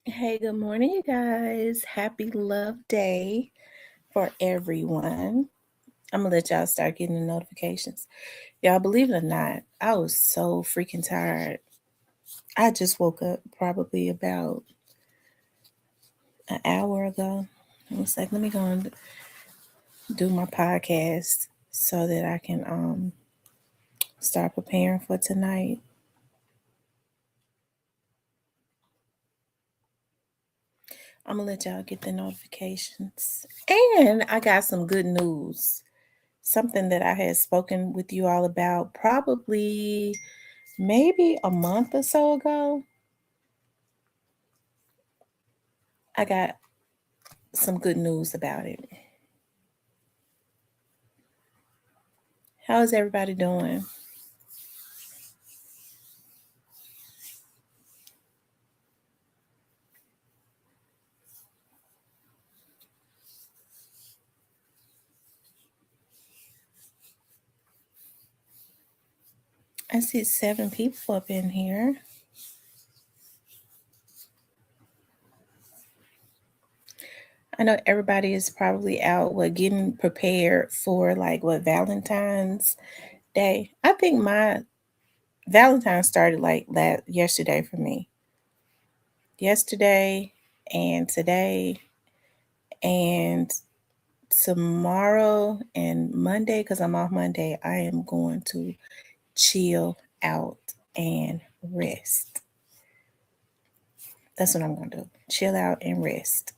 Hey, good morning, you guys. Happy Love Day for everyone. I'm gonna let y'all start getting the notifications. Y'all, believe it or not, I was so freaking tired. I just woke up probably about an hour ago. I was like, let me go and do my podcast so that I can start preparing for tonight. I'm gonna let y'all get the notifications. And I got some good news. Something that I had spoken with you all about probably maybe a month or so ago. I got some good news about it. How is everybody doing? I see 7 people up in here. I know everybody is probably out getting prepared for like what Valentine's Day. I think my Valentine started like yesterday for me. Yesterday and today and tomorrow and Monday, because I'm off Monday, I am going to chill out and rest. That's what I'm going to do. Chill out and rest.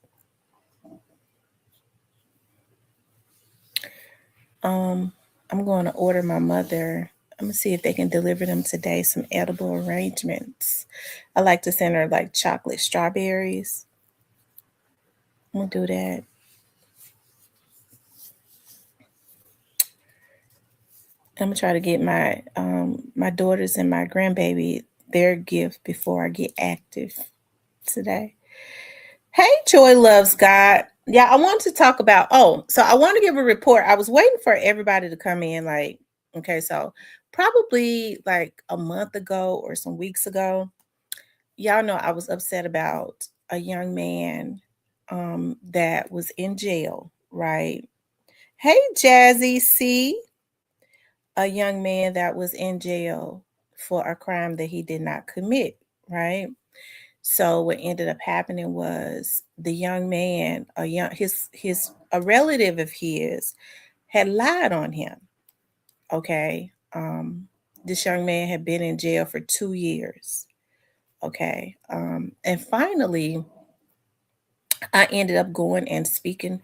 Um, I'm going to order my mother. I'm gonna see if they can deliver them today. Some edible arrangements. I like to send her like chocolate strawberries. I'm gonna do that. I'm gonna try to get my daughters and my grandbaby their gift before I get active today. Hey, Joy Loves God. Yeah, I want to talk about. So I want to give a report. I was waiting for everybody to come in. Like, okay, so probably like a month ago or some weeks ago, y'all know I was upset about a young man that was in jail, right? Hey, Jazzy C, a young man that was in jail for a crime that he did not commit, right? So what ended up happening was the young man, his a relative of his, had lied on him. Okay, this young man had been in jail for 2 years. Okay, and finally, I ended up going and speaking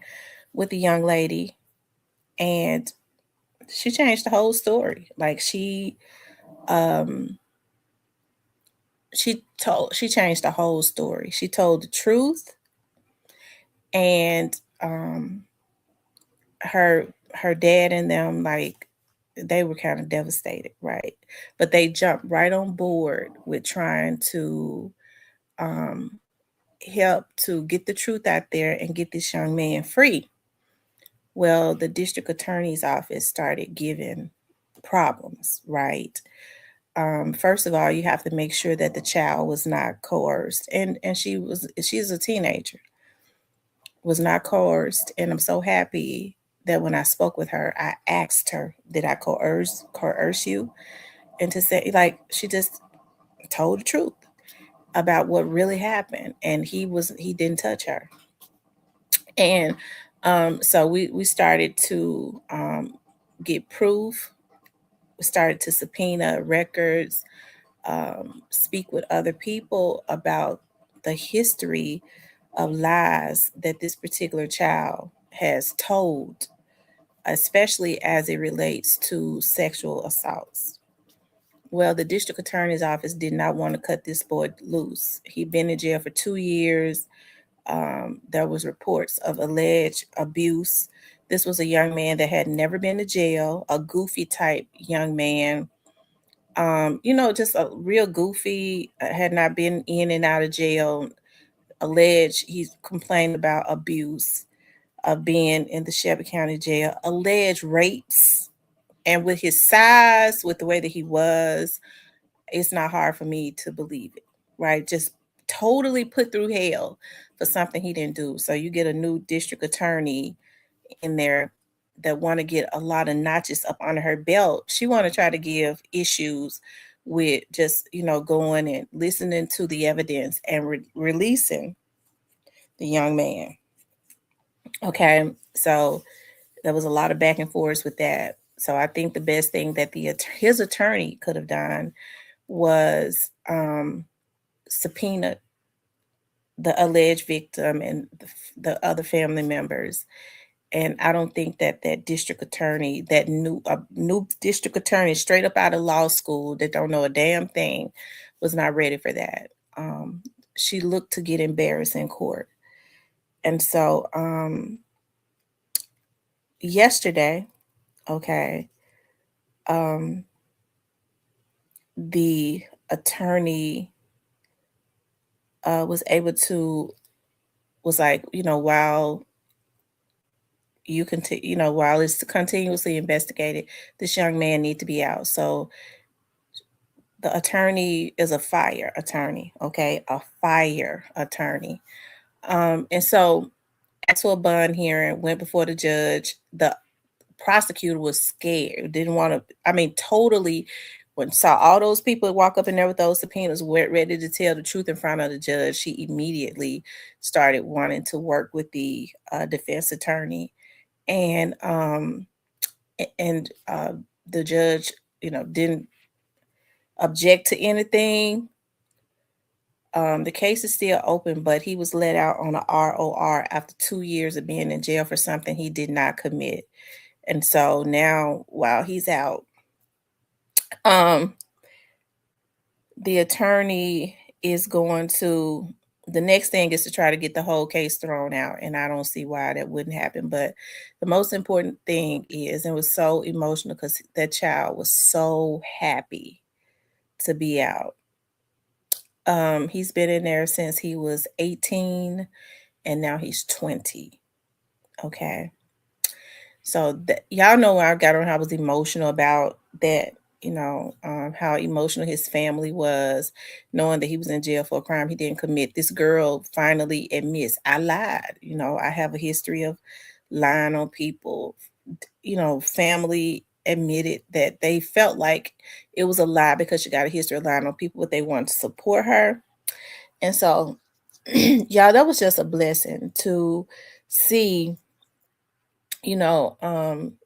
with the young lady, and she changed the whole story. Like um, she changed the whole story. She told the truth, and her her dad and them, like, they were kind of devastated, right? But they jumped right on board with trying to um help to get the truth out there and get this young man free. Well, the district attorney's office started giving problems, right? First of all, you have to make sure that the child was not coerced, and she's a teenager, was not coerced. And I'm so happy that when I spoke with her, I asked her, "Did I coerce you?" And to say, like, she just told the truth about what really happened, and he didn't touch her. And so we started to get proof. We started to subpoena records, speak with other people about the history of lies that this particular child has told, especially as it relates to sexual assaults. Well, the district attorney's office did not want to cut this boy loose. He'd been in jail for 2 years. There was reports of alleged abuse. This was a young man that had never been to jail, a goofy type young man. Just a real goofy, had not been in and out of jail. Alleged he's complained about abuse of being in the Shelby County jail, alleged rapes. And with his size, with the way that he was, it's not hard for me to believe it, right? Just totally put through hell for something he didn't do. So you get a new district attorney in there that want to get a lot of notches up under her belt. She want to try to give issues with just, going and listening to the evidence and releasing the young man. Okay, so there was a lot of back and forth with that. So I think the best thing that his attorney could have done was subpoena the alleged victim and the other family members. And I don't think that that district attorney, that new district attorney straight up out of law school that don't know a damn thing, was not ready for that. She looked to get embarrassed in court. And so yesterday, okay, um, the attorney was able to was like, while while it's continuously investigated, this young man need to be out. So the attorney is a fire attorney, okay, a fire attorney. And so asked for a bond hearing, went before the judge. The prosecutor was scared, didn't want to, I mean, totally, when saw all those people walk up in there with those subpoenas, were ready to tell the truth in front of the judge, she immediately started wanting to work with the defense attorney. And the judge, didn't object to anything. The case is still open, but he was let out on a ROR after 2 years of being in jail for something he did not commit. And so now, while he's out, um, the attorney is going to, the next thing is to try to get the whole case thrown out. And I don't see why that wouldn't happen. But the most important thing is, it was so emotional because that child was so happy to be out. He's been in there since he was 18 and now he's 20. Okay. So y'all know where I got on, how I was emotional about that, how emotional his family was, knowing that he was in jail for a crime he didn't commit. This girl finally admits, I lied. I have a history of lying on people. Family admitted that they felt like it was a lie because she got a history of lying on people, but they wanted to support her. And so, y'all, that was just a blessing to see, you know, um,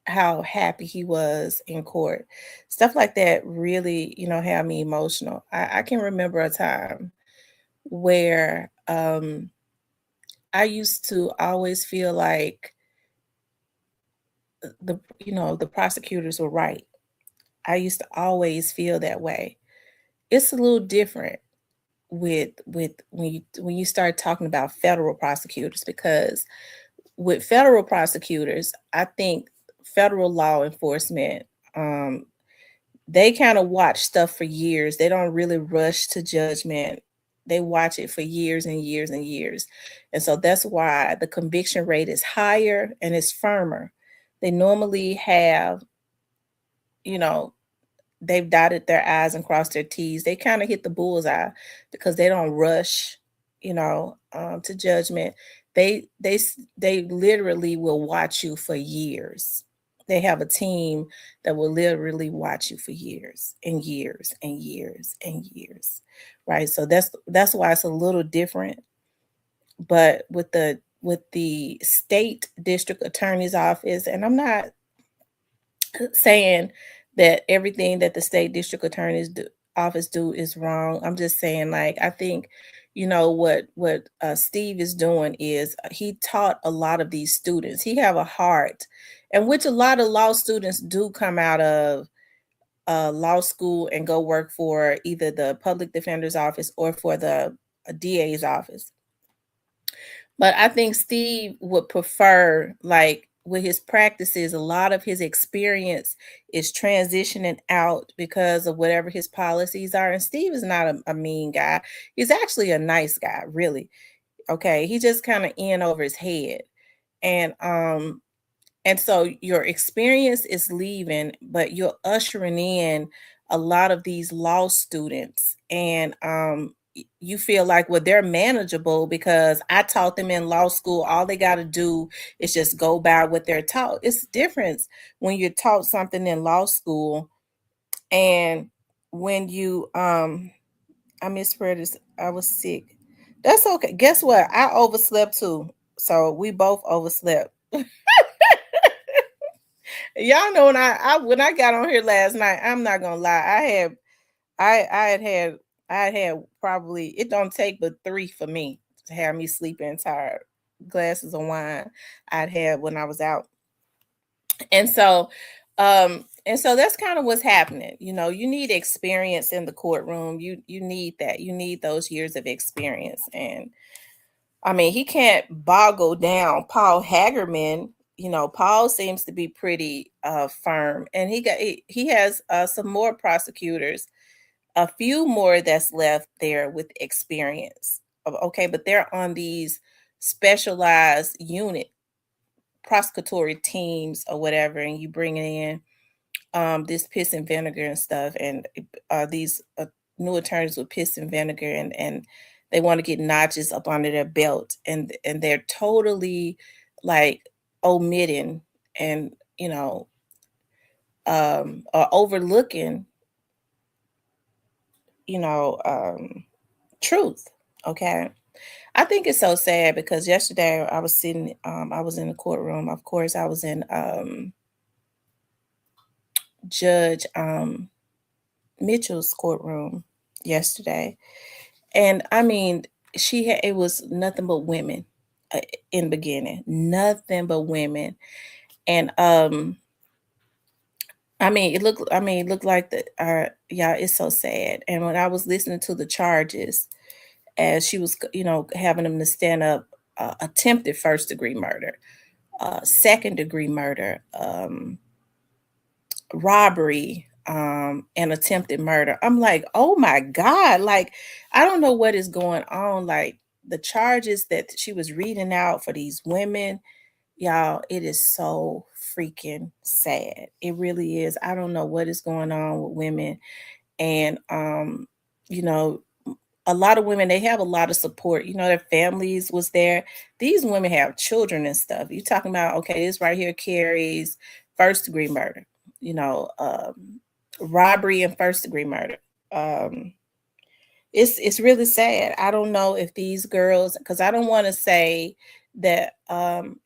how happy he was in court. Stuff like that really, had me emotional. I can remember a time where I used to always feel like the prosecutors were right. I used to always feel that way. It's a little different with when you start talking about federal prosecutors, because with federal prosecutors, I think federal law enforcement, um, they kind of watch stuff for years. They don't really rush to judgment. They watch it for years and years and years. And so that's why the conviction rate is higher and it's firmer. They normally have, you know, they've dotted their I's and crossed their T's. They kind of hit the bullseye because they don't rush, to judgment. They literally will watch you for years. They have a team that will literally watch you for years and years and years and years, right? So that's why it's a little different. But with the state district attorney's office, and I'm not saying that everything that the state district attorney's office do is wrong. I'm just saying, like, I think, what Steve is doing is, he taught a lot of these students. He have a heart, and which a lot of law students do come out of law school and go work for either the public defender's office or for the DA's office. But I think Steve would prefer, like, with his practices, a lot of his experience is transitioning out because of whatever his policies are. And Steve is not a mean guy. He's actually a nice guy, really. Okay. He just kind of in over his head. And so your experience is leaving, but you're ushering in a lot of these law students. And you feel like, well, they're manageable because I taught them in law school. All they got to do is just go by what they're taught. It's different when you're taught something in law school and when you I misread this. I was sick. That's okay. Guess what? I overslept too. So we both overslept. Y'all know when I got on here last night, I'm not gonna lie. I had probably, it don't take but 3 for me to have me sleeping tired. Glasses of wine I'd had when I was out. And so that's kind of what's happening. You need experience in the courtroom. You need that. You need those years of experience. And I mean, he can't boggle down Paul Hagerman. Paul seems to be pretty firm, and he has some more prosecutors, a few more that's left there with experience. Okay, but they're on these specialized unit prosecutory teams or whatever, and you bring in this piss and vinegar and stuff, and these new attorneys with piss and vinegar, and they want to get notches up under their belt, and they're totally like omitting and or overlooking truth. Okay. I think it's so sad because yesterday I was sitting, I was in the courtroom. Of course, I was in Judge Mitchell's courtroom yesterday. And I mean, it was nothing but women uh, in the beginning, nothing but women. And it looked like yeah, it's so sad. And when I was listening to the charges, as she was, having them to stand up, attempted first degree murder, second degree murder, robbery, and attempted murder. I'm like, oh my God. Like, I don't know what is going on. Like, the charges that she was reading out for these women, y'all, it is so freaking sad. It really is. I don't know what is going on with women. And, you know, a lot of women, they have a lot of support. Their families was there. These women have children and stuff. You talking about, okay, this right here carries first degree murder, you know, robbery and first degree murder. Um, it's really sad. I don't know if these girls, because I don't want to say that,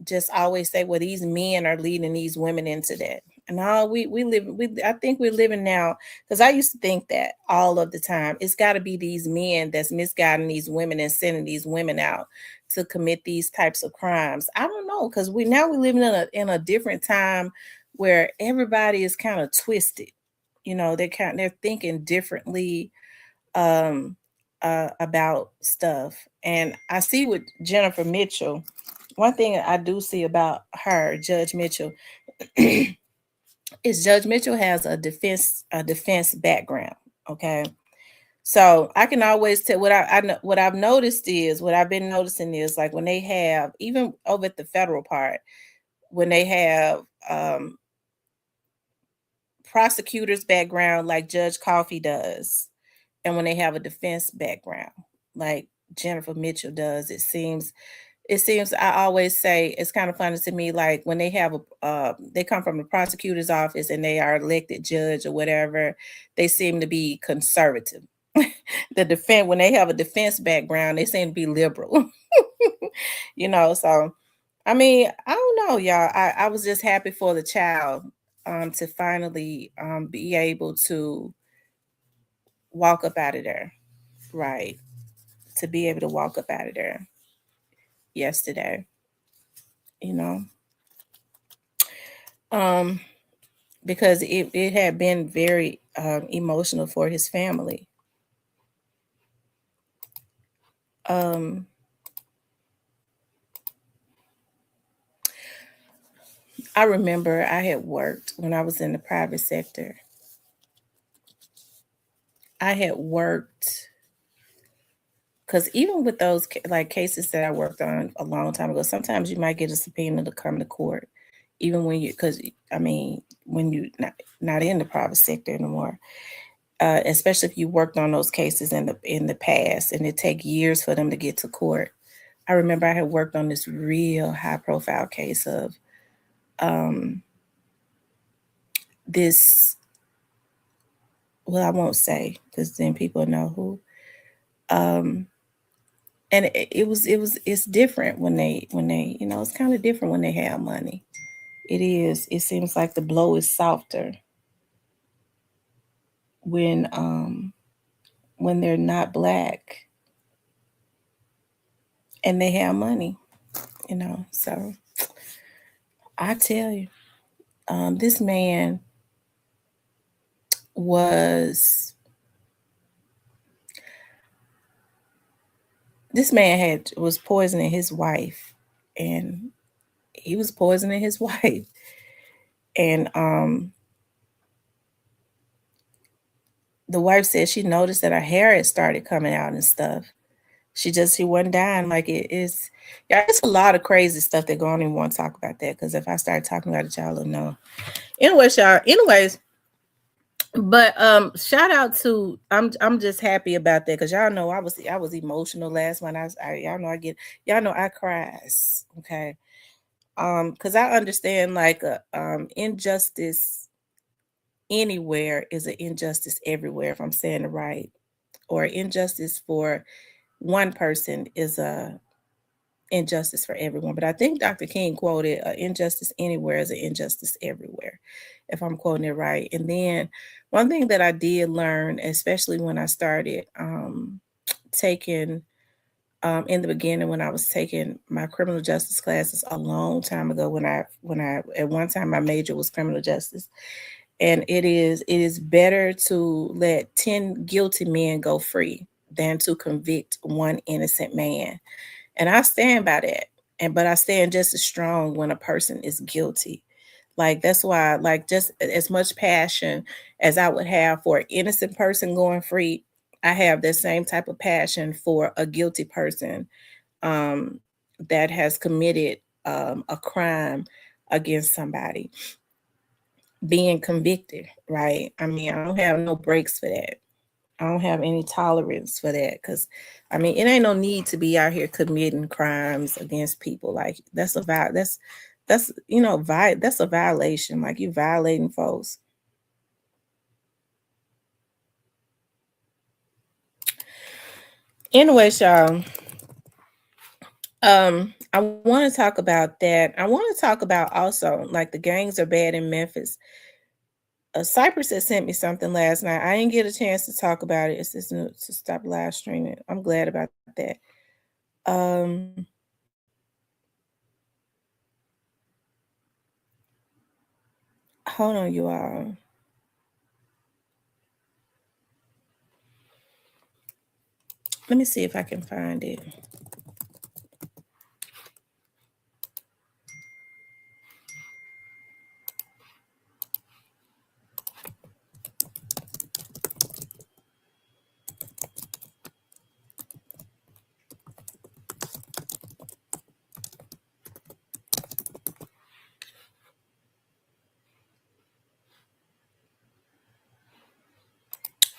just always say, well, these men are leading these women into that. No, I think we're living now, because I used to think that all of the time. It's got to be these men that's misguiding these women and sending these women out to commit these types of crimes. I don't know, because we're living in a different time where everybody is kind of twisted. They're thinking differently, um, about stuff. And I see with Jennifer Mitchell, one thing I do see about her, Judge Mitchell, is Judge Mitchell has a defense background. Okay. So I can always tell what I've noticed is what I've been noticing is, like, when they have, even over at the federal part, when they have prosecutors background like Judge Coffey does, and when they have a defense background like Jennifer Mitchell does, it seems I always say it's kind of funny to me, like when they come from the prosecutor's office and they are elected judge or whatever, they seem to be conservative. When they have a defense background, they seem to be liberal. So I mean, I don't know, y'all. I was just happy for the child, to finally be able to walk up out of there. Right. To be able to walk up out of there yesterday, you know. Um, because it had been very emotional for his family. Um, I remember I had worked when I was in the private sector. I had worked because even with those like cases that I worked on a long time ago, sometimes you might get a subpoena to come to court, even when you, because I mean, when you not in the private sector anymore. especially if you worked on those cases in the past, and it take years for them to get to court. I remember I had worked on this real high profile case of um, this. Well, I won't say because then people know who. Um, and it's different when they it's kind of different when they have money. It is. It seems like the blow is softer when um when they're not black and they have money, So I tell you, this man was was poisoning his wife, and he was poisoning his wife, and the wife said she noticed that her hair had started coming out and stuff. She wasn't dying like it is. Yeah, it's a lot of crazy stuff that go on. I don't even want to talk about that because if I start talking about it, y'all will know. Anyways, y'all. Anyways, but shout out to I'm just happy about that because y'all know I was emotional last month. Y'all know y'all know I cries. Okay. Because I understand like injustice anywhere is an injustice everywhere, if I'm saying it right. Or injustice for one person is a injustice for everyone. But I think Dr. King quoted injustice anywhere is an injustice everywhere, if I'm quoting it right. And then one thing that I did learn, especially when I started taking in the beginning when I was taking my criminal justice classes a long time ago, when I at one time my major was criminal justice. And it is better to let 10 guilty men go free than to convict one innocent man. And I stand by that. But I stand just as strong when a person is guilty. Like that's why, like just as much passion as I would have for an innocent person going free, I have the same type of passion for a guilty person um, that has committed a crime against somebody being convicted, right? I mean, I don't have no breaks for that. I don't have any tolerance for that because, I mean, it ain't no need to be out here committing crimes against people. Like that's a violation. Like you violating folks. Anyway, y'all. I want to talk about that. I want to talk about also like the gangs are bad in Memphis. Cypress had sent me something last night. I didn't get a chance to talk about it. It's just to stop live streaming. I'm glad about that. Um, Hold on, you all. Let me see if I can find it.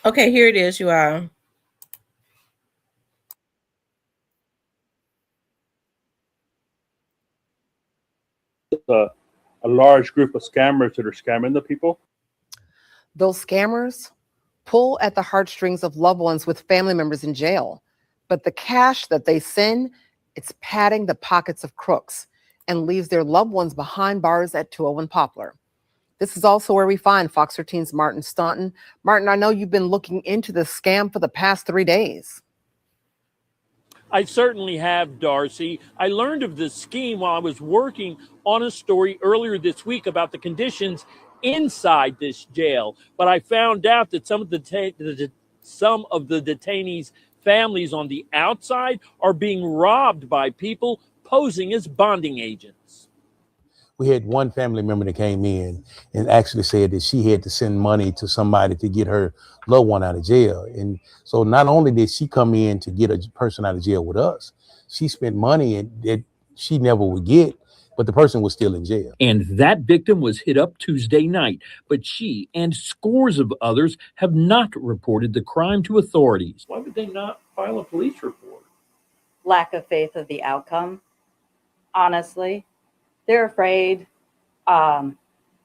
Okay, here it is, you all. A large group of scammers that are scamming the people. Those scammers pull at the heartstrings of loved ones with family members in jail. But the cash that they send, it's padding the pockets of crooks and leaves their loved ones behind bars at 201 Poplar. This is also where we find Fox 13's Martin Staunton. Martin, I know you've been looking into this scam for the past 3 days. I certainly have, Darcy. I learned of this scheme while I was working on a story earlier this week about the conditions inside this jail. But I found out that some of the detainees' families on the outside are being robbed by people posing as bonding agents. We had one family member that came in and actually said that she had to send money to somebody to get her loved one out of jail. And so not only did she come in to get a person out of jail with us, she spent money that she never would get but the person was still in jail. And that victim was hit up Tuesday night, but she and scores of others have not reported the crime to authorities. Why would they not file a police report? Lack of faith of the outcome. Honestly, they're afraid.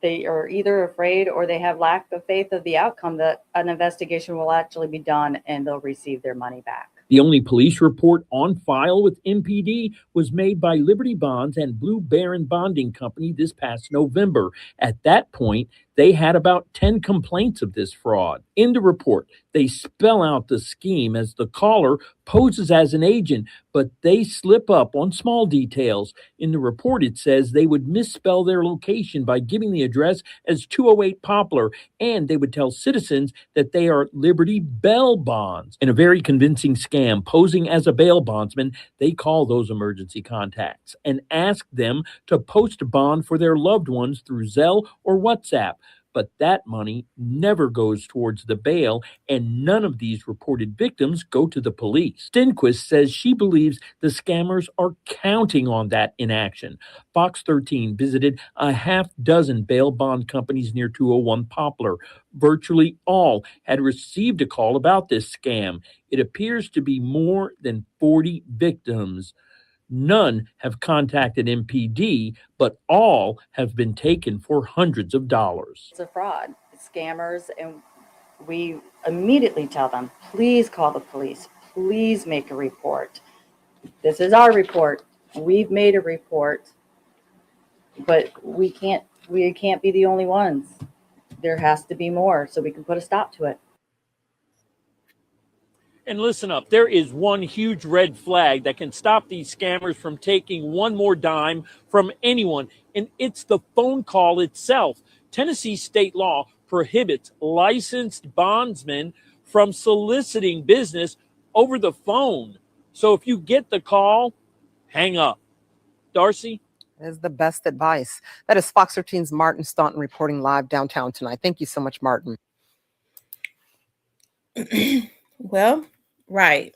They are either afraid or they have lack of faith of the outcome that an investigation will actually be done and they'll receive their money back. The only police report on file with MPD was made by Liberty Bonds and Blue Baron Bonding Company this past November. At that point, they had about 10 complaints of this fraud. In the report, they spell out the scheme as the caller poses as an agent, but they slip up on small details. In the report, it says they would misspell their location by giving the address as 208 Poplar, and they would tell citizens that they are Liberty Bell Bonds. In a very convincing scam, posing as a bail bondsman, they call those emergency contacts and ask them to post a bond for their loved ones through Zelle or WhatsApp. But that money never goes towards the bail, and none of these reported victims go to the police. Stenquist says she believes the scammers are counting on that inaction. Fox 13 visited a half dozen bail bond companies near 201 Poplar. Virtually all had received a call about this scam. It appears to be more than 40 victims. None have contacted MPD, but all have been taken for hundreds of dollars. It's a fraud. It's scammers, and we immediately tell them, please call the police. Please make a report. This is our report. We've made a report, but we can't be the only ones. There has to be more so we can put a stop to it. And listen up, there is one huge red flag that can stop these scammers from taking one more dime from anyone, and it's the phone call itself. Tennessee state law prohibits licensed bondsmen from soliciting business over the phone. So if you get the call, hang up. Darcy? That is the best advice. That is Fox 13's Martin Staunton reporting live downtown tonight. Thank you so much, Martin. Well, right.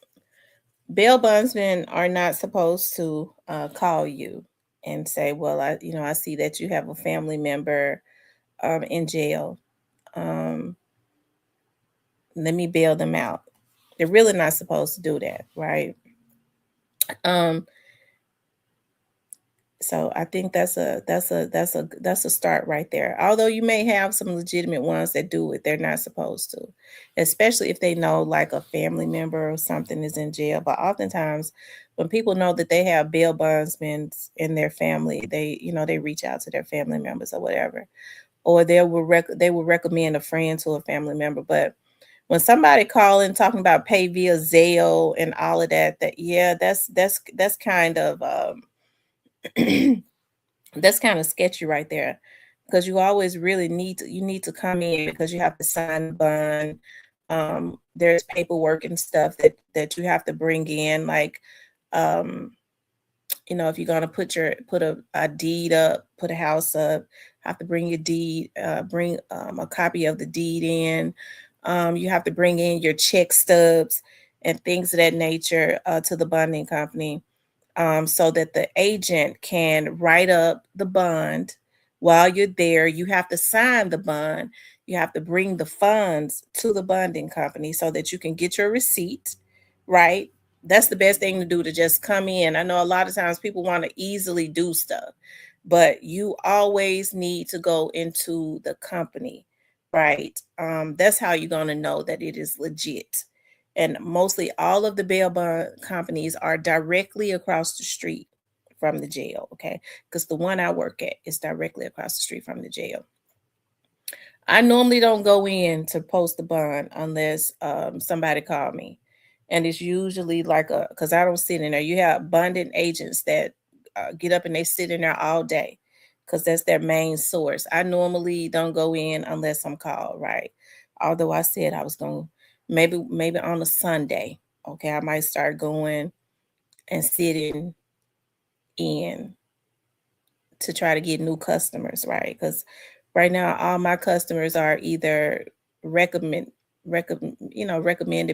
Bail bondsmen are not supposed to call you and say, well, I see that you have a family member in jail. Let me bail them out. They're really not supposed to do that, right? So I think that's a start right there. Although you may have some legitimate ones that do it, they're not supposed to, especially if they know like a family member or something is in jail. But oftentimes when people know that they have bail bondsmen in their family, they reach out to their family members or whatever, or they will recommend a friend to a family member. But when somebody calling talking about pay via Zelle and all of that, that's kind of that's kind of sketchy right there, because you always really need to come in because you have to sign the bond. There's paperwork and stuff that you have to bring in, like if you're gonna put a deed up, put a house up, have to bring your deed, bring a copy of the deed in. You have to bring in your check stubs and things of that nature to the bonding company. So that the agent can write up the bond while you're there. You have to sign the bond. You have to bring the funds to the bonding company so that you can get your receipt, right? That's the best thing to do, to just come in. I know a lot of times people want to easily do stuff, but you always need to go into the company, right? That's how you're going to know that it is legit. And mostly all of the bail bond companies are directly across the street from the jail, okay? Because the one I work at is directly across the street from the jail. I normally don't go in to post the bond unless somebody call me. And it's usually because I don't sit in there. You have bonding agents that get up and they sit in there all day because that's their main source. I normally don't go in unless I'm called, right? Although I said I was going to. Maybe on a Sunday, okay, I might start going and sitting in to try to get new customers, right? Because right now all my customers are either recommended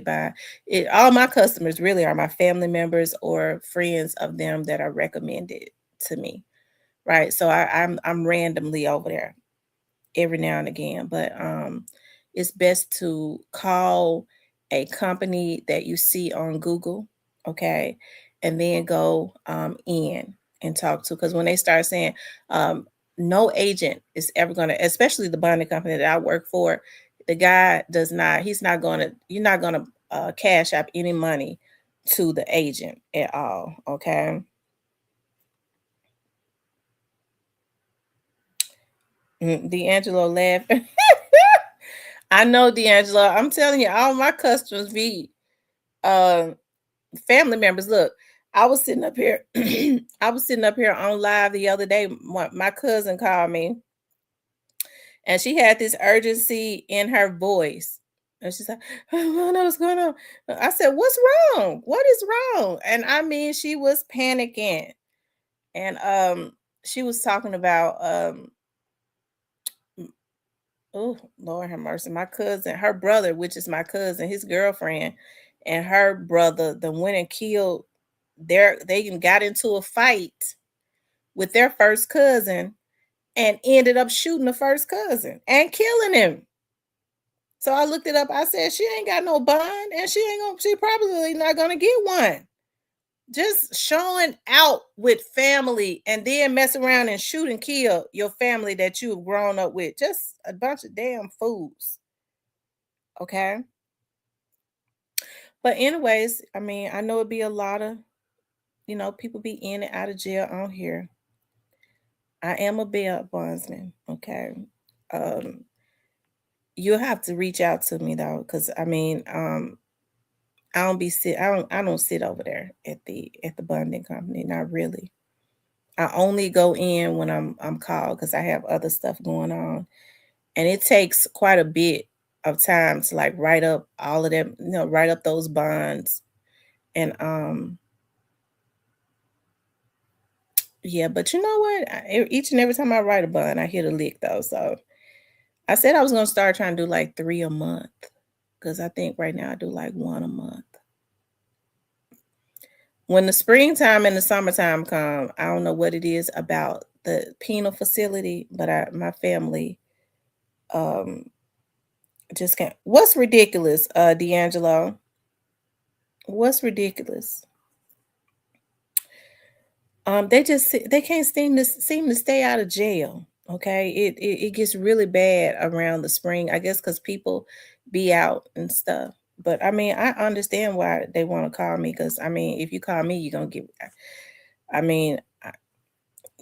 by it. All my customers really are my family members or friends of them that are recommended to me, right? So I'm randomly over there every now and again, but it's best to call a company that you see on Google, okay, and then go in and talk to, because when they start saying no agent is ever going to, especially the bonding company that I work for, the guy does not, he's not going to, you're not going to cash up any money to the agent at all, okay? D'Angelo laughing. I know, D'Angelo. I'm telling you, all my customers be family members. Look, I was sitting up here. I was sitting up here on live the other day. My cousin called me, and she had this urgency in her voice. And she's like, "I don't know what's going on." I said, "What's wrong? What is wrong?" And I mean, she was panicking, and she was talking about oh, Lord have mercy. My cousin, her brother, which is my cousin, his girlfriend, and her brother, the went and killed they even got into a fight with their first cousin and ended up shooting the first cousin and killing him. So I looked it up. I said, she ain't got no bond, and she probably not gonna get one. Just showing out with family and then mess around and shoot and kill your family that you've grown up with. Just a bunch of damn fools. Okay. But anyways, I mean, I know it'd be a lot of, people be in and out of jail on here. I am a bail bondsman. Okay. Um, you'll have to reach out to me though, because I mean, I don't sit over there at the bonding company. Not really. I only go in when I'm called because I have other stuff going on. And it takes quite a bit of time to like write up all of them, write up those bonds. And yeah, but you know what? Each and every time I write a bond, I hit a lick though. So I said I was gonna start trying to do like 3 a month, because I think right now I do like 1 a month. When the springtime and the summertime come, I don't know what it is about the penal facility, but my family just can't. What's ridiculous, D'Angelo? What's ridiculous? They can't seem to stay out of jail. Okay, it gets really bad around the spring, I guess, because people be out and stuff. But I mean, I understand why they want to call me, because I mean, if you call me, you're gonna get. I mean,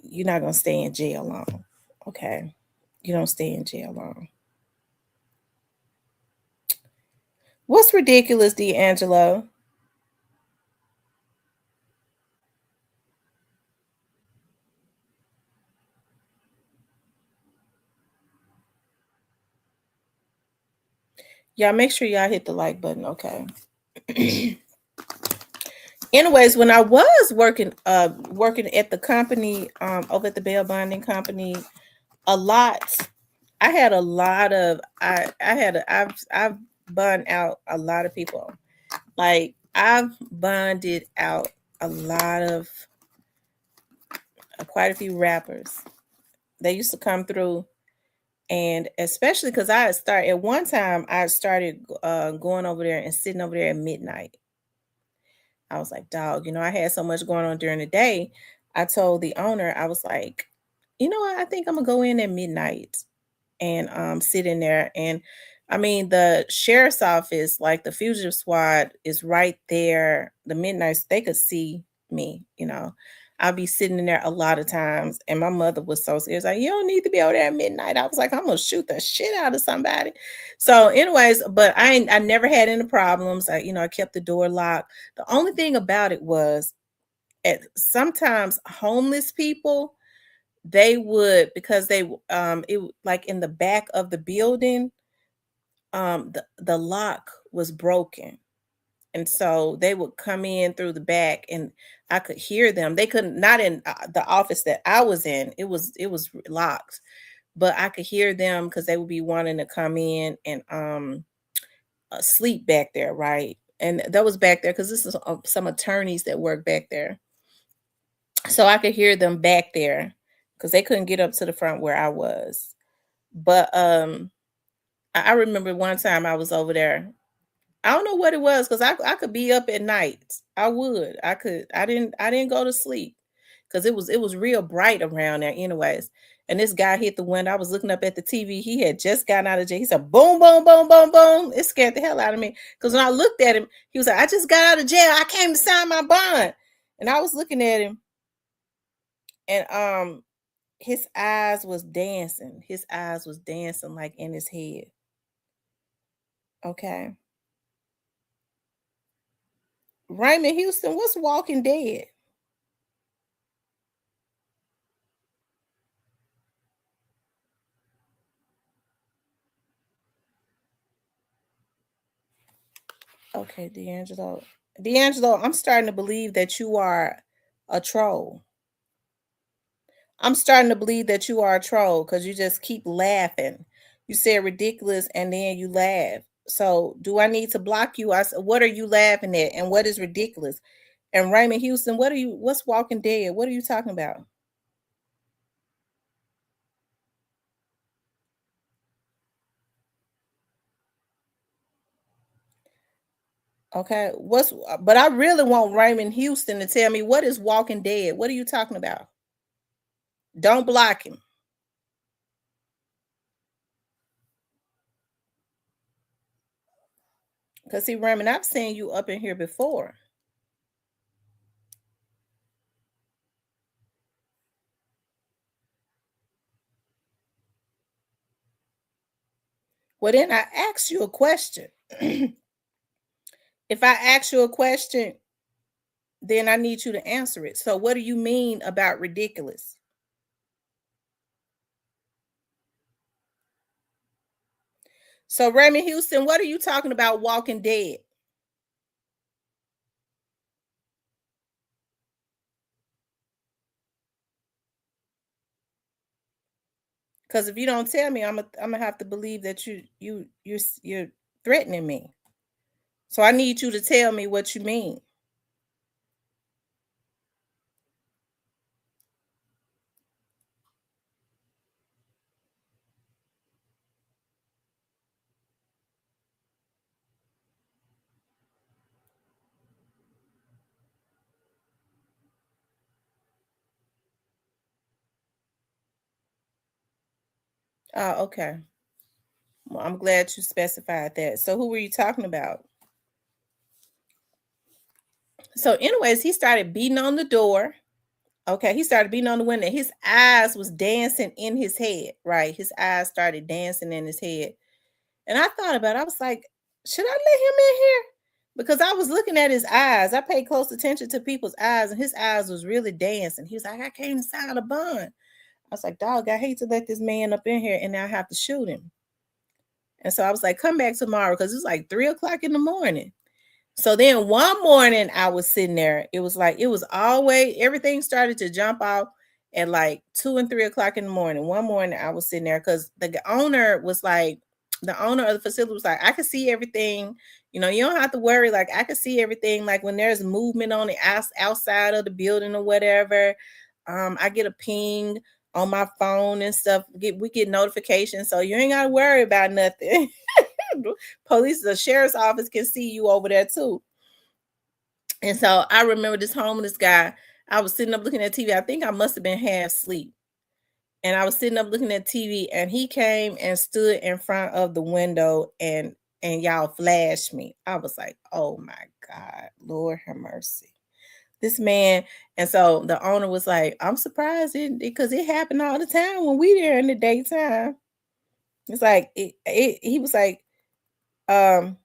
you're not gonna stay in jail long. Okay, you don't stay in jail long. What's ridiculous, D'Angelo? Y'all make sure y'all hit the like button, okay? Anyways, when I was working at the company, over at the bail bonding company, I had a lot of I've bonded out a lot of people. Like I've bonded out a lot of quite a few rappers. They used to come through, and especially because I started at one time, I started going over there and sitting over there at midnight. I was like, dog, I had so much going on during the day. I told the owner, I was like, you know what, I think I'm gonna go in at midnight and sit in there. And I mean, the sheriff's office, like the fugitive squad, is right there. The midnights, they could see me. I'll be sitting in there a lot of times, and my mother was so serious, like, you don't need to be over there at midnight. I was like, I'm gonna shoot the shit out of somebody. So, anyways, but I never had any problems. I kept the door locked. The only thing about it was, sometimes homeless people, they would, because like in the back of the building, the lock was broken, and so they would come in through the back, and I could hear them. They couldn't, not in the office that I was in. It was locked, but I could hear them because they would be wanting to come in and sleep back there, right? And that was back there because this is some attorneys that work back there, so I could hear them back there, because they couldn't get up to the front where I was. But I remember one time I was over there. I don't know what it was, because I could be up at night. I would. I could. I didn't go to sleep because it was real bright around there anyways. And this guy hit the window. I was looking up at the TV. He had just gotten out of jail. He said, boom, boom, boom, boom, boom. It scared the hell out of me. Because when I looked at him, he was like, I just got out of jail. I came to sign my bond. And I was looking at him, and his eyes was dancing. His eyes was dancing like in his head. Okay. Raymond Houston, what's Walking Dead? Okay, D'Angelo. D'Angelo, I'm starting to believe that you are a troll. I'm starting to believe that you are a troll because you just keep laughing. You said ridiculous and then you laugh. So do I need to block you? I said, what are you laughing at? And what is ridiculous? And Raymond Houston, what's Walking Dead? What are you talking about? Okay, but I really want Raymond Houston to tell me what is Walking Dead. What are you talking about? Don't block him. Because see, Raymond, I've seen you up in here before. Well, then I asked you a question. If I ask you a question, then I need you to answer it. So what do you mean about ridiculous? So Raymond Houston, what are you talking about Walking Dead? Because if you don't tell me, I'm gonna have to believe that you're threatening me. So I need you to tell me what you mean. Oh, okay. Well, I'm glad you specified that. So who were you talking about? So anyways, he started beating on the door. Okay, he started beating on the window. His eyes was dancing in his head, right? His eyes started dancing in his head. And I thought about it. I was like, should I let him in here? Because I was looking at his eyes. I paid close attention to people's eyes, and his eyes was really dancing. He was like, I came to sign a bond. I was like, dog, I hate to let this man up in here and now I have to shoot him. And so I was like, come back tomorrow, because it was like 3:00 in the morning. So then one morning I was sitting there. It was like, it was always, everything started to jump off at like 2 and 3:00 in the morning. One morning I was sitting there because the owner was like, the owner of the facility was like, I can see everything. You know, you don't have to worry. Like, I can see everything. Like when there's movement on the outside of the building or whatever, I get a ping on my phone and stuff. We get notifications. So you ain't got to worry about nothing. Police, the sheriff's office can see you over there too. And so I remember this homeless guy. I was sitting up looking at TV. I think I must have been half asleep. And I was sitting up looking at TV, and he came and stood in front of the window and y'all flashed me. I was like, oh my God, Lord have mercy. This man. And so the owner was like, I'm surprised because it happened all the time when we there in the daytime. It's like he was like, it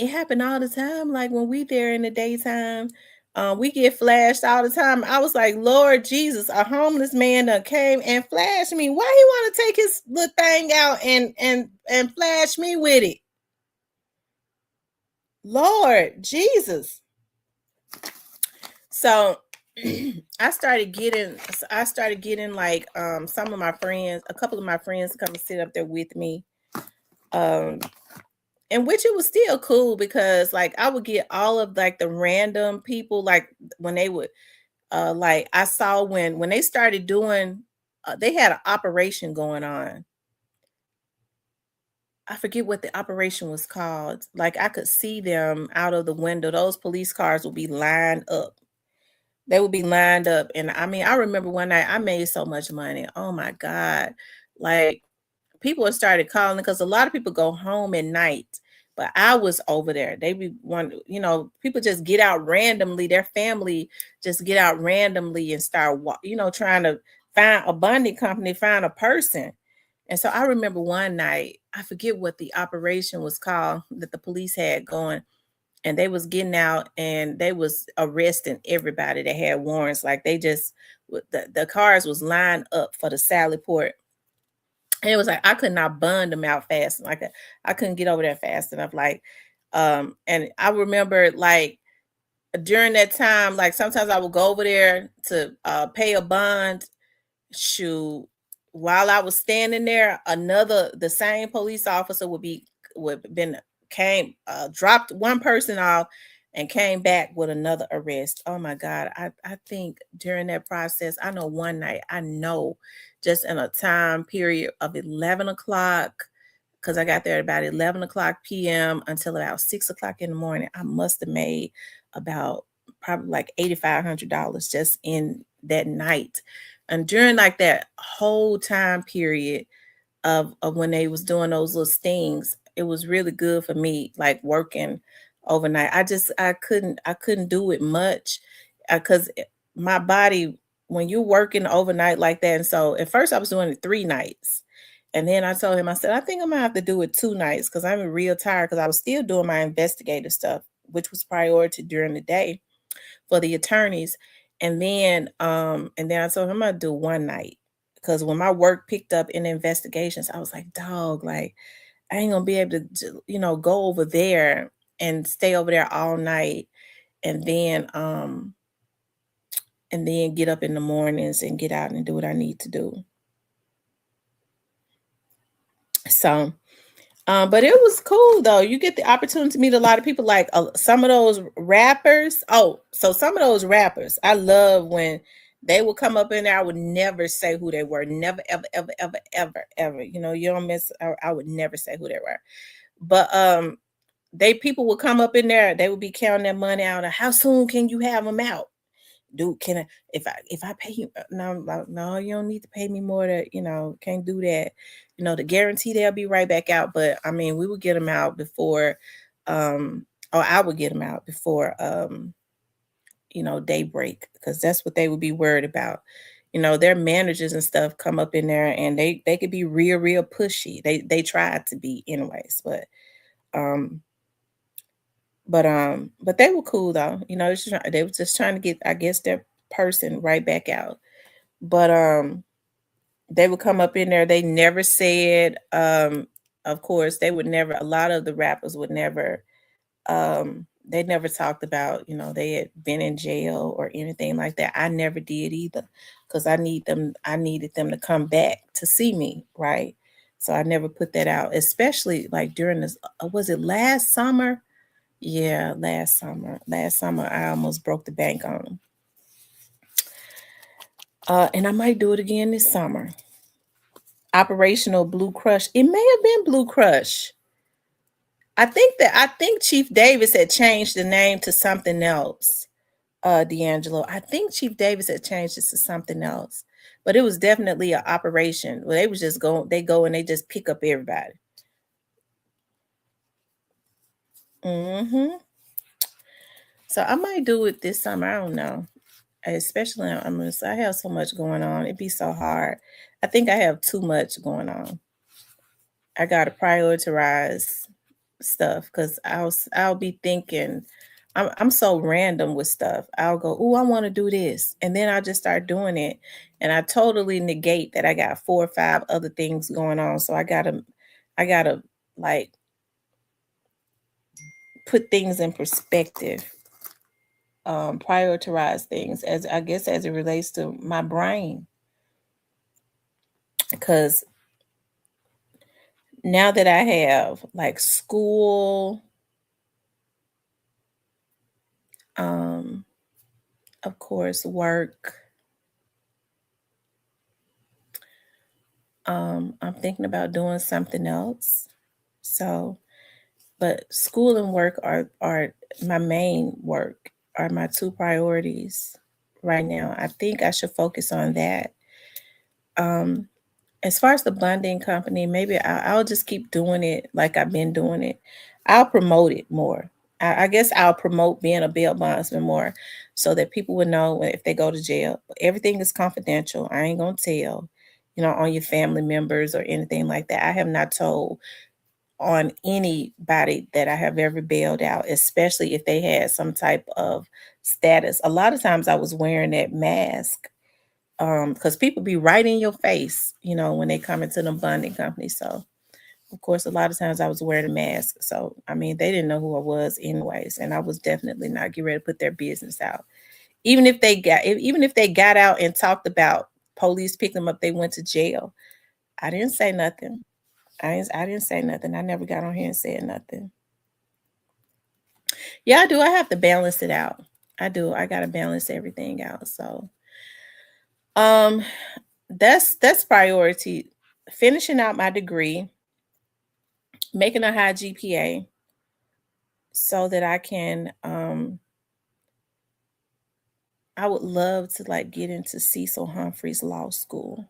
happened all the time. Like when we there in the daytime, we get flashed all the time. I was like, Lord Jesus, a homeless man that came and flashed me. Why he want to take his little thing out and flash me with it? Lord Jesus. So I started getting like some of my friends, a couple of my friends to come and sit up there with me. And which it was still cool because like I would get all of like the random people, like when they would Like I saw when they started doing, they had an operation going on. I forget what the operation was called. Like I could see them out of the window. Those police cars would be lined up. They would be lined up. And I mean, I remember one night I made so much money. Oh my God. Like people have started calling because a lot of people go home at night. But I was over there. They be one, people just get out randomly. Their family just get out randomly and start, trying to find a bonding company, find a person. And so I remember one night, I forget what the operation was called that the police had going, and they was getting out and they was arresting everybody that had warrants. Like they just, the cars was lined up for the Sally Port. And it was like I could not bund them out fast. Like I couldn't get over there fast enough. Like, and I remember like during that time, like sometimes I would go over there to pay a bond. Shoot, while I was standing there, the same police officer dropped one person off and came back with another arrest. Oh my God. I think during that process, I know one night, just in a time period of 11 o'clock, because I got there at about 11 o'clock p.m. until about 6 o'clock in the morning, I must have made about probably like $8,500 just in that night. And during like that whole time period of when they was doing those little stings, it was really good for me, like working overnight. I couldn't do it much because my body, when you're working overnight like that. And so at first I was doing it 3 nights. And then I told him, I said, I think I'm gonna have to do it 2 nights because I'm real tired because I was still doing my investigative stuff, which was priority during the day for the attorneys. And then I told him I'd do 1 night because when my work picked up in investigations, I was like, dog, like I ain't gonna be able to, go over there and stay over there all night and then get up in the mornings and get out and do what I need to do. So but it was cool though. You get the opportunity to meet a lot of people, like some of those rappers. Oh, so some of those rappers, I love when they would come up in there. I would never say who they were. Never, ever, ever, ever, ever, ever. You don't miss. I would never say who they were. But people would come up in there. They would be counting their money out. How soon can you have them out? Dude, can I, if I pay you, no, you don't need to pay me more can't do that. The guarantee they'll be right back out. But I mean, we would get them out before, or I would get them out before, daybreak, because that's what they would be worried about. Their managers and stuff come up in there and they could be real, real pushy. They tried to be anyways, but they were cool though. They were just trying to get, I guess, their person right back out. But they would come up in there. They never said, of course, they would never, a lot of the rappers would never, they never talked about, they had been in jail or anything like that. I never did either, because I needed them to come back to see me, right? So I never put that out, especially like during this, was it last summer? Yeah, last summer. Last summer, I almost broke the bank on them. And I might do it again this summer. Operational Blue Crush. It may have been Blue Crush. I think Chief Davis had changed the name to something else. D'Angelo. I think Chief Davis had changed it to something else. But it was definitely an operation where they was just they go and they just pick up everybody. Mm-hmm. So I might do it this summer. I don't know. Especially I have so much going on. It'd be so hard. I think I have too much going on. I gotta prioritize stuff because I'll be thinking I'm so random with stuff. I'll go, oh, I want to do this, and then I'll just start doing it, and I totally negate that I got 4 or 5 other things going on. So I gotta like put things in perspective. Prioritize things as it relates to my brain, because now that I have like school, of course, work. I'm thinking about doing something else. So, but school and work are my main work, are my two priorities right now. I think I should focus on that. Um, as far as the blending company, maybe I'll just keep doing it like I've been doing it. I'll promote it more. I guess I'll promote being a bail bondsman more so that people would know if they go to jail. Everything is confidential. I ain't gonna tell, on your family members or anything like that. I have not told on anybody that I have ever bailed out, especially if they had some type of status. A lot of times I was wearing that mask because people be right in your face, when they come into the bonding company. So, of course, a lot of times I was wearing a mask. So, I mean, they didn't know who I was anyways, and I was definitely not getting ready to put their business out. Even if they got out and talked about police picked them up, they went to jail. I didn't say nothing. I didn't say nothing. I never got on here and said nothing. Yeah, I do. I have to balance it out. I do. I got to balance everything out. So, um, that's priority. Finishing out my degree, making a high GPA so that I can I would love to like get into Cecil Humphreys Law School.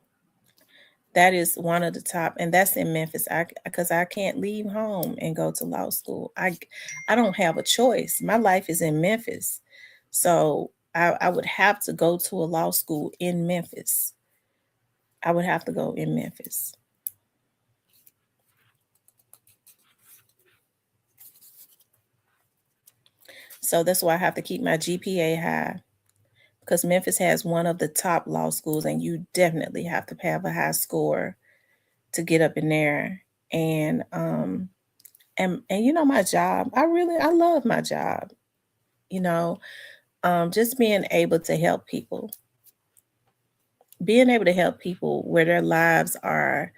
That is one of the top, and that's in Memphis. Because I can't leave home and go to law school. I don't have a choice. My life is in Memphis. So I would have to go to a law school in Memphis. I would have to go in Memphis. So that's why I have to keep my GPA high, because Memphis has one of the top law schools, and you definitely have to have a high score to get up in there. And my job, I love my job. Just being able to help people, where their lives are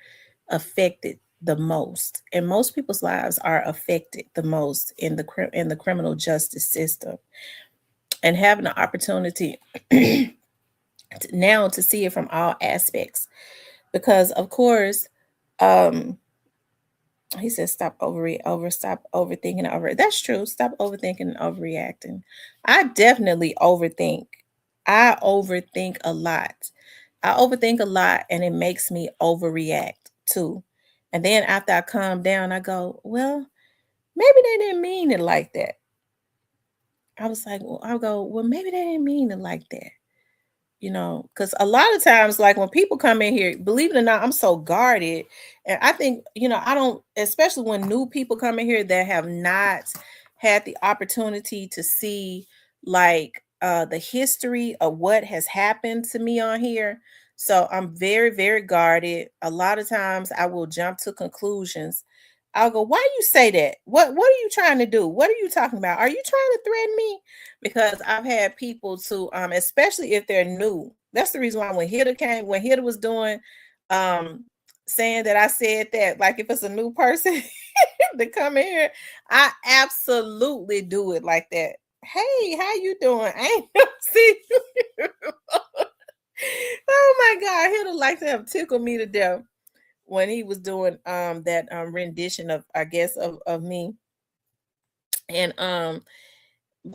affected the most, and most people's lives are affected the most in the criminal justice system, and having the opportunity now to see it from all aspects, because of course, he says stop overthinking over. That's true. Stop overthinking and overreacting. I definitely overthink. I overthink a lot. And it makes me overreact too. And then after I calm down, I go, well, maybe they didn't mean it like that. I'll go, well, maybe they didn't mean it like that. Because a lot of times, like when people come in here, believe it or not, I'm so guarded. And I think, I don't, especially when new people come in here that have not had the opportunity to see like the history of what has happened to me on here. So I'm very, very guarded. A lot of times I will jump to conclusions. I'll go, why you say that? What are you trying to do? What are you talking about? Are you trying to threaten me? Because I've had people to especially if they're new. That's the reason why when Hitta was doing saying that I said that, like if it's a new person to come in here, I absolutely do it like that. Hey, how you doing? I ain't never seen you. Oh my God, Hitta like to have tickled me to death when he was doing that rendition of, I guess, of me. And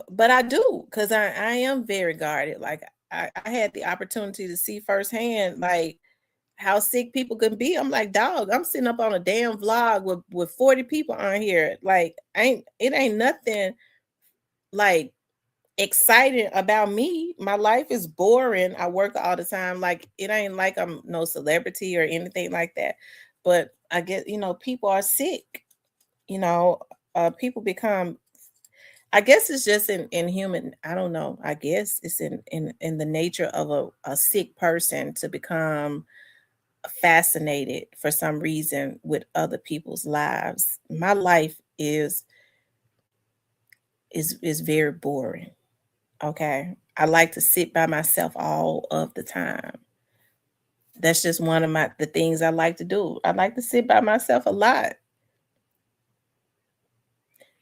but I do, because I am very guarded. Like I had the opportunity to see firsthand like how sick people can be. I'm like, dog, I'm sitting up on a damn vlog with 40 people on here. Like it ain't nothing like exciting about me. My life is boring. I work all the time. Like it ain't like I'm no celebrity or anything like that. But I guess, people are sick. People become, I guess it's just in human, I don't know. I guess it's in the nature of a sick person to become fascinated for some reason with other people's lives. My life is very boring. Okay. I like to sit by myself all of the time. That's just one of the things I like to do. I like to sit by myself a lot.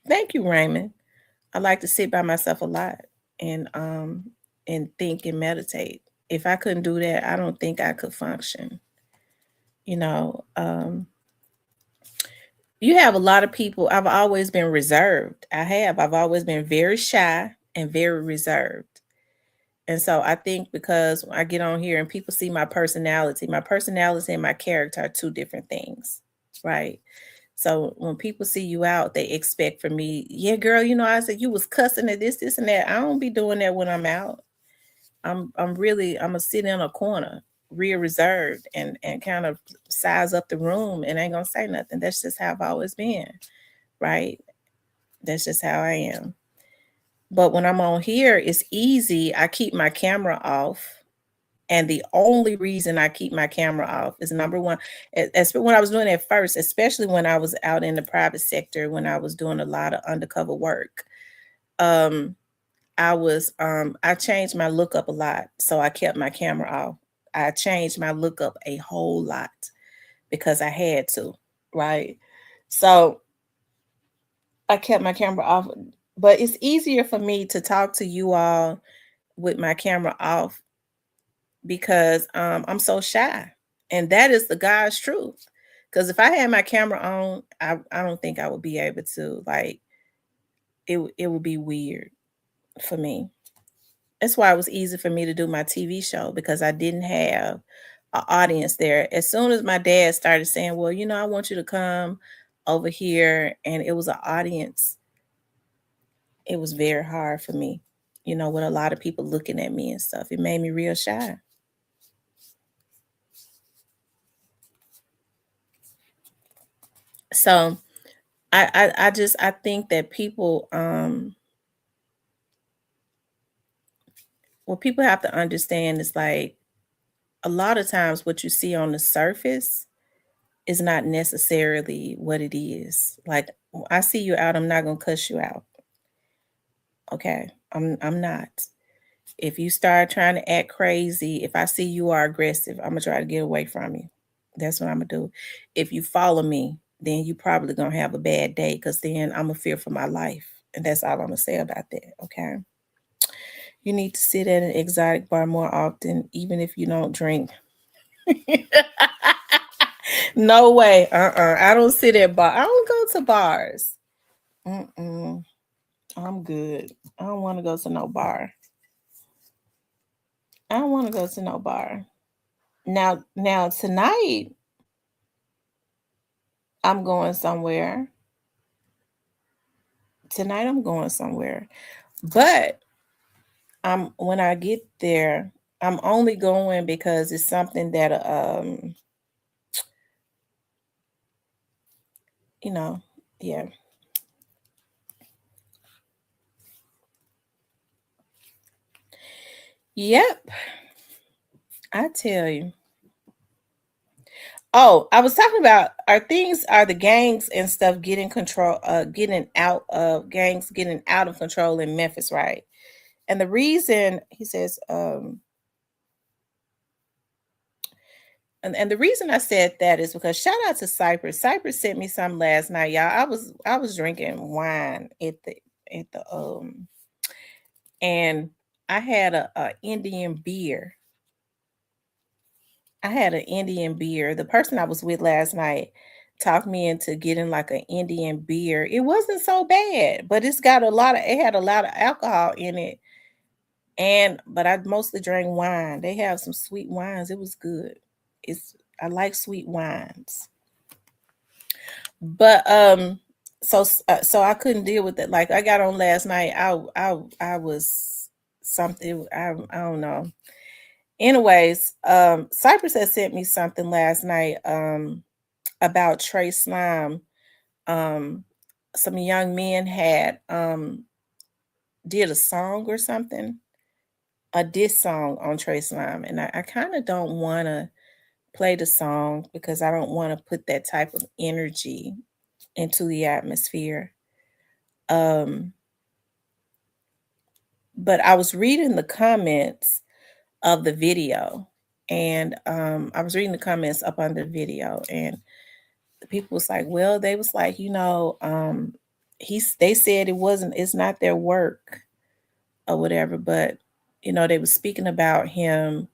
Thank you, Raymond. I like to sit by myself a lot. And and think and meditate. If I couldn't do that, I don't think I could function. You know, you have a lot of people. I've always been reserved. I've always been very shy and very reserved. And so I think because I get on here and people see my personality and my character are two different things, right? So when people see you out, they expect for me, yeah, girl, you know, I said you was cussing at this, and that. I don't be doing that when I'm out. I'm gonna sit in a corner, real reserved, and kind of size up the room and ain't gonna say nothing. That's just how I've always been, right? That's just how I am. But when I'm on here, it's easy. I keep my camera off. And the only reason I keep my camera off is number one, as when I was doing it first, especially when I was out in the private sector, when I was doing a lot of undercover work. I changed my look up a lot. So I kept my camera off. I changed my look up a whole lot because I had to, right? So I kept my camera off, but it's easier for me to talk to you all with my camera off because I'm so shy. And that is the God's truth. Because if I had my camera on, I don't think I would be able to, like, it would be weird for me. That's why it was easy for me to do my TV show because I didn't have an audience there. As soon as my dad started saying, well, you know, I want you to come over here, and it was an audience, it was very hard for me, you know, with a lot of people looking at me and stuff. It made me real shy. So I think that people what people have to understand is, like, a lot of times what you see on the surface is not necessarily what it is. Like, I see you out, I'm not gonna cuss you out. Okay. I'm not. If you start trying to act crazy, if I see you are aggressive, I'm gonna try to get away from you. That's what I'm gonna do. If you follow me, then you probably gonna have a bad day because then I'm gonna fear for my life. And that's all I'm gonna say about that. Okay. You need to sit at an exotic bar more often, even if you don't drink. No way. I don't sit at bar. I don't go to bars. I'm good. I don't want to go to no bar. I don't want to go to no bar. Now tonight I'm going somewhere. Tonight I'm going somewhere. But when I get there, I'm only going because it's something that you know, yeah. Yep. I tell you. Oh, I was talking about are the gangs and stuff getting out of control in Memphis, right? And the reason he says, and the reason I said that is because shout out to Cypress. Cypress sent me some last night, y'all. I was drinking wine at the and I had a Indian beer. I had an Indian beer. The person I was with last night talked me into getting like an Indian beer. It wasn't so bad, but it had a lot of alcohol in it. But I mostly drank wine. They have some sweet wines. It was good. I like sweet wines. But so I couldn't deal with it. Like, I got on last night. I was something. I don't know. Anyways, Cypress had sent me something last night about Trey Slime. Some young men had did a song or something, a diss song on Trey Slime, and I kind of don't want to play the song because I don't want to put that type of energy into the atmosphere. But I was reading the comments of the video, and I was reading the comments up under the video, and the people was like, well, they was like, you know, they said it's not their work or whatever, but they were speaking about him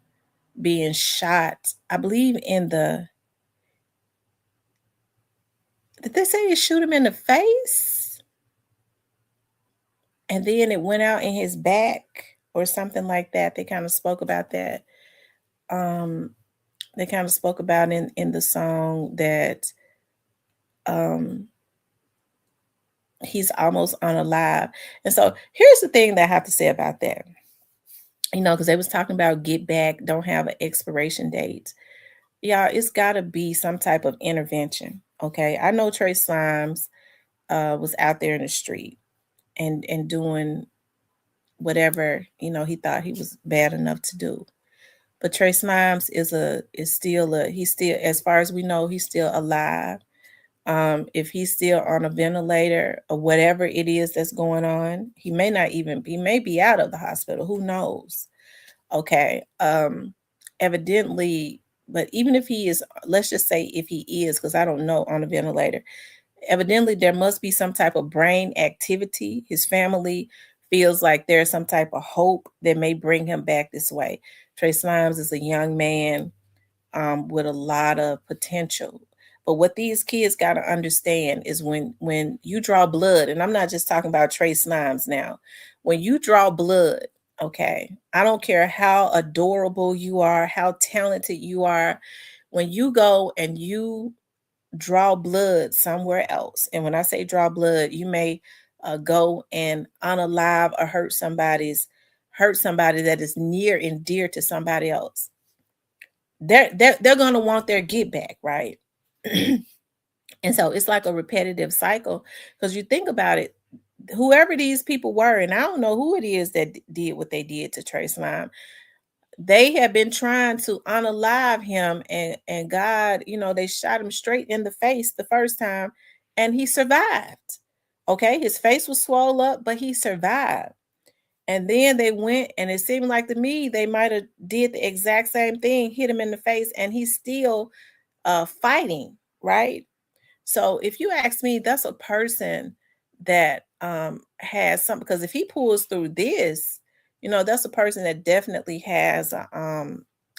being shot, I believe did they say they shoot him in the face? And then it went out in his back or something like that. They kind of spoke about that. They kind of spoke about in the song that he's almost unalive. And so here's the thing that I have to say about that. Because they was talking about get back, don't have an expiration date. Y'all, it's got to be some type of intervention. Okay. I know Trey Slimes was out there in the street and doing whatever, he thought he was bad enough to do. But Trey Slimes is still as far as we know, he's still alive. If he's still on a ventilator or whatever it is that's going on, he may be out of the hospital. Who knows? Okay. Evidently, but even if he is, let's just say if he is, because I don't know, on a ventilator, evidently there must be some type of brain activity. His family feels like there's some type of hope that may bring him back this way. Trey Slimes is a young man with a lot of potential. But what these kids got to understand is when you draw blood, and I'm not just talking about Trey Slimes now, when you draw blood, okay, I don't care how adorable you are, how talented you are, when you go and you draw blood somewhere else, and when I say draw blood, you may go and unalive or hurt somebody that is near and dear to somebody else. They're going to want their get back, right? And so it's like a repetitive cycle, because you think about it, whoever these people were, and I don't know who it is that did what they did to Trey Slime, they have been trying to unalive him, and God, they shot him straight in the face the first time and he survived. Okay, his face was swollen up, but he survived. And then they went, and it seemed like to me they might have did the exact same thing, hit him in the face, and he's still fighting, right? So if you ask me, that's a person that has some, because if he pulls through this, that's a person that definitely has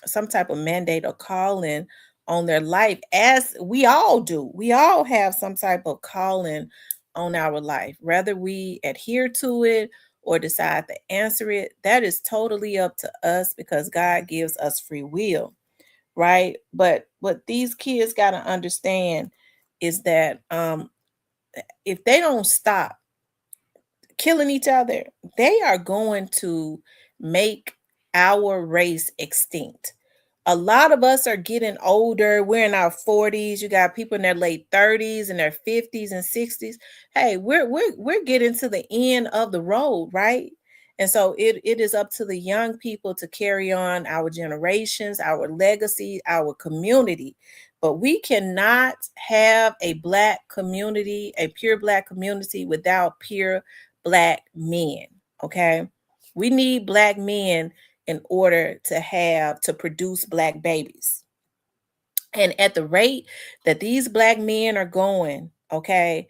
some type of mandate or calling on their life, as we all do. We all have some type of calling on our life, whether we adhere to it or decide to answer it. That is totally up to us, because God gives us free will, right? But what these kids got to understand is that if they don't stop killing each other, they are going to make our race extinct. A lot of us are getting older. We're in our 40s. You got people in their late 30s and their 50s and 60s. Hey, we're getting to the end of the road, right? And so it is up to the young people to carry on our generations, our legacy, our community. But we cannot have a Black community, a pure Black community, without pure Black men. Okay. We need Black men in order to produce Black babies. And at the rate that these Black men are going, okay,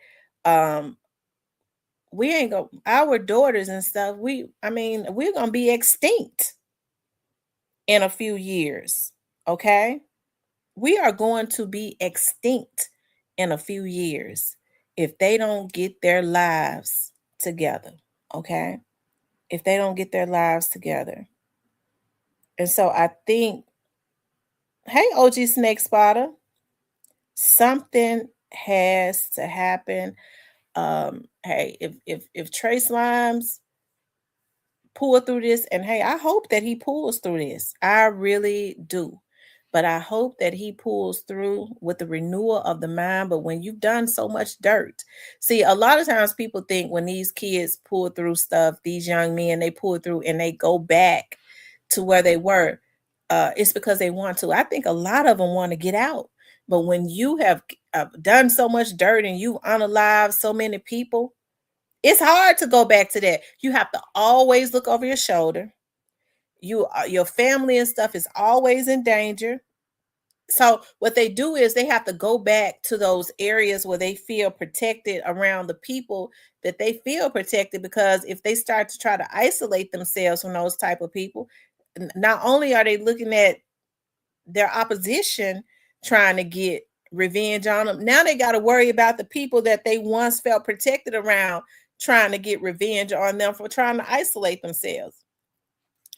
we ain't go our daughters and stuff, we're gonna be extinct in a few years. Okay. We are going to be extinct in a few years if they don't get their lives together. Okay. If they don't get their lives together. And so I think, hey, OG Snake Spotter, something has to happen. Hey, if Trey Slimes pull through this, and hey, I hope that he pulls through this. I really do. But I hope that he pulls through with the renewal of the mind. But when you've done so much dirt, see, a lot of times people think when these kids pull through stuff, these young men, they pull through and they go back to where they were. It's because they want to. I think a lot of them want to get out. But when you have done so much dirt and you unalive so many people, it's hard to go back to that. You have to always look over your shoulder. Your family and stuff is always in danger. So what they do is they have to go back to those areas where they feel protected around the people that they feel protected, because if they start to try to isolate themselves from those type of people, not only are they looking at their opposition trying to get revenge on them, now they got to worry about the people that they once felt protected around trying to get revenge on them for trying to isolate themselves.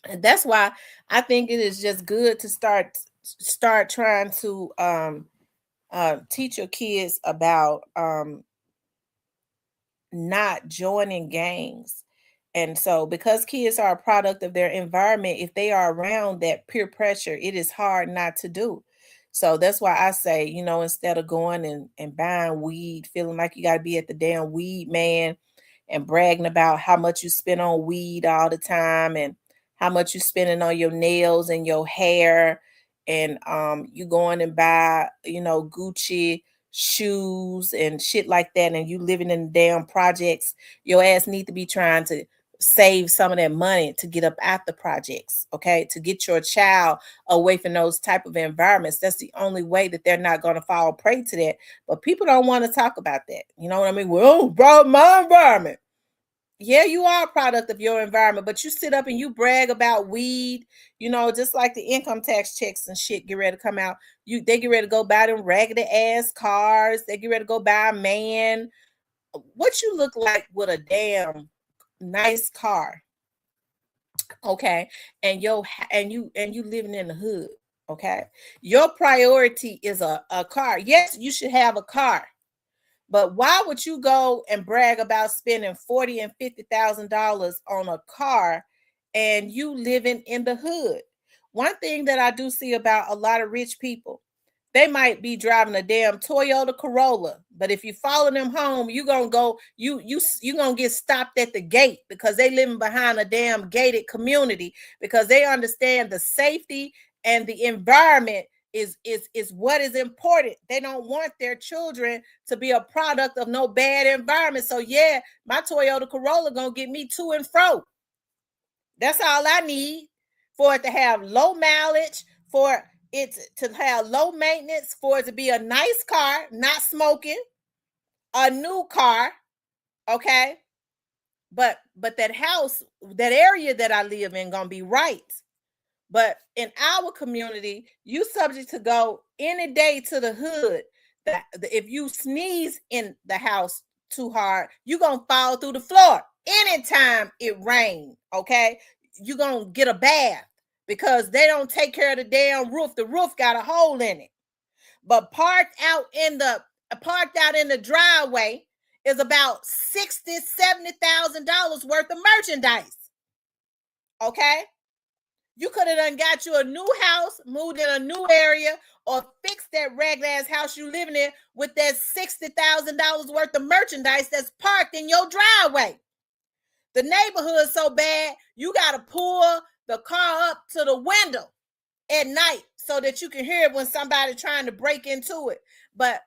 And that's why I think it is just good to start trying to teach your kids about not joining gangs. And so, because kids are a product of their environment, if they are around that peer pressure, it is hard not to do. So that's why I say, instead of going and buying weed, feeling like you got to be at the damn weed man and bragging about how much you spend on weed all the time and how much you spending on your nails and your hair, and you going and buy, Gucci shoes and shit like that, and you living in the damn projects, your ass need to be trying to save some of that money to get up at the projects, okay, to get your child away from those type of environments. That's the only way that they're not going to fall prey to that. But people don't want to talk about that. You know what I mean? Well, bro, my environment. Yeah, you are a product of your environment, but you sit up and you brag about weed, just like the income tax checks and shit get ready to come out. They get ready to go buy them raggedy ass cars. They get ready to go buy a man. What you look like with a damn nice car, okay? And you living in the hood, okay? Your priority is a car. Yes, you should have a car. But why would you go and brag about spending $40,000 and $50,000 on a car and you living in the hood? One thing that I do see about a lot of rich people, they might be driving a damn Toyota Corolla, but if you follow them home, you gonna get stopped at the gate because they living behind a damn gated community, because they understand the safety and the environment is what is important. They don't want their children to be a product of no bad environment. So yeah, my Toyota Corolla gonna get me to and fro. That's all I need, for it to have low mileage, for it to have low maintenance, for it to be a nice car, not smoking, a new car, okay? But that house, that area that I live in gonna be right. But in our community, you subject to go any day to the hood. That if you sneeze in the house too hard, you gonna fall through the floor. Anytime it rains, okay, you gonna get a bath because they don't take care of the damn roof. The roof got a hole in it. But parked out in the driveway is about $60,000-$70,000 worth of merchandise. Okay. You could have done got you a new house, moved in a new area, or fixed that ragged ass house you living in with that $60,000 worth of merchandise that's parked in your driveway. The neighborhood's so bad, you got to pull the car up to the window at night so that you can hear it when somebody trying to break into it. But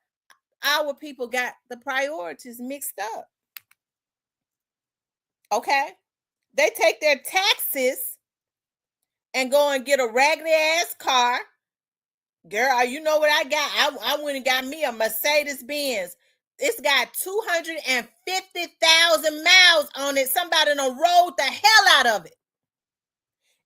our people got the priorities mixed up. Okay? They take their taxes and go and get a raggedy ass car. Girl, you know what I got? I went and got me a Mercedes Benz. It's got 250,000 miles on it. Somebody done rolled the hell out of it.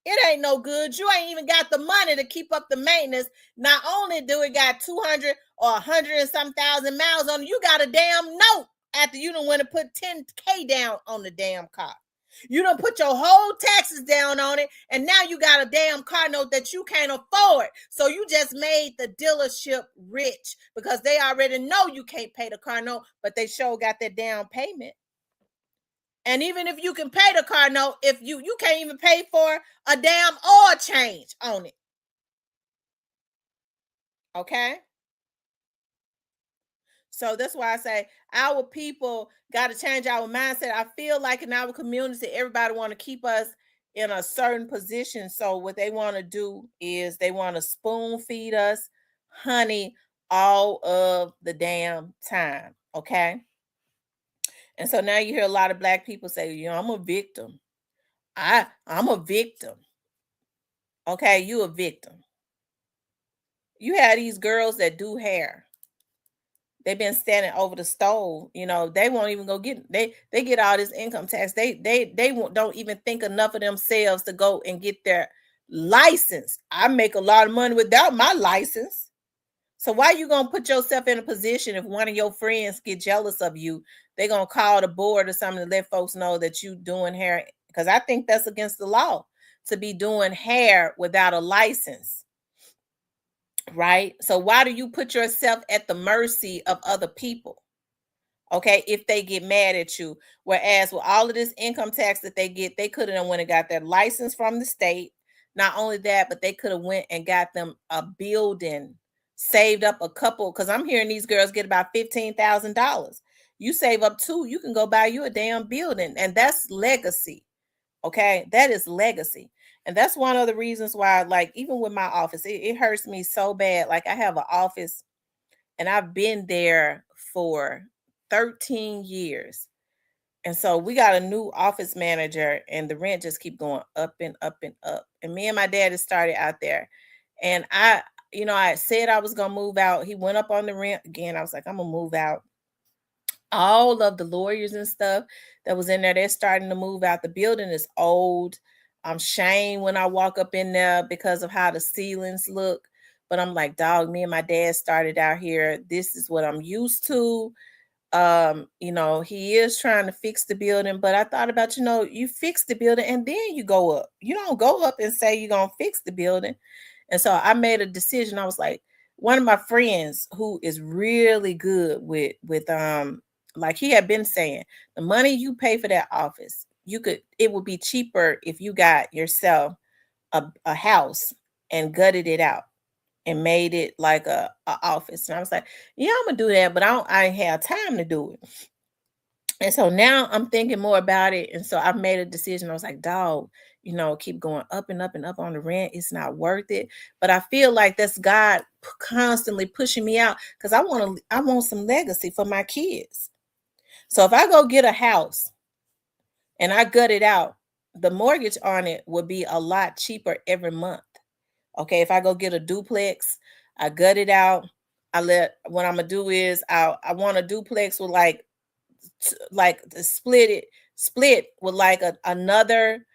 It ain't no good. You ain't even got the money to keep up the maintenance. Not only do it got 200 or 100 and some thousand miles on it, you got a damn note after you done went and put 10K down on the damn car. You done put your whole taxes down on it, and now you got a damn car note that you can't afford. So you just made the dealership rich because they already know you can't pay the car note, but they sure got that down payment. And even if you can pay the car note, if you can't even pay for a damn oil change on it. Okay? So that's why I say our people got to change our mindset. I feel like in our community, everybody want to keep us in a certain position. So what they want to do is they want to spoon feed us honey all of the damn time. Okay? And so now you hear a lot of Black people say, I'm a victim. I'm a victim. Okay, you a victim. You have these girls that do hair. They've been standing over the stove. You know, they won't even go get they get all this income tax. They don't even think enough of themselves to go and get their license. I make a lot of money without my license. So why you gonna put yourself in a position if one of your friends get jealous of you, they gonna call the board or something to let folks know that you doing hair? Because I think that's against the law to be doing hair without a license. Right? So why do you put yourself at the mercy of other people? Okay, if they get mad at you. Whereas with all of this income tax that they get, they could have went and got their license from the state. Not only that, but they could have went and got them a building, saved up a couple, because I'm hearing these girls get about $15,000. You save up two, you can go buy you a damn building, and that's legacy. Okay, that is legacy. And that's one of the reasons why, like, even with my office, it hurts me so bad. Like, I have an office and I've been there for 13 years. And so we got a new office manager and the rent just keep going up and up and up. And me and my dad has started out there. And I said I was going to move out. He went up on the rent again. I was like, I'm going to move out. All of the lawyers and stuff that was in there, they're starting to move out. The building is old. I'm shamed when I walk up in there because of how the ceilings look. But I'm like, dog, me and my dad started out here. This is what I'm used to. He is trying to fix the building, but I thought about, you fix the building and then you go up. You don't go up and say you're going to fix the building. And so I made a decision. I was like, one of my friends who is really good with like he had been saying, the money you pay for that office, it would be cheaper if you got yourself a house and gutted it out and made it like a office. And I was like, yeah, I'm gonna do that, but I ain't have time to do it. And so now I'm thinking more about it. And so I've made a decision. I was like, dog, keep going up and up and up on the rent. It's not worth it. But I feel like that's God constantly pushing me out because I want some legacy for my kids. So if I go get a house and I gut it out, the mortgage on it would be a lot cheaper every month. Okay, if I go get a duplex, I gut it out. What I'm gonna do is I want a duplex with like split with like another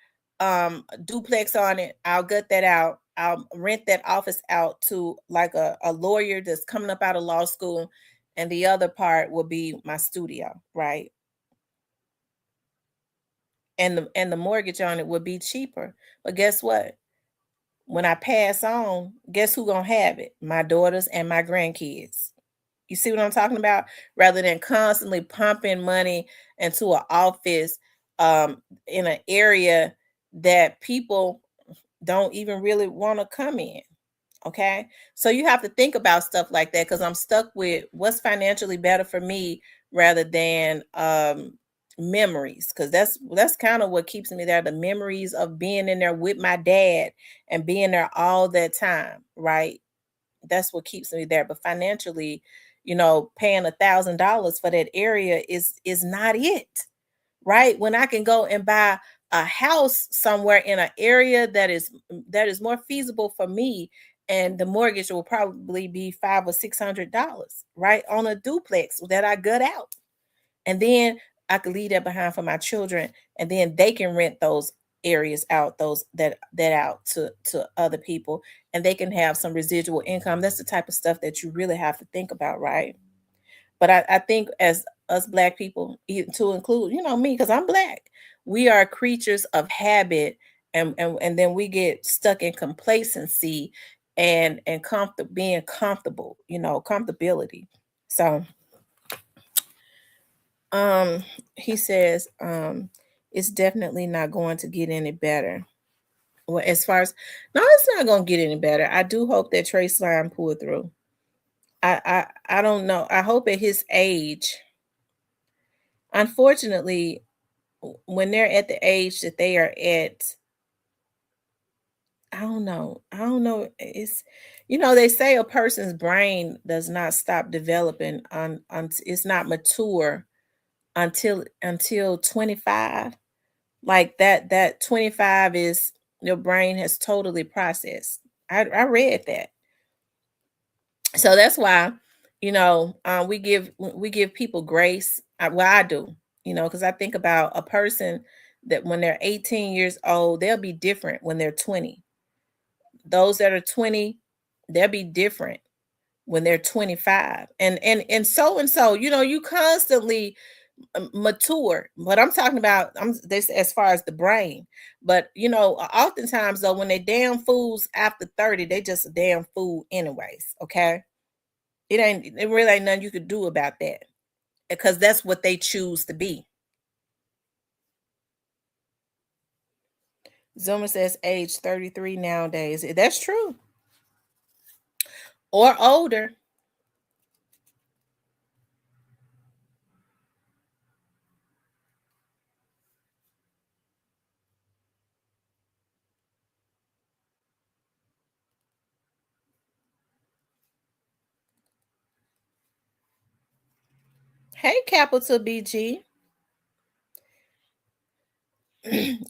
duplex on it. I'll gut that out. I'll rent that office out to like a lawyer that's coming up out of law school, and the other part will be my studio, right? And the mortgage on it would be cheaper. But guess what? When I pass on, guess who gonna have it? My daughters and my grandkids. You see what I'm talking about? Rather than constantly pumping money into an office in an area that people don't even really want to come in. Okay. So you have to think about stuff like that because I'm stuck with what's financially better for me rather than memories. Because that's kind of what keeps me there. The memories of being in there with my dad and being there all that time, right? That's what keeps me there. But financially, paying $1,000 for that area is not it, right? When I can go and buy a house somewhere in an area that is more feasible for me, and the mortgage will probably be $500 or $600, right, on a duplex that I gut out, and then I could leave that behind for my children, and then they can rent those areas out, that out to other people, and they can have some residual income. That's the type of stuff that you really have to think about, right? But I think as us Black people, to include, me, because I'm Black, we are creatures of habit, and then we get stuck in complacency and being comfortable, comfortability. So he says it's definitely not going to get any better. Well, as far as no, it's not going to get any better. I do hope that Trey Slime pulled through. I don't know. I hope at his age, unfortunately, when they're at the age that they are at, I don't know. It's, they say a person's brain does not stop developing on it's not mature until 25. Like that 25 is your brain has totally processed. I read that. So that's why, we give people grace. Well, I do, because I think about a person that when they're 18 years old, they'll be different when they're 20. Those that are 20, they'll be different when they're 25. And so, you constantly mature. But I'm talking about this as far as the brain. But oftentimes though, when they damn fools after 30, they just a damn fool anyways. Okay. It really ain't nothing you could do about that. Because that's what they choose to be. Zoomer says age 33 nowadays. That's true. Or older. Hey, capital BG.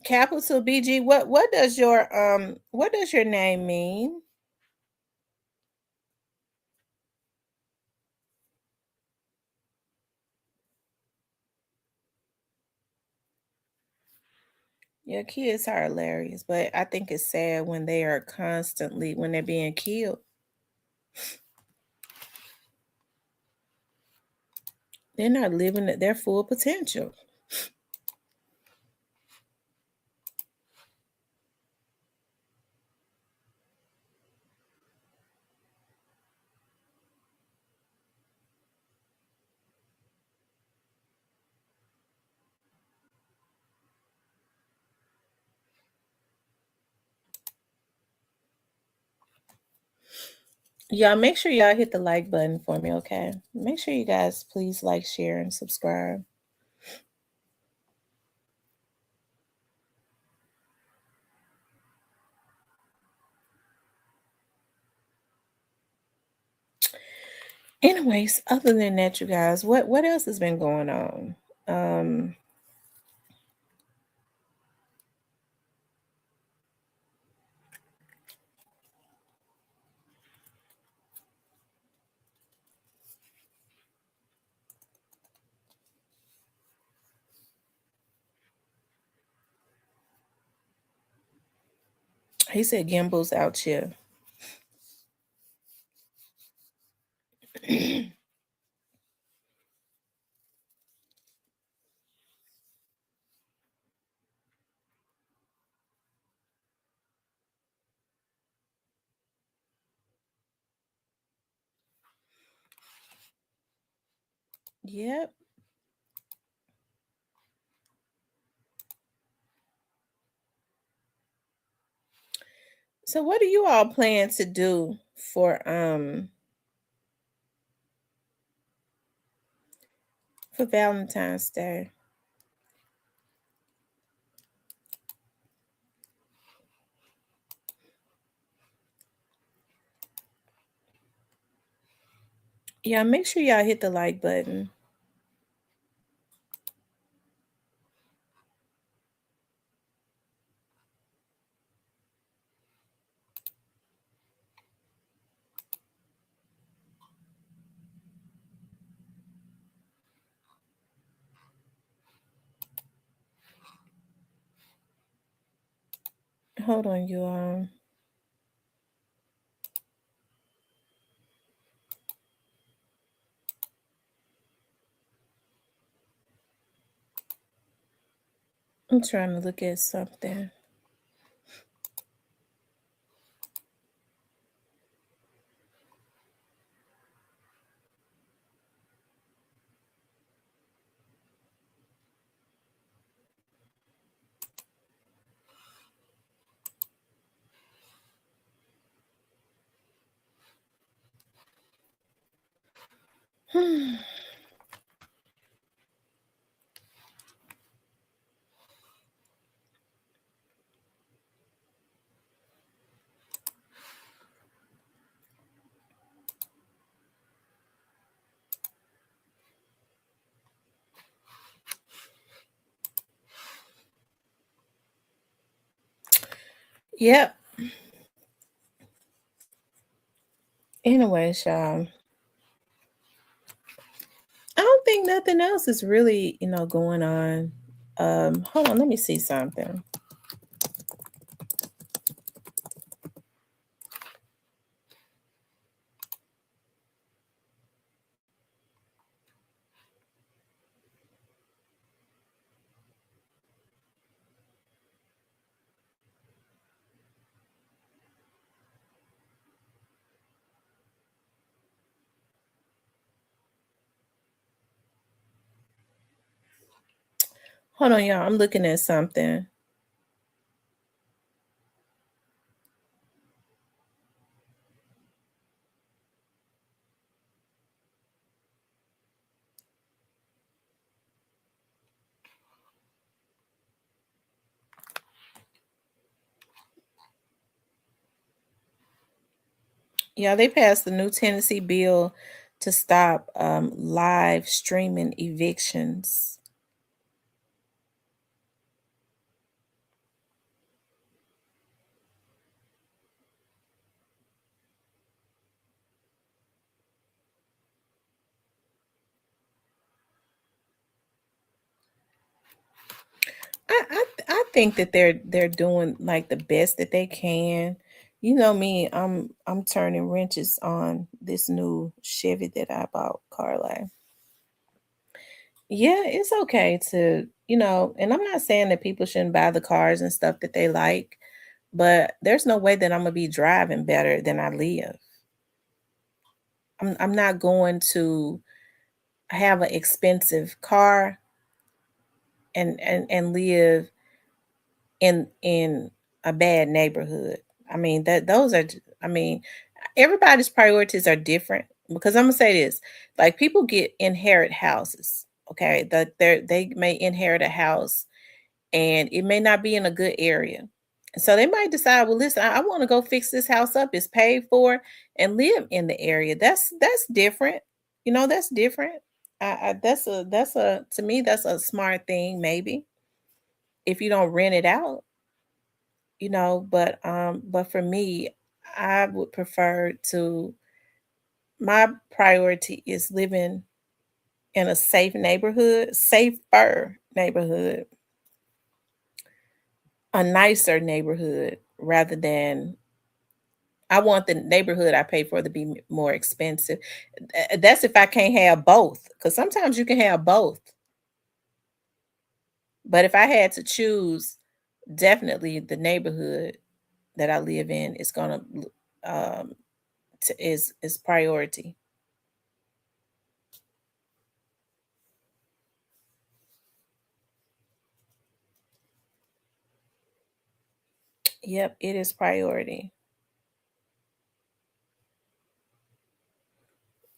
Capital BG. What does your name mean? Your kids are hilarious, but I think it's sad when they are when they're being killed. They're not living at their full potential. Y'all make sure y'all hit the like button for me, okay? Make sure you guys please like, share, and subscribe. Anyways, other than that, you guys, what else has been going on? He said Gimbal's out here. Yep. So what do you all plan to do for Valentine's Day? Yeah, make sure y'all hit the like button. Hold on, you all. I'm trying to look at something. Yep. Anyway, Sean, I don't think nothing else is really, going on. Hold on, let me see something. Hold on, y'all. I'm looking at something. Yeah, they passed the new Tennessee bill to stop live streaming evictions. I think that they're doing like the best that they can. You know me, I'm turning wrenches on this new Chevy that I bought, Carla. Yeah, it's okay to, and I'm not saying that people shouldn't buy the cars and stuff that they like, but there's no way that I'm gonna be driving better than I live. I'm not going to have an expensive car and live in a bad neighborhood. I mean that those are I mean everybody's priorities are different because I'm gonna say this, like people get inherit houses, okay, that they may inherit a house and it may not be in a good area. So they might decide, well, listen, I want to go fix this house up. It's paid for and live in the area. That's different. That's different. That's a to me that's a smart thing maybe if you don't rent it out, but for me, I would prefer to my priority is living in a safer neighborhood, a nicer neighborhood rather than I want the neighborhood I pay for to be more expensive. That's if I can't have both, because sometimes you can have both. But if I had to choose, definitely the neighborhood that I live in is gonna um, is priority. Yep, it is priority.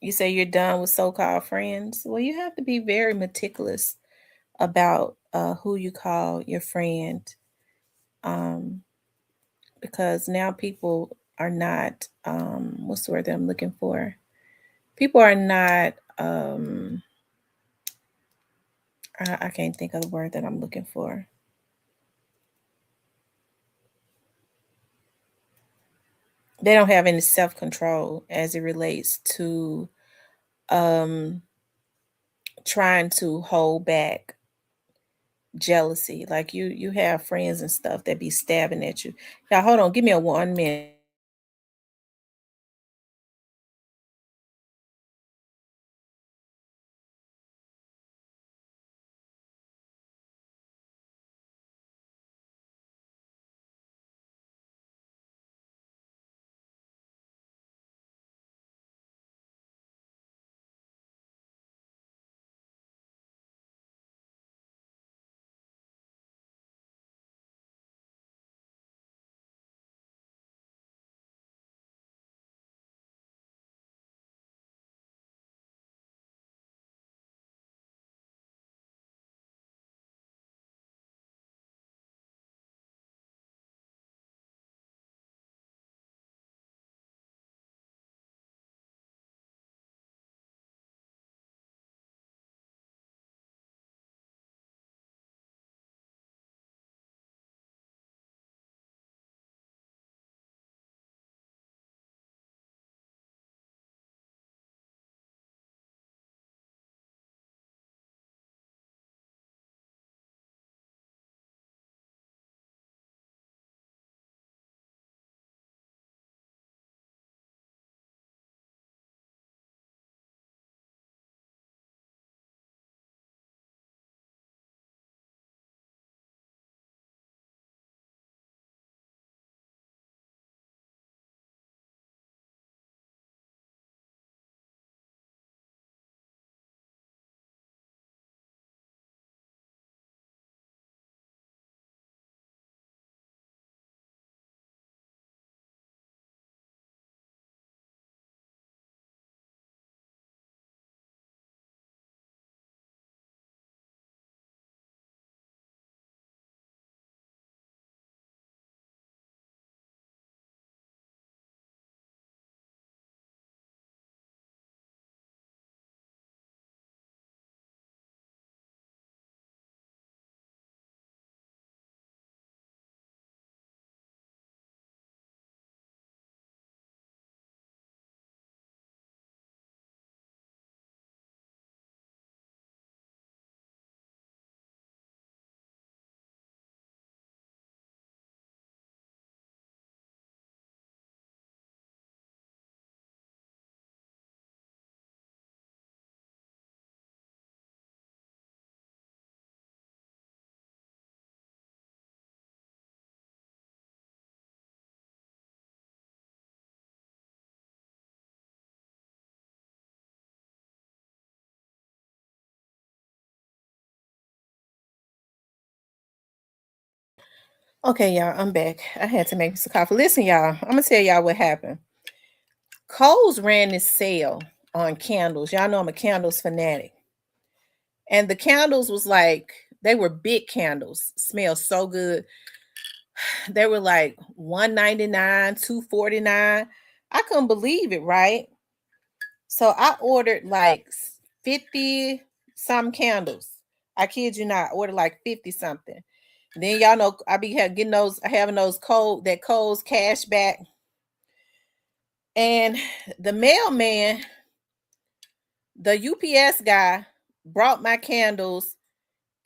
You say you're done with so-called friends. Well, you have to be very meticulous about who you call your friend, um, because now people are not. What's the word that I'm looking for? People are not. I can't think of the word that I'm looking for. They don't have any self-control as it relates to um, trying to hold back jealousy. Like you have friends and stuff that be stabbing at you. Now hold on, give me a 1 minute. Okay, y'all, I'm back. I had to make me some coffee. Listen, y'all, I'm gonna tell y'all what happened. Kohl's ran this sale on candles. Y'all know I'm a candles fanatic. And the candles was like, they were big candles, smell so good. They were like $1.99, $2.49. I couldn't believe it, right? So I ordered like 50 some candles. I kid you not, I ordered like 50 something. Then y'all know I be getting those, having those Kohl's cash back. And the mailman, the UPS guy, brought my candles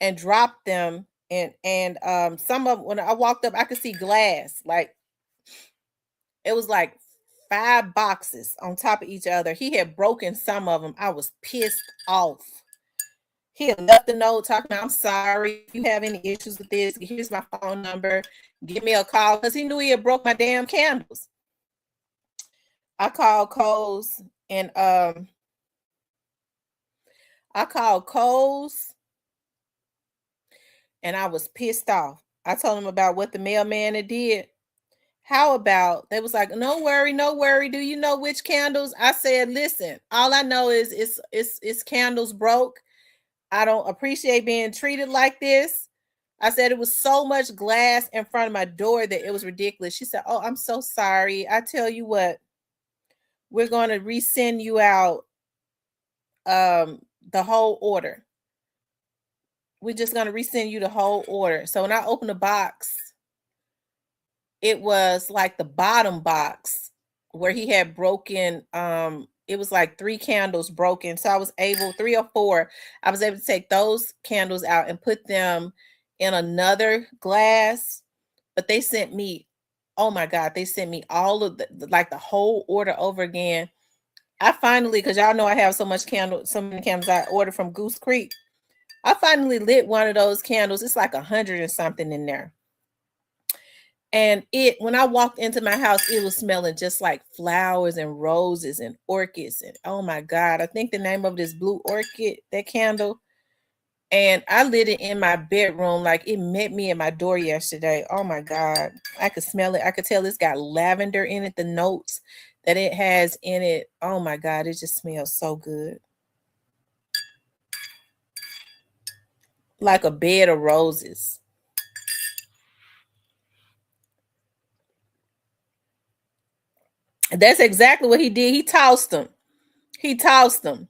and dropped them. And some of, when I walked up, I could see glass. Like it was like 5 boxes on top of each other. He had broken some of them. I was pissed off. He had left a note talking about, I'm sorry. If you have any issues with this, here's my phone number. Give me a call. Because he knew he had broke my damn candles. I called Kohl's and I was pissed off. I told him about what the mailman had did. How about, they was like, no worry, no worry. Do you know which candles? I said, listen, all I know is it's candles broke. I don't appreciate being treated like this. I said it was so much glass in front of my door that it was ridiculous. She said, oh, I'm so sorry. I tell you what, we're going to resend you out the whole order. We're just going to resend you the whole order. So when I opened the box, it was like the bottom box where he had broken, it was like 3 candles broken. So I was able, 3 or 4, I was able to take those candles out and put them in another glass. But they sent me, oh my God, they sent me all of like the whole order over again. I finally, because y'all know I have so many candles I ordered from Goose Creek. I finally lit one of those candles. It's like 100 and something in there. And when I walked into my house, it was smelling just like flowers and roses and orchids. And oh my God, I think the name of this blue orchid, that candle. And I lit it in my bedroom. Like it met me at my door yesterday. Oh my God, I could smell it. I could tell it's got lavender in it, the notes that it has in it. Oh my God, it just smells so good. Like a bed of roses. That's exactly what he did. He tossed them. He tossed them.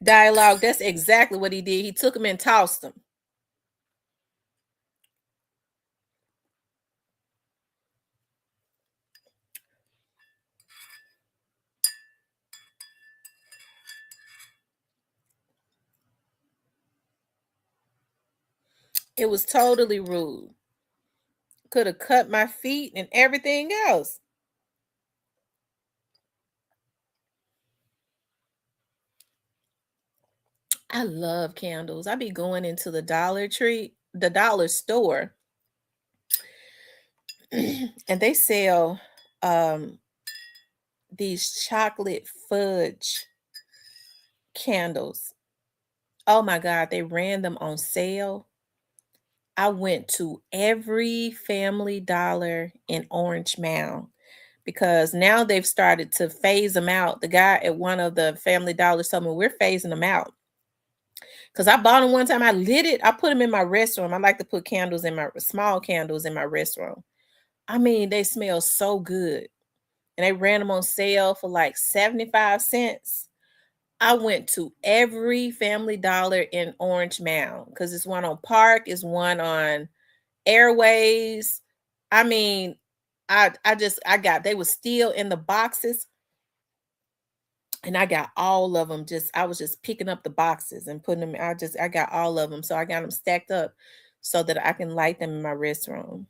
Dialogue. That's exactly what he did. He took them and tossed them. It was totally rude. Could have cut my feet and everything else. I love candles. I be going into the dollar store, and they sell these chocolate fudge candles. Oh my God, they ran them on sale. I went to every Family Dollar in Orange Mound because now they've started to phase them out. The guy at one of the Family Dollars told me we're phasing them out. Because I bought them one time, I lit it, I put them in my restroom. I like to put small candles in my restroom. I mean, they smell so good. And they ran them on sale for like 75 cents. I went to every Family Dollar in Orange Mound because it's one on Park, it's one on Airways. I mean, they were still in the boxes. And I got all of them. I was just picking up the boxes and putting them. I got all of them. So I got them stacked up so that I can light them in my restroom.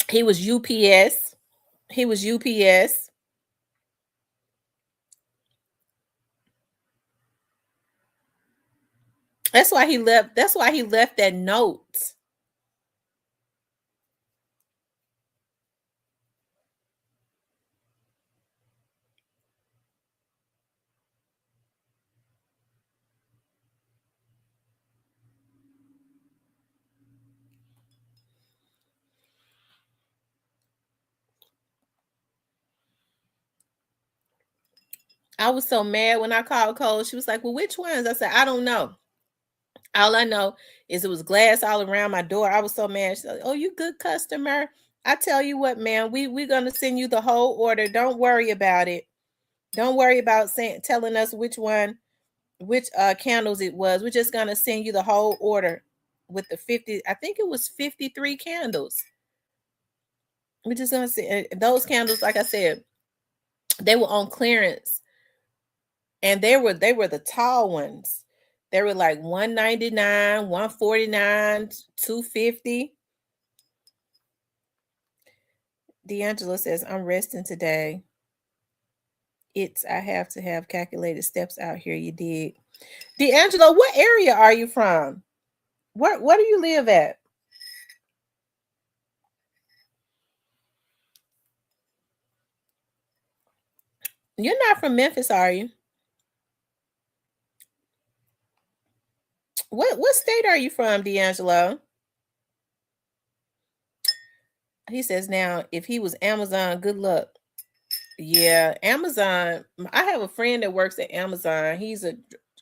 He was UPS. He was UPS. That's why he left. That's why he left that note. I was so mad when I called Cole. She was like, well, which ones? I said, I don't know. All I know is it was glass all around my door. I was so mad. She's like, oh, you good customer. I tell you what, man, we're going to send you the whole order. Don't worry about it. Don't worry about telling us which candles it was. We're just going to send you the whole order with the 50. I think it was 53 candles. We're just going to see those candles. Like I said, they were on clearance, and they were the tall ones. They were like $199, $149, $250. D'Angelo says, I'm resting today. I have to have calculated steps out here. You dig? D'Angelo, what area are you from? Where do you live at? You're not from Memphis, are you? What state are you from, D'Angelo? He says, now, if he was Amazon, good luck. Yeah, Amazon. I have a friend that works at Amazon. He's a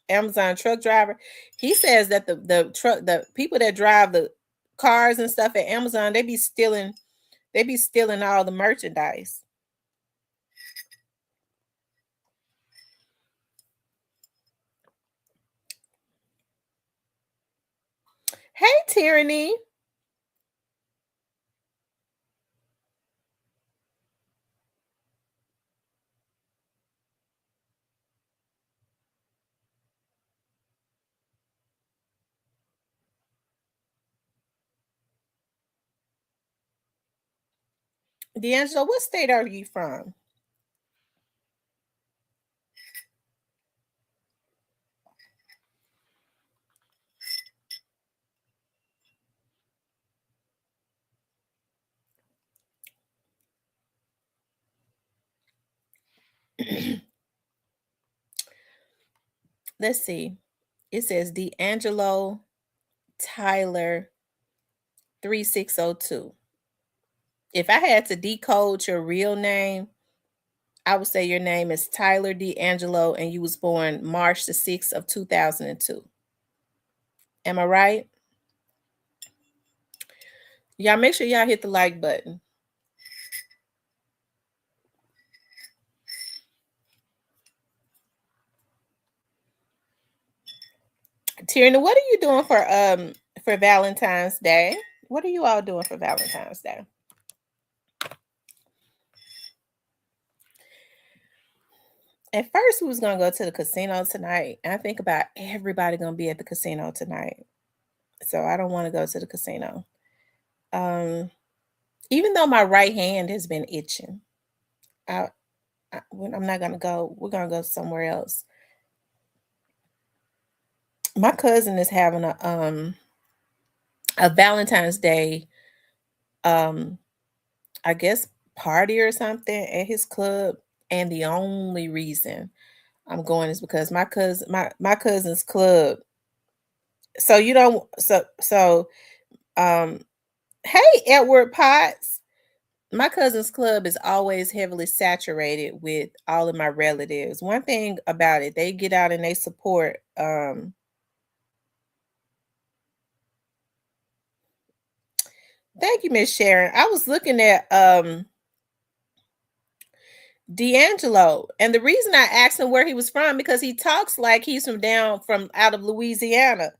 Amazon truck driver. He says that the people that drive the cars and stuff at Amazon, they be stealing all the merchandise. Hey, Tyranny. D'Angelo, what state are you from? Let's see. It says D'Angelo Tyler 3602. If I had to decode your real name, I would say your name is Tyler D'Angelo and you was born March the 6th of 2002. Am I right? Y'all make sure y'all hit the like button. Tierney, what are you doing for Valentine's Day? What are you all doing for Valentine's Day? At first, we was gonna go to the casino tonight. I think about everybody gonna be at the casino tonight, so I don't want to go to the casino. Even though my right hand has been itching, I'm not gonna go. We're gonna go somewhere else. My cousin is having a Valentine's Day, I guess party or something at his club, and the only reason I'm going is because my cousin's club. So you don't hey Edward Potts. My cousin's club is always heavily saturated with all of my relatives. One thing about it, they get out and they support thank you, Miss Sharon. I was looking at D'Angelo, and the reason I asked him where he was from because he talks like he's from out of Louisiana.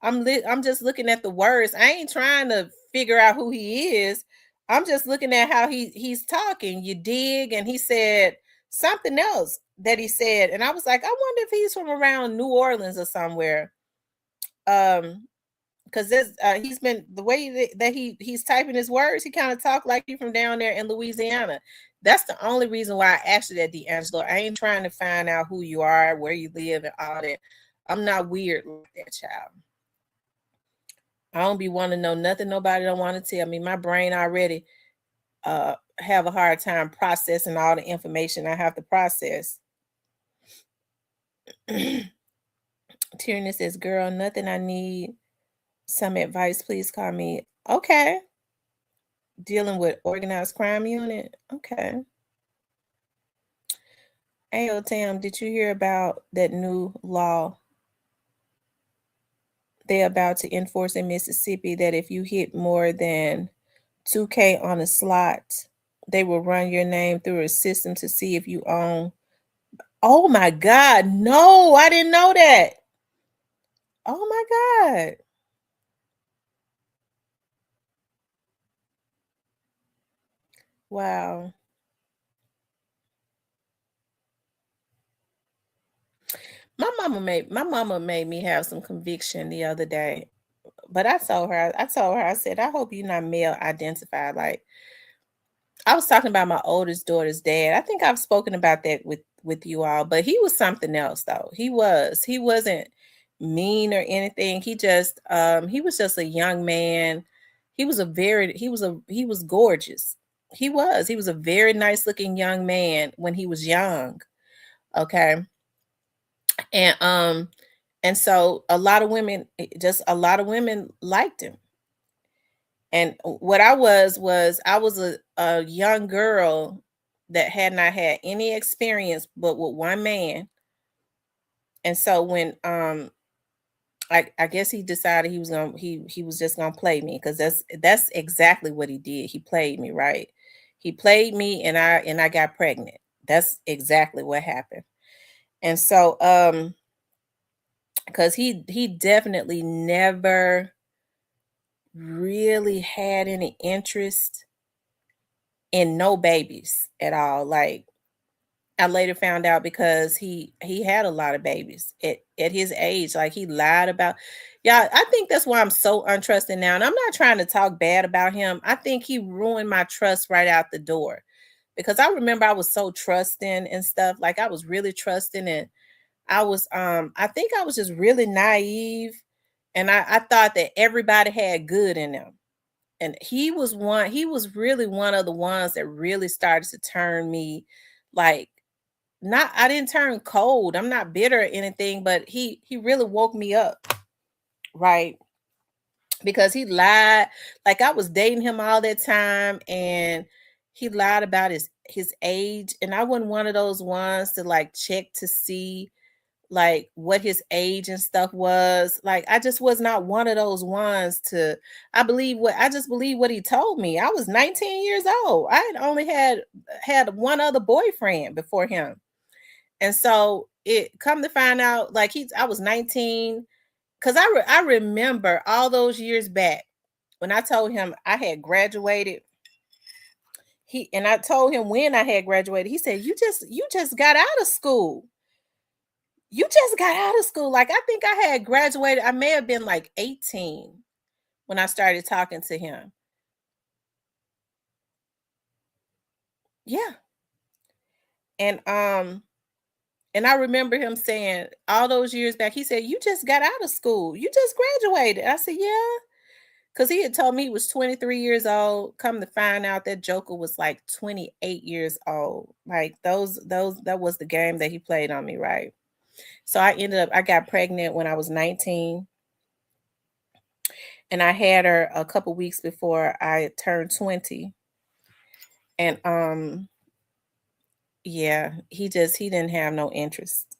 I'm just looking at the words. I ain't trying to figure out who he is. I'm just looking at how he's talking. You dig? And he said something else that he said, and I was like, I wonder if he's from around New Orleans or somewhere. Because he's been the way that he's typing his words, he kind of talk like he from down there in Louisiana. That's the only reason why I asked you that, D'Angelo. I ain't trying to find out who you are, where you live, and all that. I'm not weird like that, child. I don't be wanting to know nothing nobody don't want to tell me. My brain already have a hard time processing all the information I have to process. Tierney says, girl, nothing I need. Some advice, please call me. Okay. Dealing with organized crime unit. Okay. Hey, Tam, did you hear about that new law they're about to enforce in Mississippi that if you hit more than 2K on a slot, they will run your name through a system to see if you own. Oh my God. No, I didn't know that. Oh my God. Wow. My mama made me have some conviction the other day. But I told her, I said, I hope you're not male identified. Like, I was talking about my oldest daughter's dad. I think I've spoken about that with you all, but he was something else though. He wasn't mean or anything. He was just a young man. He was gorgeous. He was a very nice looking young man when he was young. Okay. And so a lot of women liked him. And what I was a young girl that had not had any experience but with one man. And so when I guess he decided he was just gonna play me, because that's exactly what he did. He played me, right? He played me and I got pregnant. That's exactly what happened. And so because he definitely never really had any interest in no babies at all. Like, I later found out because he had a lot of babies at his age. Like, he lied about. Yeah, I think that's why I'm so untrusting now. And I'm not trying to talk bad about him. I think he ruined my trust right out the door, because I remember I was so trusting and stuff. Like, I was really trusting, and I think I was just really naive, and I thought that everybody had good in them. And he was really one of the ones that really started to turn me, like, not, I didn't turn cold. I'm not bitter or anything, but he really woke me up, right? Because he lied. Like, I was dating him all that time, and he lied about his age, and I wasn't one of those ones to like check to see like what his age and stuff was. Like, I just was not one of those ones to I just believe what he told me. I was 19 years old. I had only had one other boyfriend before him. And so it come to find out, like, I was 19, because I remember all those years back when I told him I had graduated. I told him when I had graduated. He said, you just got out of school. You just got out of school. Like, I think I had graduated. I may have been like 18 when I started talking to him. Yeah. And I remember him saying all those years back, he said, you just got out of school. You just graduated. I said, yeah. Because he had told me he was 23 years old. Come to find out, that joker was like 28 years old. Like, that was the game that he played on me, right? So I got pregnant when I was 19. And I had her a couple weeks before I turned 20. And yeah, he didn't have no interest.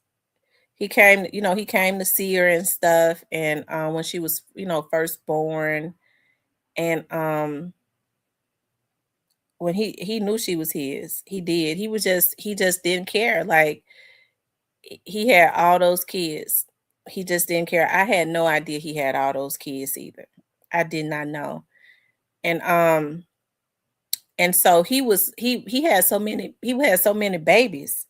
He came to see her and stuff, and when she was, first born, and when he knew she was his, he did. He just didn't care. Like, he had all those kids. He just didn't care. I had no idea he had all those kids either. I did not know. And so he had so many babies.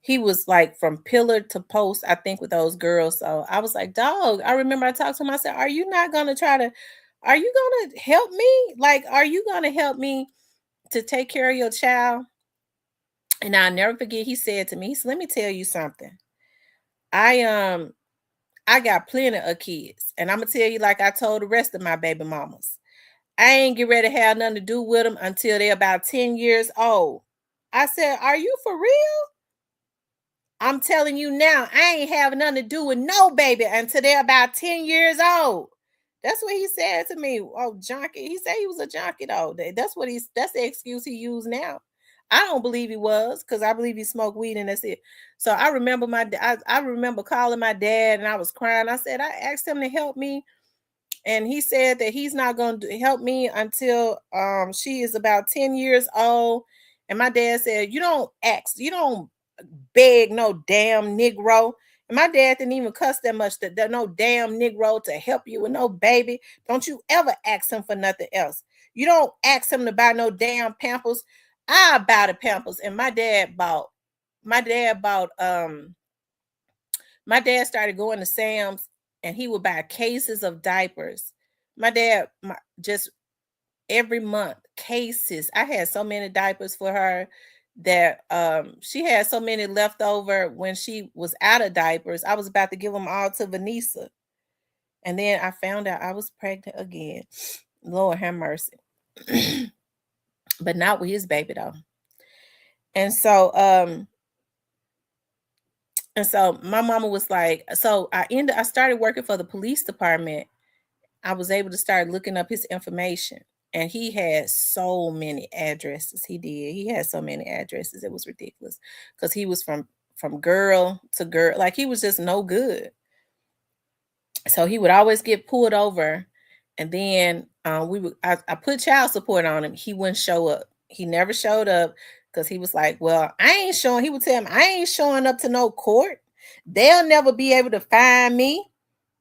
He was like from pillar to post, I think, with those girls. So I was like, dog, I remember I talked to him. I said, are you going to help me? Like, are you going to help me to take care of your child? And I'll never forget, he said to me, he said, let me tell you something. I got plenty of kids, and I'm gonna tell you, like I told the rest of my baby mamas, I ain't get ready to have nothing to do with them until they're about 10 years old. I said, are you for real? I'm telling you now, I ain't having nothing to do with no baby until they're about 10 years old. That's what he said to me. Oh, junkie. He said he was a junkie though. That's the excuse he used now. I don't believe he was, because I believe he smoked weed and that's it. So I remember I remember calling my dad and I was crying. I said, I asked him to help me. And he said that he's not going to help me until she is about 10 years old. And my dad said, you don't beg no damn Negro. And my dad didn't even cuss that much, that no damn Negro to help you with no baby. Don't you ever ask him for nothing else. You don't ask him to buy no damn Pampers. I buy the Pampers. And my dad started going to Sam's and he would buy cases of diapers. My dad just every month, cases. I had so many diapers for her that she had so many left over when she was out of diapers. I was about to give them all to Vanessa. And then I found out I was pregnant again. Lord have mercy. But not with his baby though. And so my mama was like, so I started working for the police department. I was able to start looking up his information. And he had so many addresses. He did. He had so many addresses. It was ridiculous. Because he was from girl to girl. Like, he was just no good. So he would always get pulled over. And then I put child support on him. He wouldn't show up. He never showed up because he was like, well, I ain't showing. He would tell him, I ain't showing up to no court. They'll never be able to find me.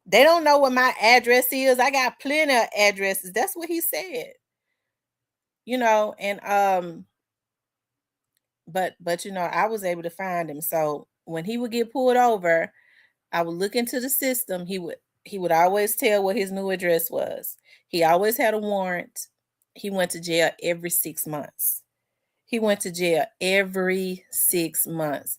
They don't know what my address is. I got plenty of addresses. That's what he said. You know, and but you know, I was able to find him. So when he would get pulled over, I would look into the system. He would always tell what his new address was. He always had a warrant. He went to jail every 6 months. He went to jail every 6 months.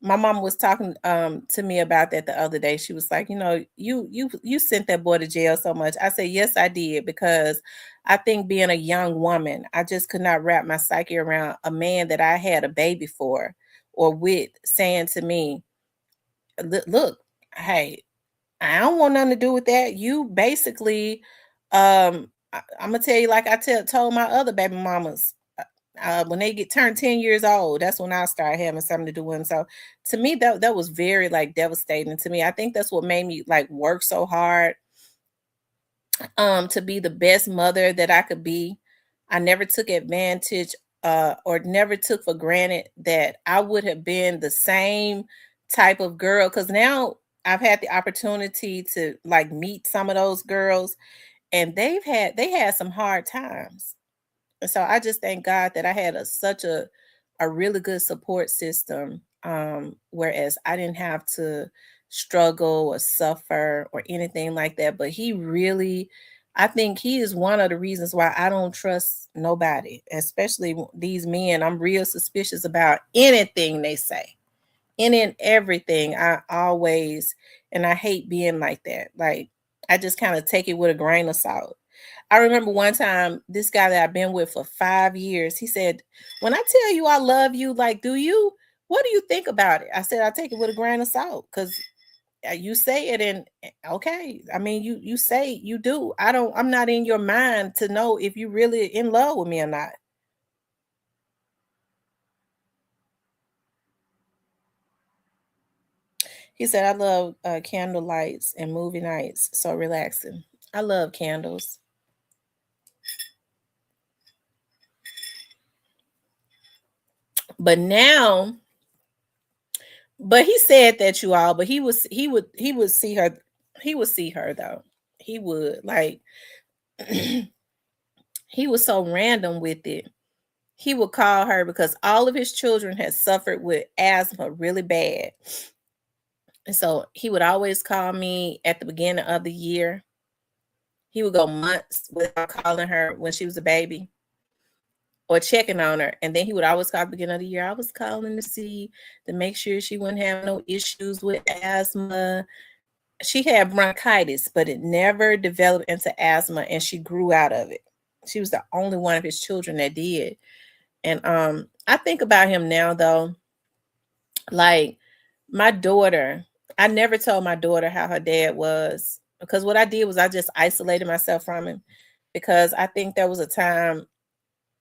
My mom was talking to me about that the other day. She was like, you know, you sent that boy to jail so much. I said, yes, I did, because I think being a young woman, I just could not wrap my psyche around a man that I had a baby for or with saying to me, look, hey, I don't want nothing to do with that. You basically, I'm gonna tell you, like I told my other baby mamas, when they turned 10 years old, that's when I started having something to do with them. So to me, that was very like devastating to me. I think that's what made me like work so hard to be the best mother that I could be. I never took advantage or never took for granted that I would have been the same type of girl, because now I've had the opportunity to like meet some of those girls, and they had some hard times. And so I just thank God that I had such a really good support system, whereas I didn't have to struggle or suffer or anything like that. But I think he is one of the reasons why I don't trust nobody, especially these men. I'm real suspicious about anything they say. In everything. And I hate being like that. Like, I just kind of take it with a grain of salt. I remember one time, this guy that I've been with for 5 years, he said, when I tell you I love you, like, what do you think about it? I said, I take it with a grain of salt, because you say it, and okay. I mean, you say you do. I'm not in your mind to know if you really in love with me or not. He said, I love candle lights and movie nights. So relaxing. I love candles. But he said that, you all, but he would see her. He would see her though. He would, like, he was so random with it. He would call her because all of his children had suffered with asthma really bad. And so he would always call me at the beginning of the year. He would go months without calling her when she was a baby or checking on her. And then he would always call at the beginning of the year. I was calling to make sure she wouldn't have no issues with asthma. She had bronchitis, but it never developed into asthma, and she grew out of it. She was the only one of his children that did. And I think about him now, though. Like, my daughter, I never told my daughter how her dad was, because what I did was I just isolated myself from him, because I think there was a time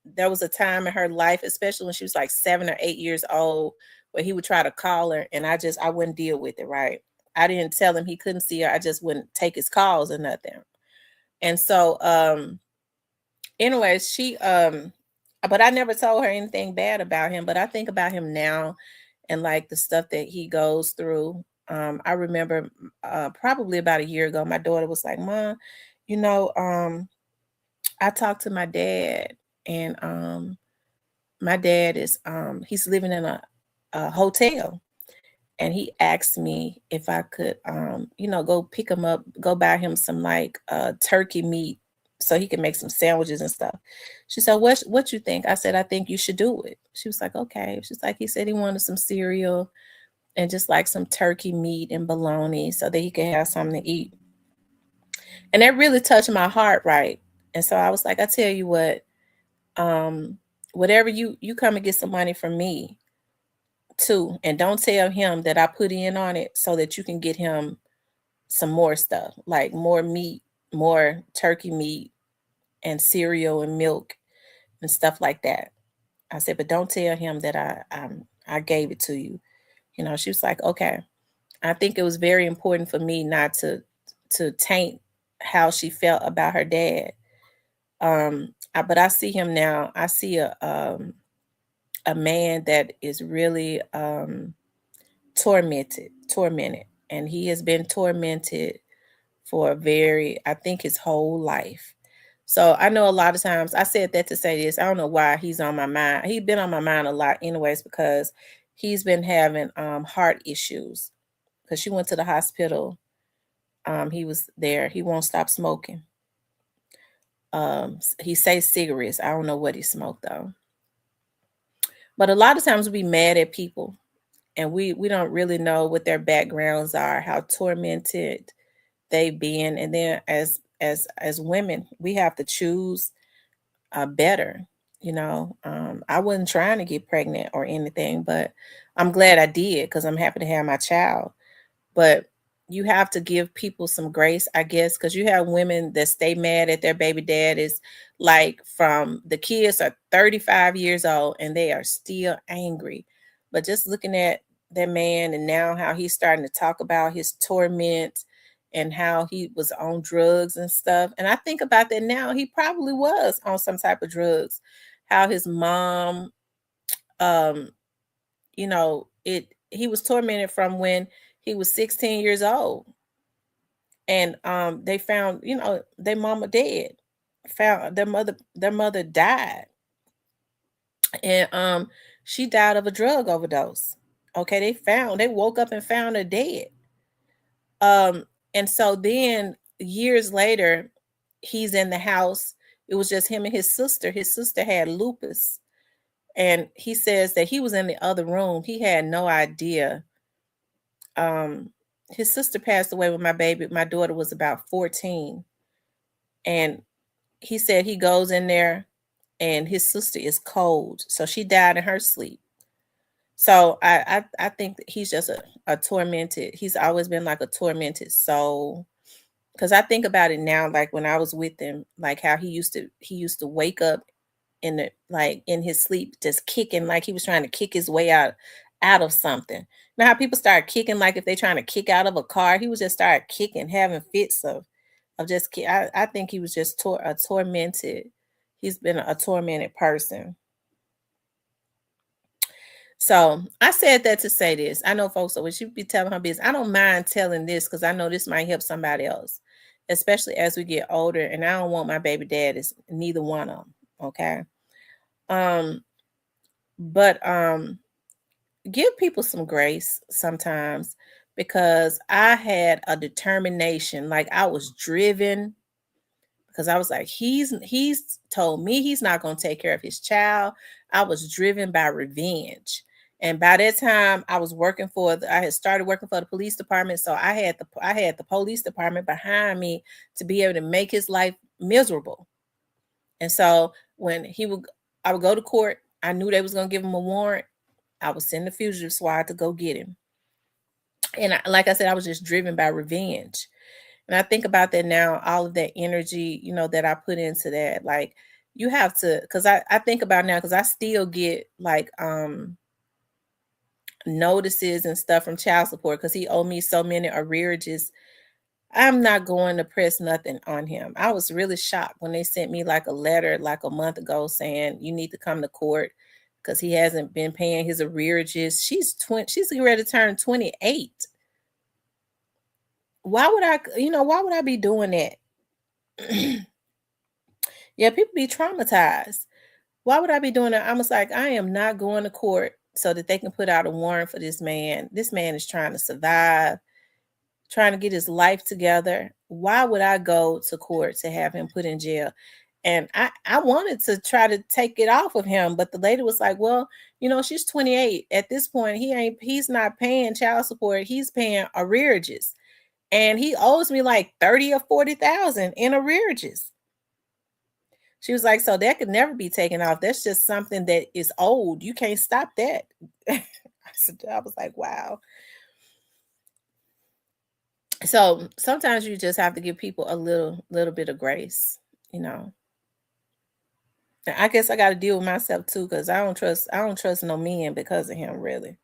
there was a time in her life, especially when she was like 7 or 8 years old, where he would try to call her, and I wouldn't deal with it, right? I didn't tell him he couldn't see her. I just wouldn't take his calls or nothing. And so, anyways, but I never told her anything bad about him. But I think about him now and like the stuff that he goes through. I remember probably about a year ago, my daughter was like, Mom, you know, I talked to my dad, and my dad is he's living in a hotel, and he asked me if I could go pick him up, go buy him some like turkey meat so he can make some sandwiches and stuff. She said, what you think? I said, I think you should do it. She was like, okay. She's like, he said he wanted some cereal and just like some turkey meat and bologna so that he could have something to eat. And that really touched my heart, right? And so I was like, I tell you what, whatever you come and get some money from me too, and don't tell him that I put in on it so that you can get him some more stuff, like more meat, more turkey meat and cereal and milk and stuff like that. I said, but don't tell him that I gave it to you. You know, she was like, okay. I think it was very important for me not to taint how she felt about her dad. But I see him now. I see a man that is really tormented, and he has been tormented for I think his whole life. So I know a lot of times, I said that to say this, I don't know why he's on my mind. He's been on my mind a lot anyways, because he's been having heart issues, because she went to the hospital. He was there. He won't stop smoking. He says cigarettes. I don't know what he smoked though. But a lot of times we mad at people, and we don't really know what their backgrounds are, how tormented they've been. And then as women, we have to choose better. You know, I wasn't trying to get pregnant or anything, but I'm glad I did, because I'm happy to have my child. But you have to give people some grace, I guess, because you have women that stay mad at their baby dad, is like, from the kids are 35 years old and they are still angry. But just looking at that man, and now how he's starting to talk about his torment and how he was on drugs and stuff. And I think about that now, he probably was on some type of drugs. How his mom, he was tormented from when he was 16 years old. And they found, their mama dead. Found their mother died. And she died of a drug overdose. Okay, they woke up and found her dead. And so then years later, he's in the house. It was just him and his sister. His sister had lupus. And he says that he was in the other room. He had no idea. His sister passed away when my daughter was about 14. And he said he goes in there and his sister is cold. So she died in her sleep. So I think that he's just a tormented, he's always been like a tormented soul. Because I think about it now, like when I was with him, like how he used to wake up in his sleep, just kicking, like he was trying to kick his way out of something. You know how people start kicking, like if they're trying to kick out of a car, he was just start kicking, having fits of just I think he was just tormented. He's been a tormented person. So I said that to say this. I know folks always should be telling her business. I don't mind telling this because I know this might help somebody else, especially as we get older. And I don't want my baby dad is neither one of them. Okay. But give people some grace sometimes, because I had a determination, like I was driven, because I was like, he's told me he's not going to take care of his child. I was driven by revenge. And by that time I was I had started working for the police department. So I had the police department behind me to be able to make his life miserable. And so when I would go to court, I knew they was going to give him a warrant. I would send the fugitive squad to go get him. And like I said, I was just driven by revenge. And I think about that now, all of that energy, that I put into that, like you have to, because I think about now, because I still get like notices and stuff from child support because he owed me so many arrearages. I'm not going to press nothing on him. I was really shocked when they sent me like a letter like a month ago saying you need to come to court because he hasn't been paying his arrearages. She's ready to turn 28. Why would I be doing that? Yeah, people be traumatized. Why would I be doing that? I was like, I am not going to court so that they can put out a warrant for this man. This man is trying to survive, trying to get his life together. Why would I go to court to have him put in jail? And I wanted to try to take it off of him, but the lady was like, well, she's 28. At this point, he's not paying child support. He's paying arrearages. And he owes me like 30 or 40,000 in arrearages. She was like, so that could never be taken off. That's just something that is old. You can't stop that. I was like, wow. So sometimes you just have to give people a little bit of grace, And I guess I got to deal with myself too, because I don't trust no men because of him, really.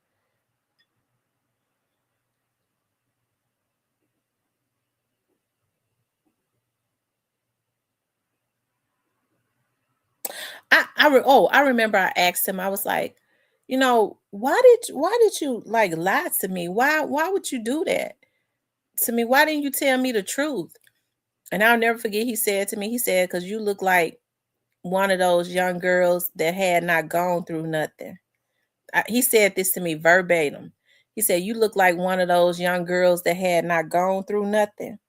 I remember I asked him, I was like, why did you like lie to me? Why would you do that to me? Why didn't you tell me the truth? And I'll never forget, he said to me, because you look like one of those young girls that had not gone through nothing. He said this to me verbatim. He said, you look like one of those young girls that had not gone through nothing.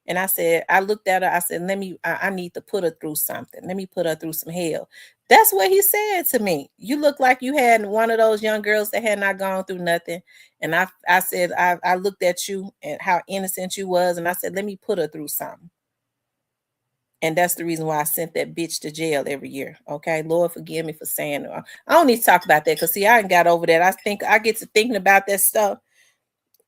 And I said, I looked at her, I said, I need to put her through something. Let me put her through some hell. That's what he said to me. You look like you had one of those young girls that had not gone through nothing. And I said, I looked at you and how innocent you was. And I said, let me put her through something. And that's the reason why I sent that bitch to jail every year. Okay. Lord, forgive me for saying that. I don't need to talk about that because see, I ain't got over that. I get to thinking about that stuff.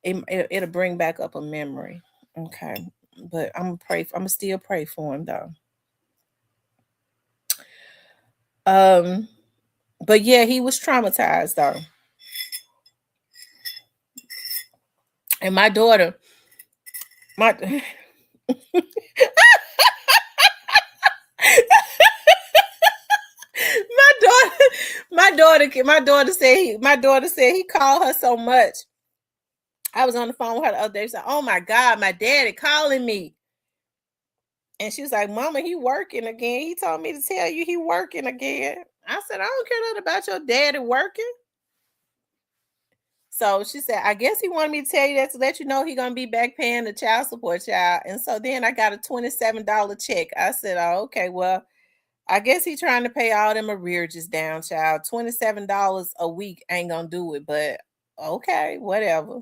It'll bring back up a memory. Okay. But I'm gonna still pray for him though. But yeah, he was traumatized though. And my daughter, my my daughter said he called her so much. I was on the phone with her the other day. She said, oh my God, my daddy calling me. And she was like, Mama, he working again. He told me to tell you he working again. I said, I don't care nothing about your daddy working. So she said, I guess he wanted me to tell you that to let you know he going to be back paying the child support, child. And so then I got a $27 check. I said, oh, okay, well, I guess he trying to pay all them arrearages down, child. $27 a week ain't going to do it, but okay, whatever.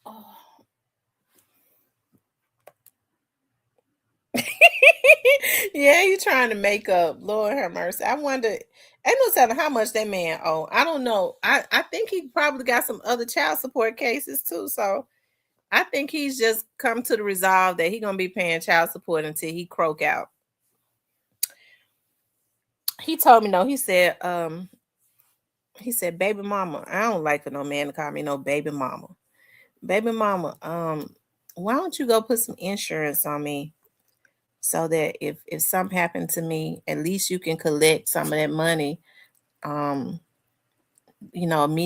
Oh. Yeah, you trying to make up. Lord have mercy. I wonder, ain't no telling how much that man owe. I don't know. I think he probably got some other child support cases too. So I think he's just come to the resolve that he's gonna be paying child support until he croak out. He told me no. He said, baby mama, I don't like for no man to call me no baby mama. Baby mama, why don't you go put some insurance on me? So that if something happened to me, at least you can collect some of that money. Me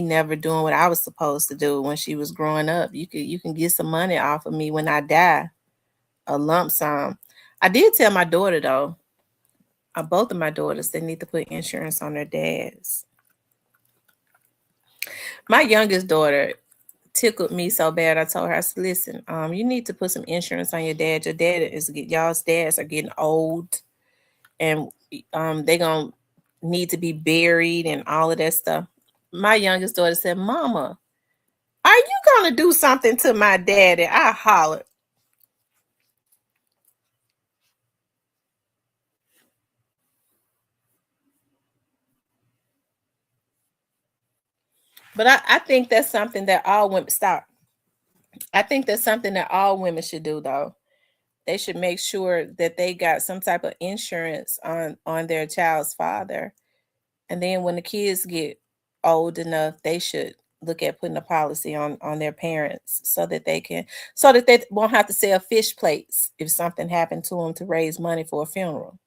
never doing what I was supposed to do when she was growing up. You can get some money off of me when I die, a lump sum. I did tell my daughter though, both of my daughters, they need to put insurance on their dads. My youngest daughter tickled me so bad. I told her, I said, listen, you need to put some insurance on your dad. Y'all's dads are getting old and they're going to need to be buried and all of that stuff. My youngest daughter said, Mama, are you going to do something to my daddy? I hollered. But I think that's something that all women stop. I think that's something that all women should do though. They should make sure that they got some type of insurance on their child's father. And then when the kids get old enough, they should look at putting a policy on their parents so that they won't have to sell fish plates if something happened to them to raise money for a funeral.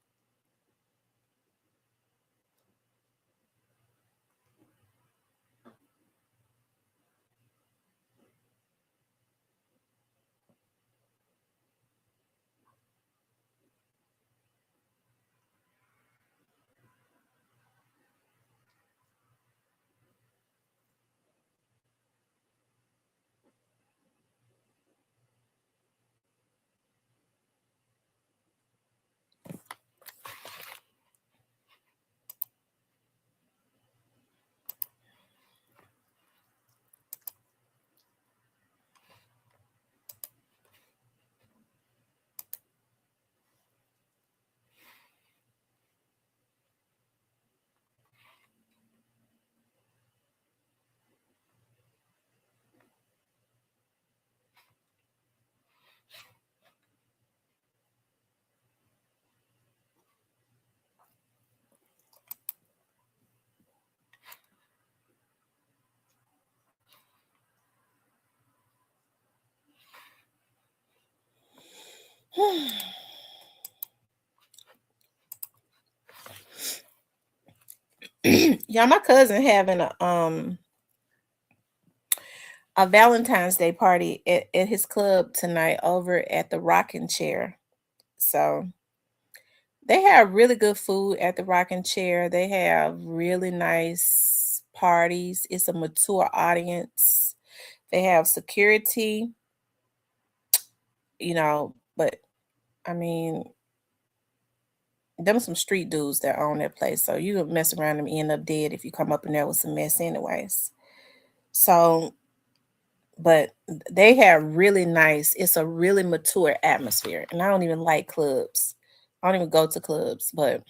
Yeah, my cousin having a Valentine's Day party at his club tonight over at the Rocking Chair. So they have really good food at the Rocking Chair. They have really nice parties. It's a mature audience. They have security, but I mean, them some street dudes that own that place. So you mess around and end up dead if you come up in there with some mess anyways. So, but they have really nice, it's a really mature atmosphere. And I don't even like clubs. I don't even go to clubs, but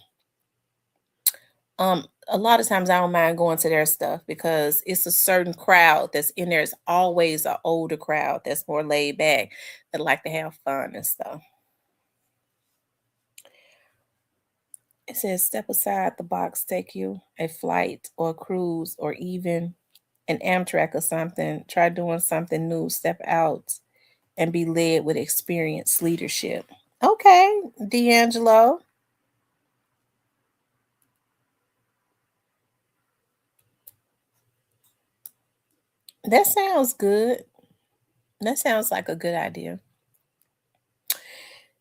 a lot of times I don't mind going to their stuff because it's a certain crowd that's in there. It's always an older crowd that's more laid back that like to have fun and stuff. It says step aside the box, take you a flight or a cruise or even an Amtrak or something. Try doing something new. Step out and be led with experienced leadership. Okay, D'Angelo. That sounds good. That sounds like a good idea.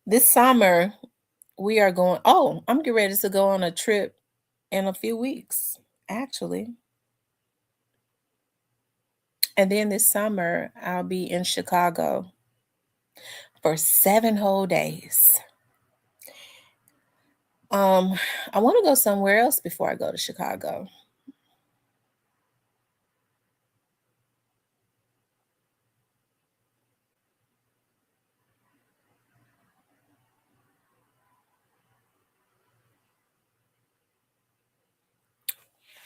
This summer, we are going. Oh, I'm getting ready to go on a trip in a few weeks, actually. And then this summer, I'll be in Chicago for 7 whole days. I want to go somewhere else before I go to Chicago.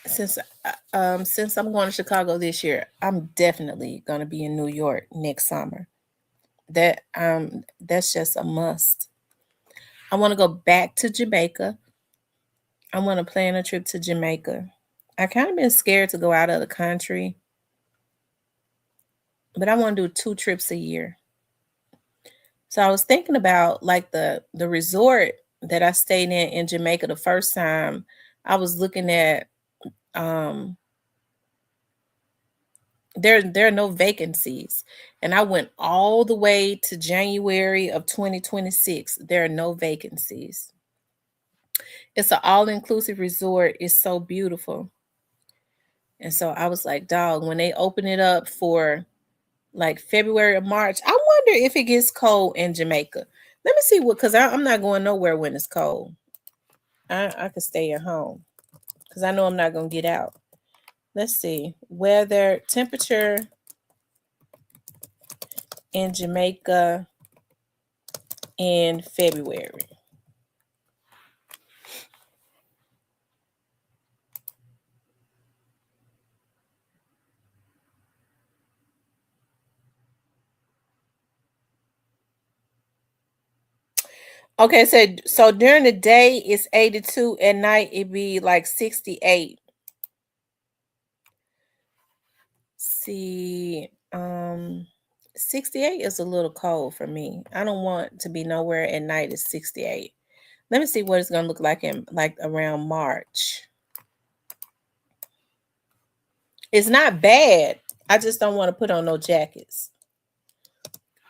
Since I'm going to Chicago this year, I'm definitely going to be in New York next summer. That's just a must. I want to go back to Jamaica. I want to plan a trip to Jamaica. I kind of been scared to go out of the country, but I want to do 2 trips a year. So I was thinking about like the resort that I stayed in Jamaica the first time. I was looking at um there are no vacancies. And I went all the way to January of 2026. There are no vacancies. It's an all-inclusive resort. It's so beautiful. And so I was like, dog, when they open it up for like February or March, I wonder if it gets cold in Jamaica. Let me see because I'm not going nowhere when it's cold. I could stay at home because I know I'm not going to get out. Let's see. Weather, temperature in Jamaica in February. Okay, so during the day it's 82, at night it'd be like 68. See, 68 is a little cold for me. I don't want to be nowhere at night it's 68. Let me see what it's gonna look like in like around March. It's not bad. I just don't want to put on no jackets.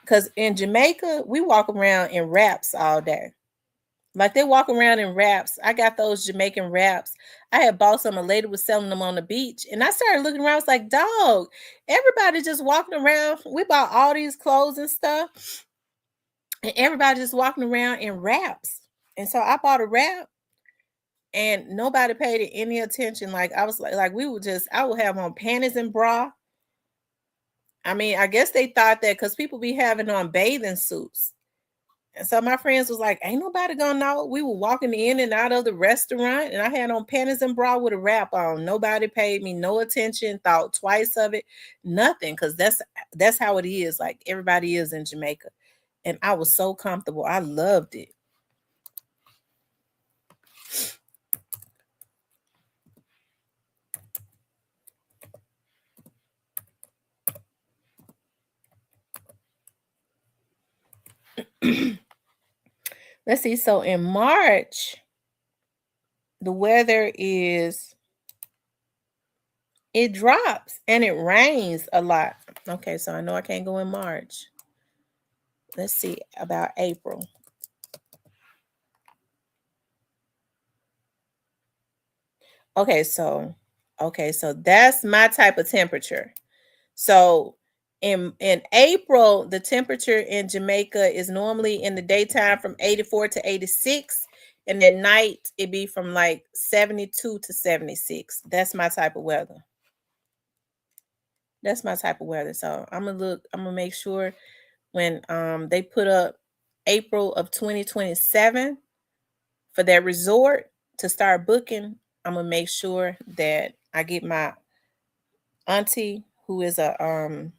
Because in Jamaica, we walk around in wraps all day. Like they walk around in wraps. I got those Jamaican wraps. I had bought some. A lady was selling them on the beach. And I started looking around. I was like, dog, everybody just walking around. We bought all these clothes and stuff. And everybody just walking around in wraps. And so I bought a wrap. And nobody paid it any attention. Like I was like we would just, I would have on panties and bra. I mean, I guess they thought that because people be having on bathing suits. And so my friends was like, ain't nobody gonna know. We were walking in and out of the restaurant and I had on panties and bra with a wrap on. Nobody paid me no attention, thought twice of it, nothing. Cause that's how it is. Like everybody is in Jamaica. And I was so comfortable. I loved it. Let's see. So in March, the weather is, it drops and it rains a lot. Okay, so I know I can't go in March. Let's see about April. Okay, so that's my type of temperature. So in April, the temperature in Jamaica is normally in the daytime from 84 to 86. And at night, it'd be from like 72 to 76. That's my type of weather. That's my type of weather. So I'm gonna make sure when they put up April of 2027 for that resort to start booking, I'm gonna make sure that I get my auntie who is a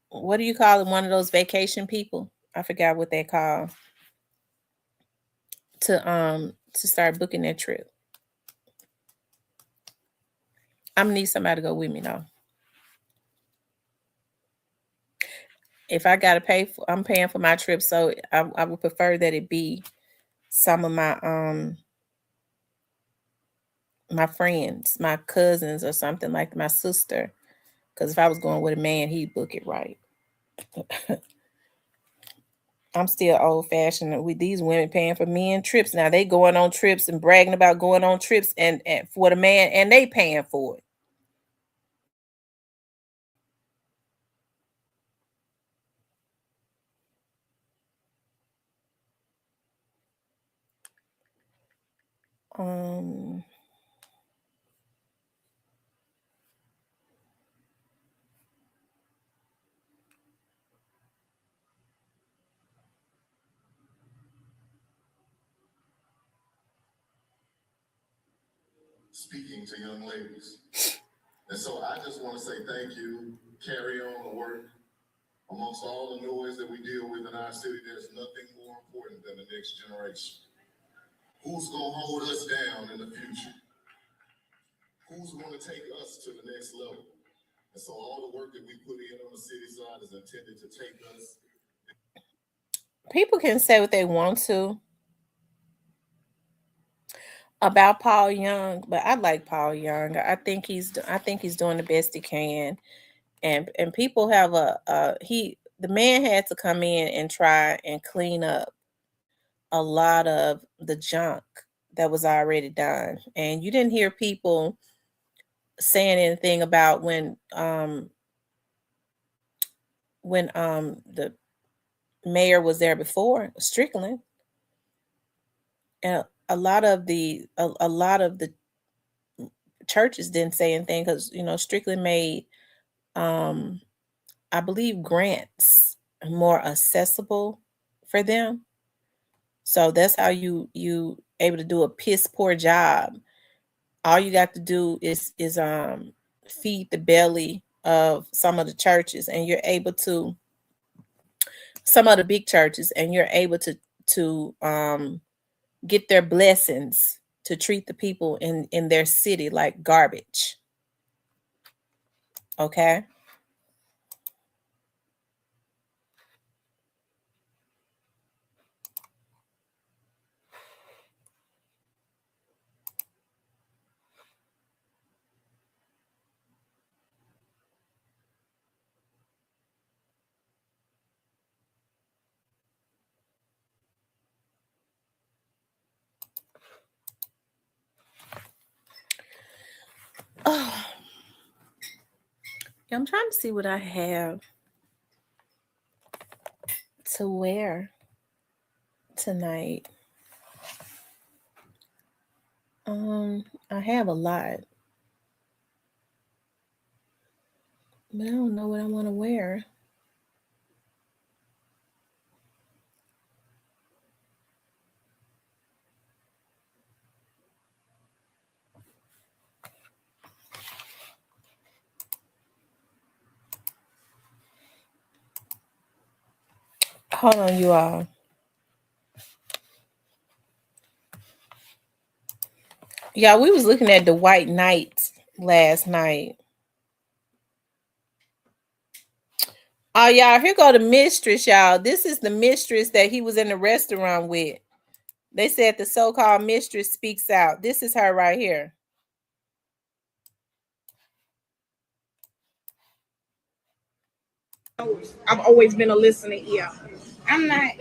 what do you call it? One of those vacation people. I forgot what they call, to start booking their trip. I'm gonna need somebody to go with me though. If I gotta pay for, I'm paying for my trip, so I would prefer that it be some of my friends, my cousins, or something like my sister. Because if I was going with a man, he'd book it right. I'm still old fashioned with these women paying for men trips. Now they going on trips and bragging about going on trips and for the man, and they paying for it. Um, Speaking to young ladies. And so I just want to say thank you. Carry on the work. Amongst all the noise that we deal with in our city, there's nothing more important than the next generation. Who's going to hold us down in the future? Who's going to take us to the next level? And so all the work that we put in on the city side is intended to take us. People can say what they want to about Paul Young, but I like Paul Young. I think he's doing the best he can, and people have the man had to come in and try and clean up a lot of the junk that was already done, and you didn't hear people saying anything about when the mayor was there before, Strickland, and a lot of the churches didn't say anything because Strickland made I believe grants more accessible for them. So that's how you able to do a piss poor job. All you got to do is feed the belly of some of the churches, and you're able to some of the big churches, and you're able to get their blessings to treat the people in their city like garbage. Okay. Oh, I'm trying to see what I have to wear tonight. I have a lot, but I don't know what I want to wear. Hold on, you all. Yeah, we was looking at the White Knight last night. Oh, y'all, here go the mistress, y'all. This is the mistress that he was in the restaurant with. They said the so-called mistress speaks out. This is her right here. I've always been a listening ear. I'm not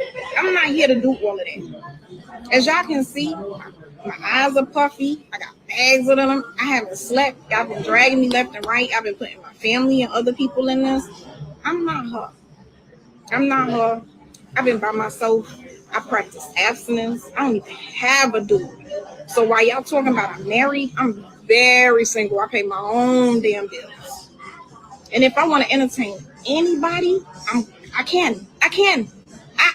here to do all of that. As y'all can see, my eyes are puffy. I got bags of them. I haven't slept. Y'all been dragging me left and right. I've been putting my family and other people in this. I'm not her. I'm not her. I've been by myself. I practice abstinence. I don't even have a dude. So while y'all talking about I'm married, I'm very single. I pay my own damn bills. And if I want to entertain anybody, I can. I can.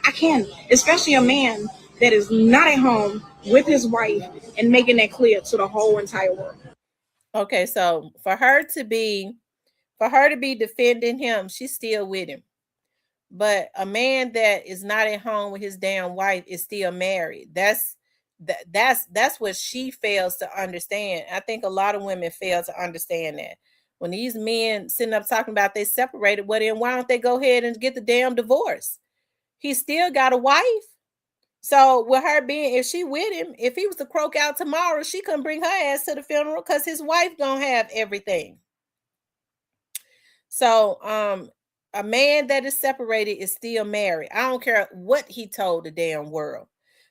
I can. Especially a man that is not at home with his wife and making that clear to the whole entire world. Okay, so for her to be defending him, she's still with him. But a man that is not at home with his damn wife is still married. That's what she fails to understand. I think a lot of women fail to understand that. When these men sitting up talking about they separated, well then why don't they go ahead and get the damn divorce? He still got a wife. So with her being, if she with him, if he was to croak out tomorrow, she couldn't bring her ass to the funeral because his wife gonna have everything. So a man that is separated is still married. I don't care what he told the damn world.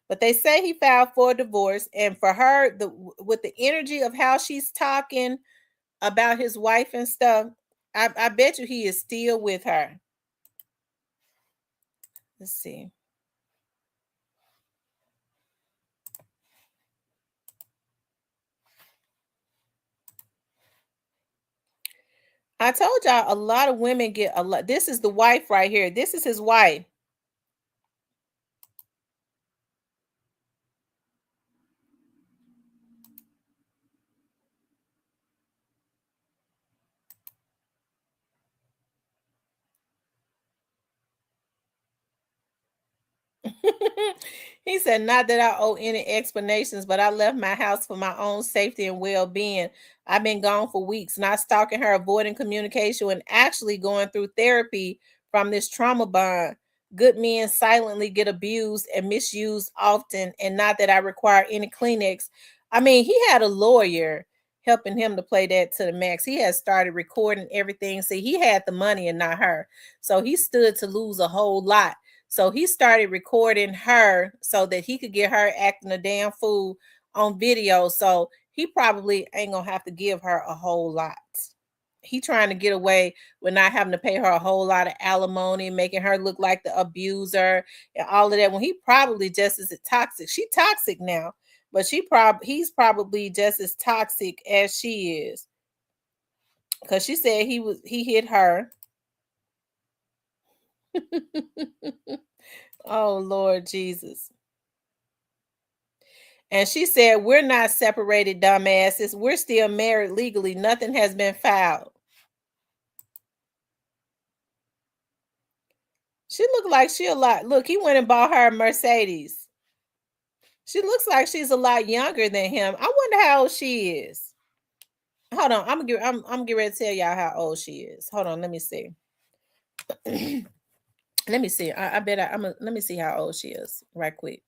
But they say he filed for a divorce, and for her, with the energy of how she's talking about his wife and stuff, I bet you he is still with her. Let's see. I told y'all a lot of women get a lot. This is the wife right here. This is his wife. He said, not that I owe any explanations, but I left my house for my own safety and well-being. I've been gone for weeks, not stalking her, avoiding communication, and actually going through therapy from this trauma bond. Good men silently get abused and misused often, and not that I require any Kleenex. I mean, he had a lawyer helping him to play that to the max. He had started recording everything. See, he had the money and not her. So he stood to lose a whole lot. So he started recording her so that he could get her acting a damn fool on video. So he probably ain't gonna have to give her a whole lot. He trying to get away with not having to pay her a whole lot of alimony, making her look like the abuser and all of that. When he probably just as toxic. She toxic now, but he's probably just as toxic as she is. Because she said he hit her. Oh, Lord Jesus. And she said, we're not separated, dumbasses. We're still married legally. Nothing has been filed. She look like she a lot. Look, he went and bought her a Mercedes. She looks like she's a lot younger than him. I wonder how old she is. Hold on, I'm getting ready to tell y'all how old she is. Hold on, let me see. Let me see. I bet let me see how old she is right quick.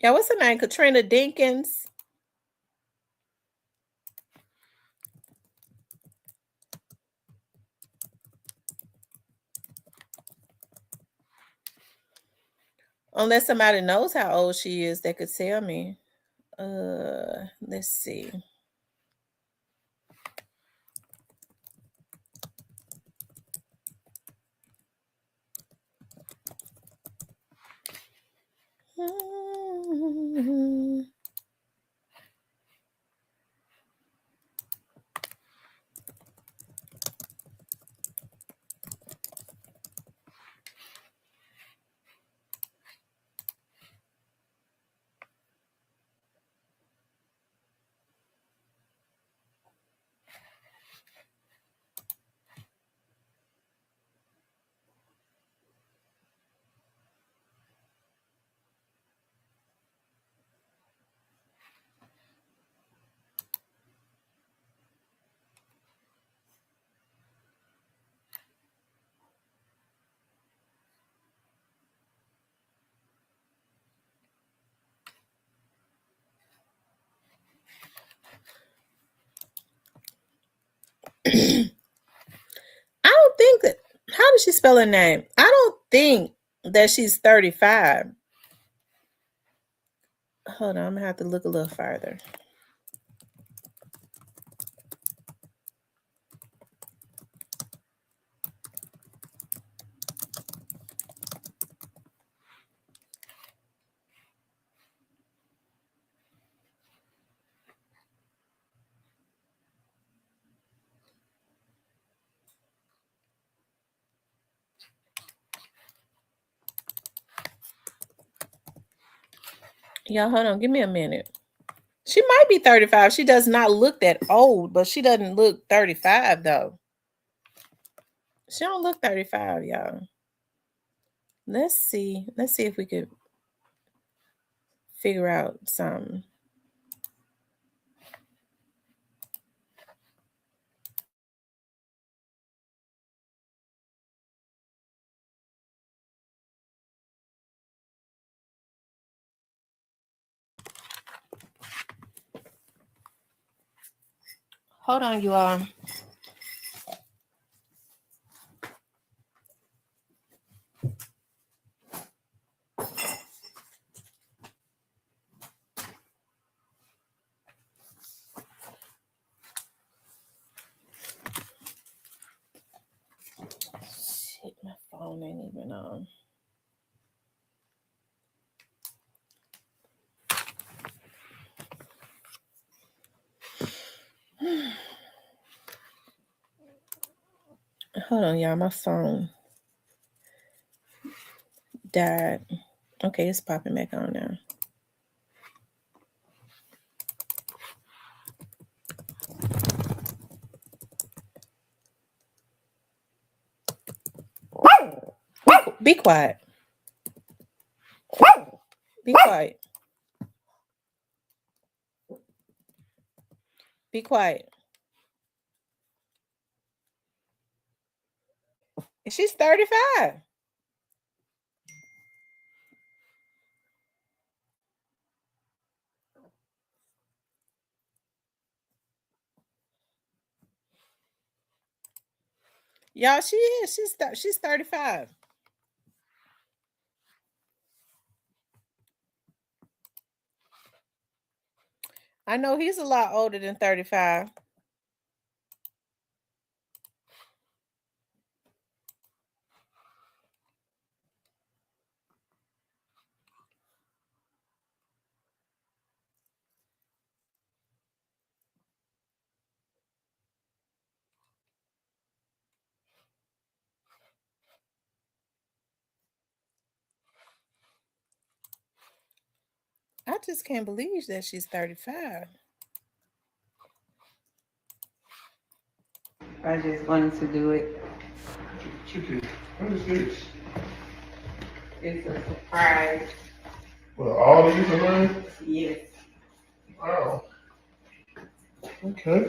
Yeah, what's her name? Katrina Dinkins. Unless somebody knows how old she is, they could tell me. Let's see. I don't think that. How does she spell her name? I don't think that she's 35. Hold on, I'm gonna have to look a little farther. Y'all, hold on, give me a minute. She might be 35. She does not look that old, but she doesn't look 35 though. She don't look 35, y'all. Let's see. Let's see if we could figure out something. Hold on, you all. Shit, my phone ain't even on. Hold on, y'all. My phone died. Okay, it's popping back on now. Be quiet. Be quiet. Be quiet. She's 35. Y'all, she is. She's 35. I know he's a lot older than 35. just can't believe that she's 35. I just wanted to do it. What is this? It's a surprise. Well, all these are mine? Yes. Wow. Okay.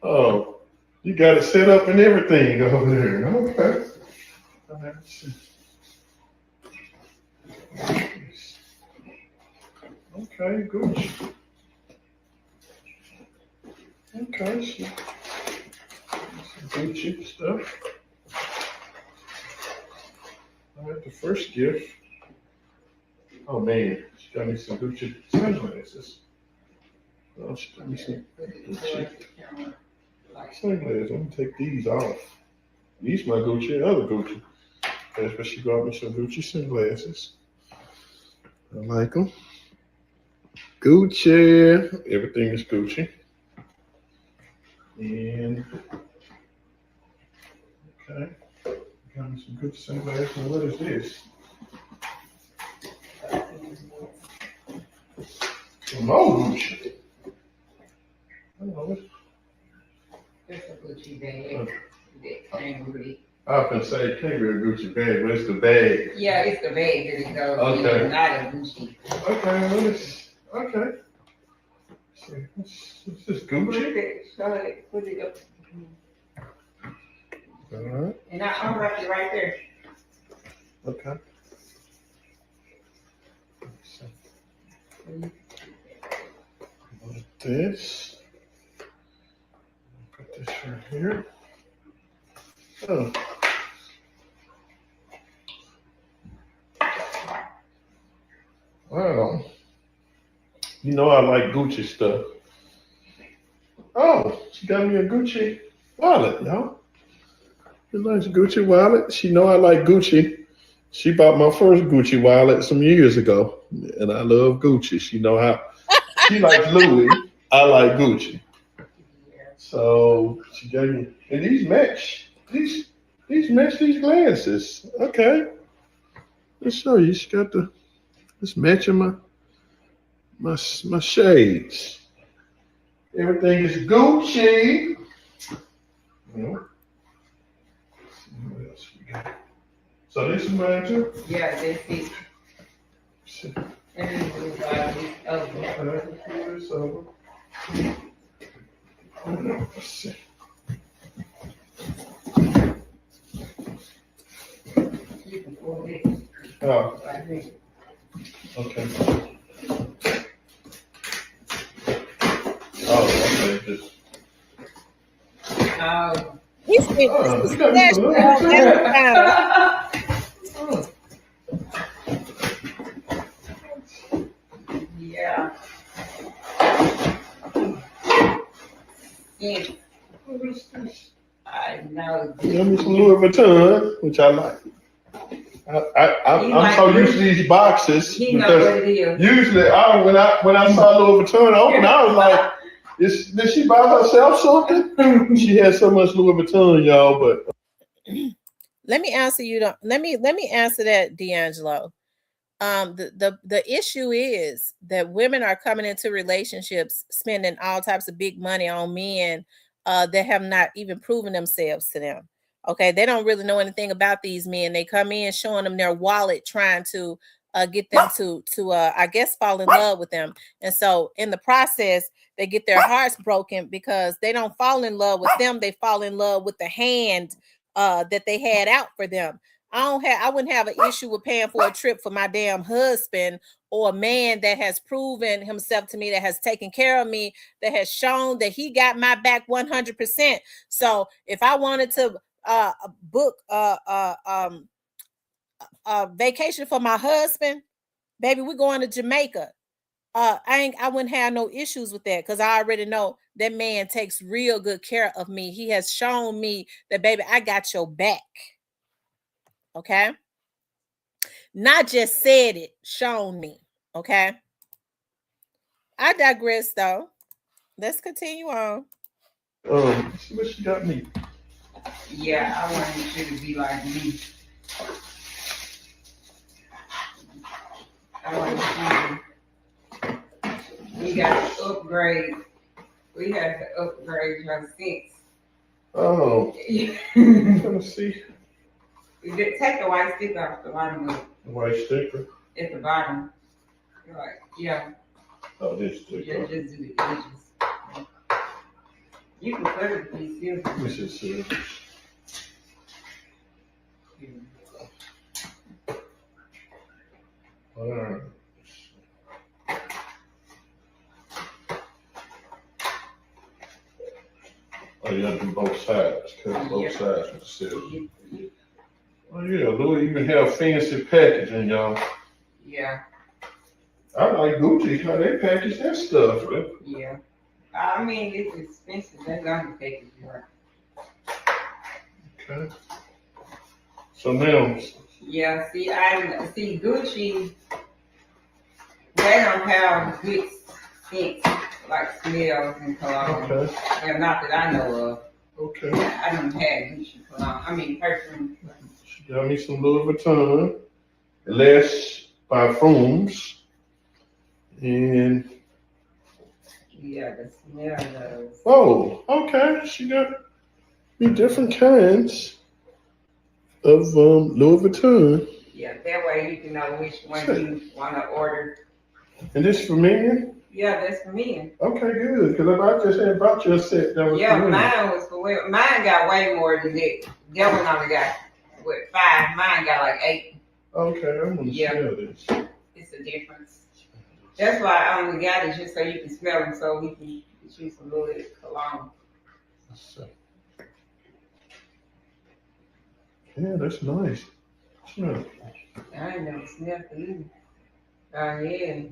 Oh, you got it set up and everything over there. Okay. Let's see. Okay, good. Okay, so some good cheap stuff. All right, the first gift. Oh man, she got me some Gucci sunglasses. Oh, she got me some Gucci sunglasses. I'm gonna take these off. These my Gucci, other Gucci. That's what she got me some Gucci sunglasses. I like them. Gucci. Everything is Gucci. And okay, got me some Gucci sunglasses. And what is this? Some more Gucci. I don't know. It's a Gucci bag. That kangaroo. I often say kangaroo Gucci bag. Where's the bag? Yeah, it's the bag that it goes Okay. in, not a Gucci. Okay, what is? Okay. This is Gucci. Put it up. All right. And I unwrapped it right there. Okay. Like this. Put this right here. Oh. Wow. You know I like Gucci stuff. Oh, she got me a Gucci wallet, y'all. A nice Gucci wallet. She know I like Gucci. She bought my first Gucci wallet some years ago, and I love Gucci. She know how. She likes Louis. I like Gucci. So she gave me, and these match. These match these glasses. Okay. Let's show you. She got the. It's matching my shades. Everything is Gucci. What else we got? So this is mine too? Yeah, that's it. And then we got this other Let's see. Oh, okay. Oh, okay. Just. He's been yeah. Yes. What is this? I know. Give me some Louis Vuitton, which I like. I'm so used to these boxes He know what because it is. usually when I saw Louis Vuitton open, I was like, did she buy herself something? She had so much Louis Vuitton, y'all, but let me answer let me answer that, D'Angelo. The issue is that women are coming into relationships spending all types of big money on men that have not even proven themselves to them. Okay, they don't really know anything about these men. They come in showing them their wallet, trying to get them to I guess fall in love with them. And so in the process, they get their hearts broken because they don't fall in love with them. They fall in love with the hand that they had out for them. I wouldn't have an issue with paying for a trip for my damn husband or a man that has proven himself to me, that has taken care of me, that has shown that he got my back 100%. So if I wanted to book a vacation for my husband, baby, we're going to Jamaica. I wouldn't have no issues with that because I already know that man takes real good care of me. He has shown me that, baby, I got your back. Okay, not just said it, shown me. Okay, I digress though. Let's continue on. See what she got me. Yeah, I wanted you to be like me. We got to upgrade. We had to upgrade your sinks. Oh, You let me see. just take the white stick off the bottom of it. White sticker. At the bottom. You're like, yeah, Oh, this sticker. just do the edges. You can put it in these Let me just see. All right. Oh, you gotta do both sides. Cut both sides with the silver. Oh yeah, Louis even have fancy packaging, y'all. Yeah, I like Gucci how they package that stuff. Man. yeah. I mean, it's expensive. They're gonna take it for. Okay. So now, Yeah, see Gucci. They don't have good scents like smells and cologne. okay, Well, not that I know of. okay. I don't have Gucci cologne. I mean perfume. She got me some Louis Vuitton, less perfumes, and Yeah, the smell does. oh, okay. She got me different kinds of Louis Vuitton. Yeah, that way you can know which one you want to order. And this for men? Yeah, that's for me. Okay, good. Because if I just had bought you a set, that was Yeah, for men. mine was for women. Mine got way more than that. That one only got, 5? Mine got like 8. Okay, I'm gonna Yeah. smell this. It's a difference. That's why I only got it, just so you can smell them, so we can use a little bit of cologne. Let's see. Yeah, that's nice. Smell. I ain't never smelled it either. Oh, yeah.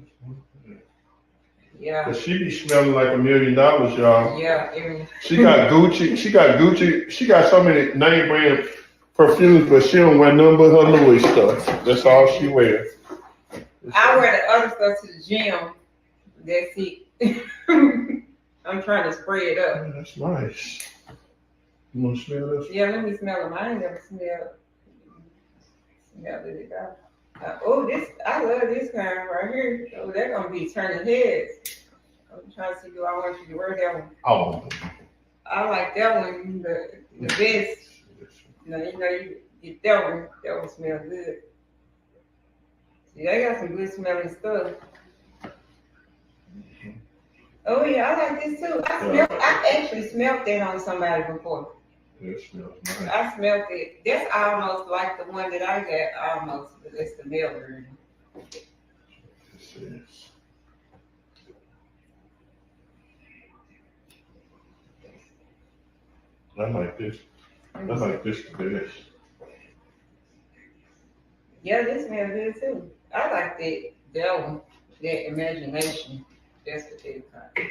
Yeah. But she be smelling like $1 million, y'all. Yeah, She got Gucci. She got so many name brand perfumes, but she don't wear none but her Louis stuff. That's all she wears. I wear the other stuff to the gym. That's it. I'm trying to spray it up. Yeah, that's nice. You want to smell this? Yeah, let me smell them. I ain't never smelled it. Oh, I love this kind right here. Oh, they're gonna be turning heads. I'm trying to see, do I want you to wear that one? Oh. I like that one the best. You get that one. That one smells good. See, they got some good smelling stuff. Oh yeah, I like this too. I actually smelled that on somebody before. It smells nice. I smelled it. That's almost like the one that I got, almost, but it's the male version. This is. I like this. I like this the best. Yeah, this smells good too. I like that one, that imagination. That's what they call it.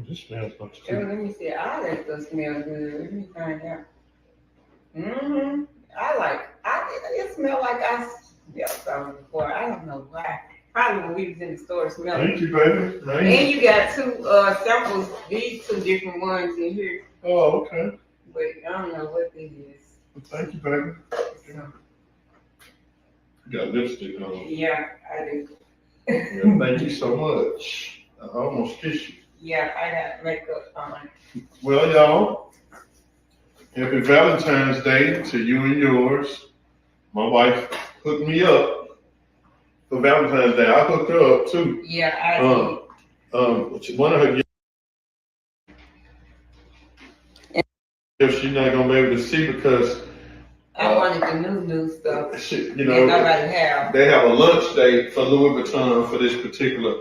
This smells like Oh, let me see. All that stuff smells good. Let me find out. Mm-hmm. It smelled like I smelled something before. I don't know why. Probably when we was in the store smelling. Thank you, baby. Thank And you. you got 2 samples, these 2 different ones in here. Oh, okay. But I don't know what this is. Thank you, baby. So, You got lipstick on. yeah, I do. Yeah, thank you so much. I almost kissed you. Yeah, I got makeup on. Well, y'all, happy Valentine's Day to you and yours. My wife hooked me up for Valentine's Day. I hooked her up too. Yeah, I did. One of her gifts she's not gonna be able to see because I wanted the new stuff she, that nobody have. they have a lunch date for Louis Vuitton for this particular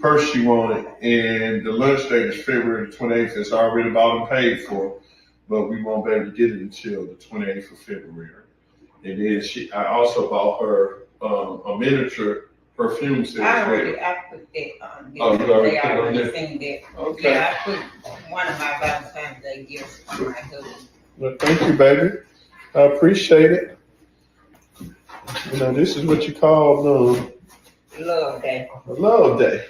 purse she wanted, and the lunch date is February the 28th. It's already bought and paid for, but we won't be able to get it until the 28th of February. And then I also bought her a miniature perfume set. I put that on. Oh, you already they put it on already there? seen that. Okay. Yeah, I put one of my Valentine's Day gifts on my husband. Well, thank you, baby. I appreciate it. You know, this is what you call Love Day. a love day.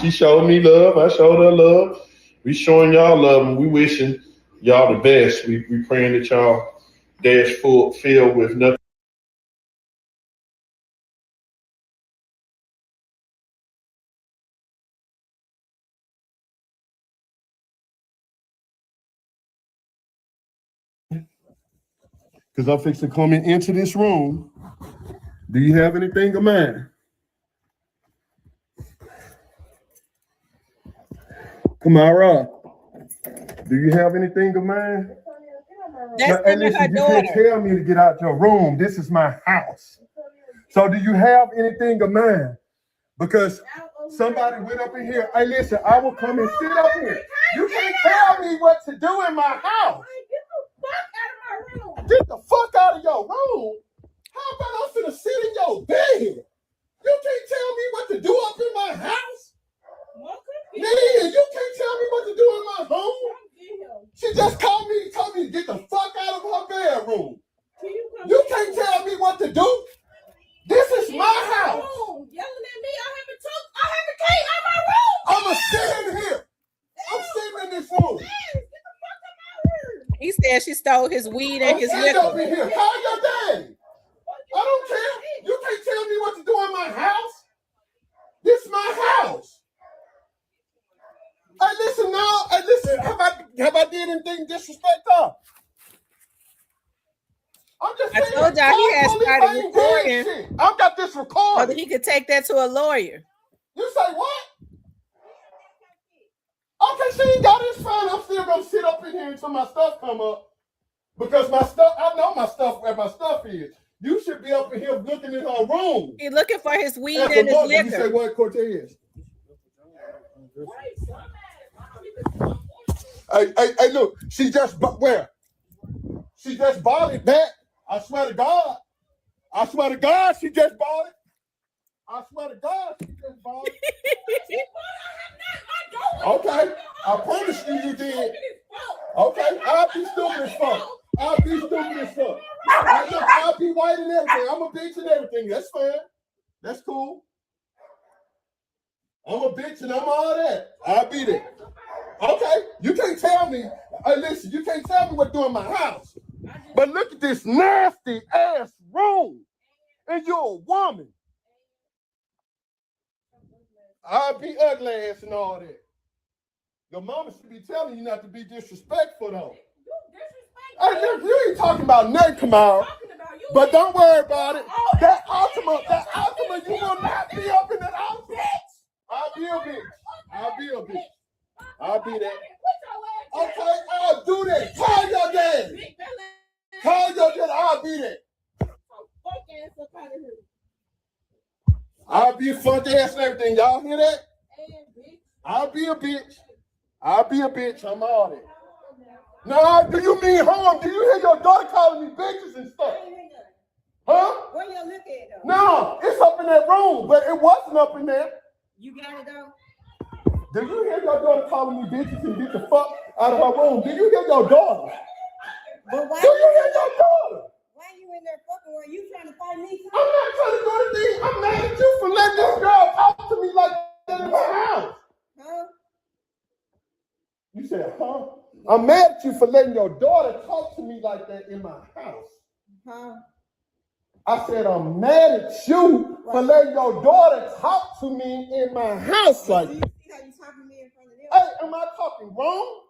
She showed me love. I showed her love. We showing y'all love, and we wishing Y'all the best. We praying that y'all dash filled with nothing. Because I'm fixing to come into this room. Do you have anything of mine? Kamara, do you have anything of mine? That's Hey, listen, you can't tell me to get out your room. This is my house. So do you have anything of mine? Because somebody went up in here. Hey, listen, I will come and sit up here. You can't tell me what to do in my house. Get the fuck out of your room. How about I'm finna sit in your bed? You can't tell me what to do up in my house. Man, you can't tell me what to do in my home. She just told me to get the fuck out of her bedroom. You can't tell me what to do. This is my house. Yelling at me, I have a key out my room. I'ma sit in here. I'm sitting in this room. He said she stole his weed and his liquor. Up in liquor. here. Call your daddy. I don't care. You can't tell me what to do in my house. This is my house. Hey, listen now. Hey, listen. Have I did anything disrespectful? I'm just saying. I told y'all he had started recording. Shit. I've got this recorded. So that he could take that to a lawyer. You say what? Okay, she ain't got his fine. I'm still gonna sit up in here until my stuff come up. Because my stuff, I know my stuff where my stuff is. You should be up in here looking in her room. He's looking for his weed and his liquor. You say what, Cortez? Hey, look, she just where? She just bought it back. I swear to God. I swear to God, she just bought it. I swear to God, she just bought it. Okay, I promise you did. Okay, I'll be stupid as fuck. I'll be white and everything. I'm a bitch and everything. That's fine. That's cool. I'm a bitch and I'm all that. I'll be there. Okay, you can't tell me. Listen, you can't tell me what to do in my house. But look at this nasty ass room. And you're a woman. I'll be ugly ass and all that. Your mama should be telling you not to be disrespectful though. Hey, look, you ain't talking about nothing, Kamara. But don't worry about it. That Ultima, you will not be up in that outfit. I'll be a bitch. I'll be that. Okay, I'll do that. Call your daddy. I'll be that. I'll be a funk ass and everything. Y'all hear that? I'll be a bitch. I'm all that. No, do you mean home? Do you hear your daughter calling me bitches and stuff? Huh? Where you look at though? No, it's up in that room, but it wasn't up in there. You got it though? Do you hear your daughter calling me bitches and get the fuck out of her room? Do you hear your daughter? But why Do you hear your daughter? Why you in there fucking? Were you trying to fight me? I'm not trying to do anything. I'm mad at you for letting this girl talk to me like that in my house. Huh? You said, huh? I'm mad at you for letting your daughter talk to me like that in my house. Huh? I said, I'm mad at you for letting your daughter talk to me in my house like that. See how you talking to me in front of them? Hey, am I talking wrong?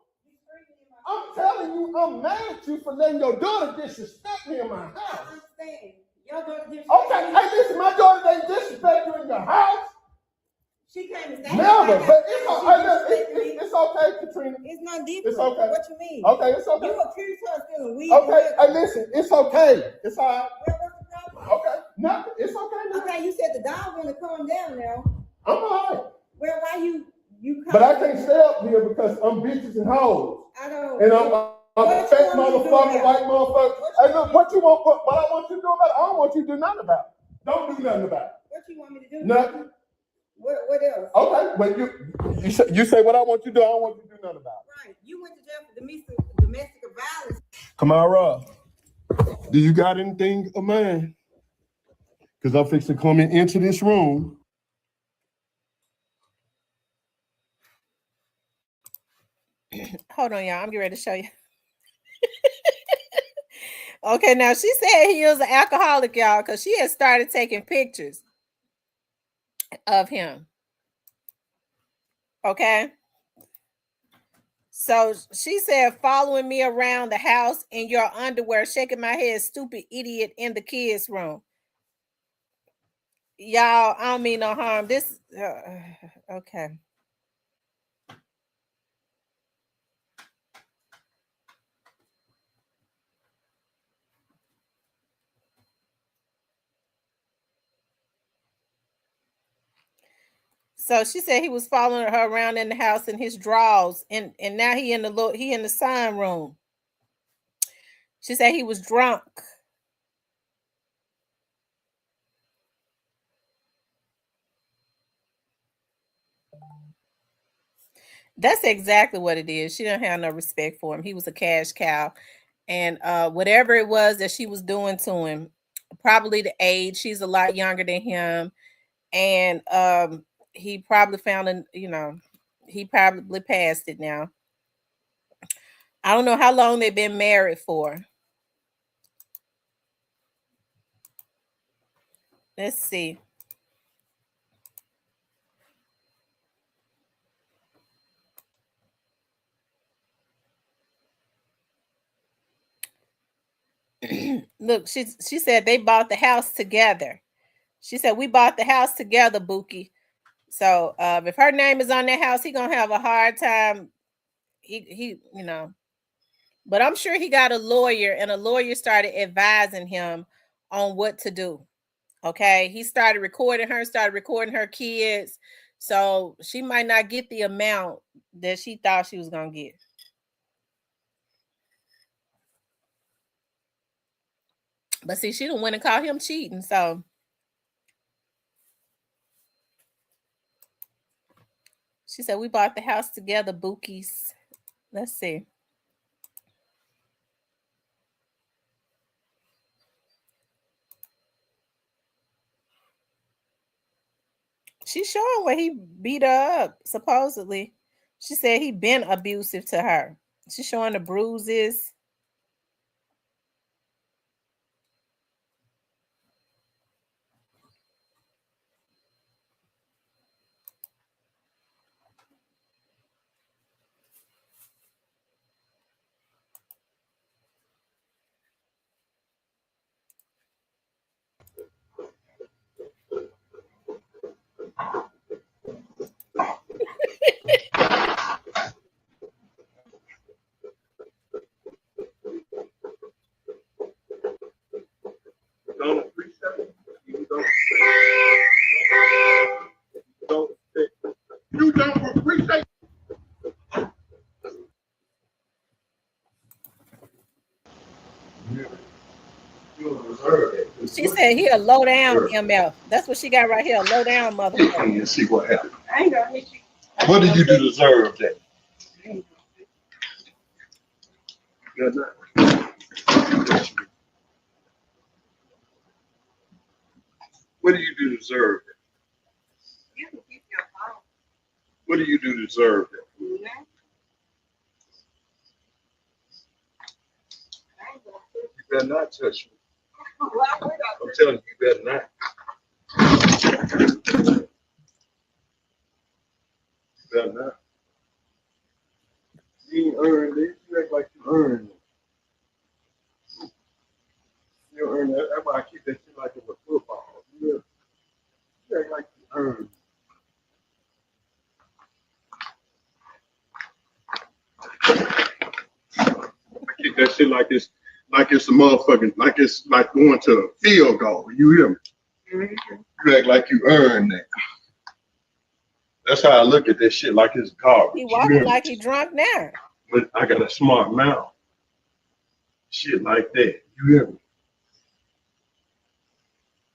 I'm telling you, I'm mad at you for letting your daughter disrespect me in my house. I understand. Your daughter disrespect Okay, hey, listen, my daughter ain't disrespect you in your house. She came to stay. Never, but it's okay, Katrina. It's not different. It's okay. What you mean? Okay, it's okay. You accused her of stealing weed. Okay, hey, listen, it's okay. It's all right. What's the problem? Okay, nothing. It's okay now. Okay, you said the dog gonna calm down now. I'm all right. Well, why you But I can't stay up here because I'm bitches and hoes. I don't. And I'm a fat motherfucker, white motherfucker. Hey, look, what I want you to do about it, I don't want you to do nothing about it. Don't do nothing about it. What you want me to do? Nothing. What else? Okay, but you say what I want you to do, I don't want you to do nothing about it. Right. You went to jail for domestic violence. Kamara, do you got anything of mine? Because I'm fixing to come into this room. Hold on, y'all. I'm getting ready to show you. Okay, now she said he was an alcoholic, y'all, because she had started taking pictures of him. Okay. So she said, following me around the house in your underwear, shaking my head, stupid idiot in the kids' room. Y'all, I don't mean no harm. This, okay. So she said he was following her around in the house in his drawers, and now he in the sign room. She said he was drunk. That's exactly what it is. She didn't have no respect for him. He was a cash cow, and whatever it was that she was doing to him, probably the age. She's a lot younger than him, and he probably found he probably passed it now. I don't know how long they've been married for. Let's see. Look, she said they bought the house together. She said we bought the house together, Bookie. So if her name is on that house, he gonna have a hard time. He but I'm sure he got a lawyer, and a lawyer started advising him on what to do. Okay, he started recording her kids, so she might not get the amount that she thought she was gonna get. But see, she didn't went and caught him cheating, so she said we bought the house together, Bookies. Let's see. She's showing where he beat her up, supposedly. She said he been abusive to her. She's showing the bruises. You don't appreciate. She said he a low down MF. That's what she got right here. Low down motherfucker. And see what happened. What did you do to deserve that? What do you do to deserve that? What do you do to deserve that? You better not touch me. I'm telling you, you better not. You better not. You ain't earned it. You act like you earned it. You earn that. That's why I keep that shit like it's a football. You act like you earned it. I keep that shit like it's a motherfucking, like it's like going to a field goal. You hear me? Mm-hmm. You act like you earned that. That's how I look at this shit, like it's garbage. He walking like he drunk now. But I got a smart mouth. Shit like that. You hear me?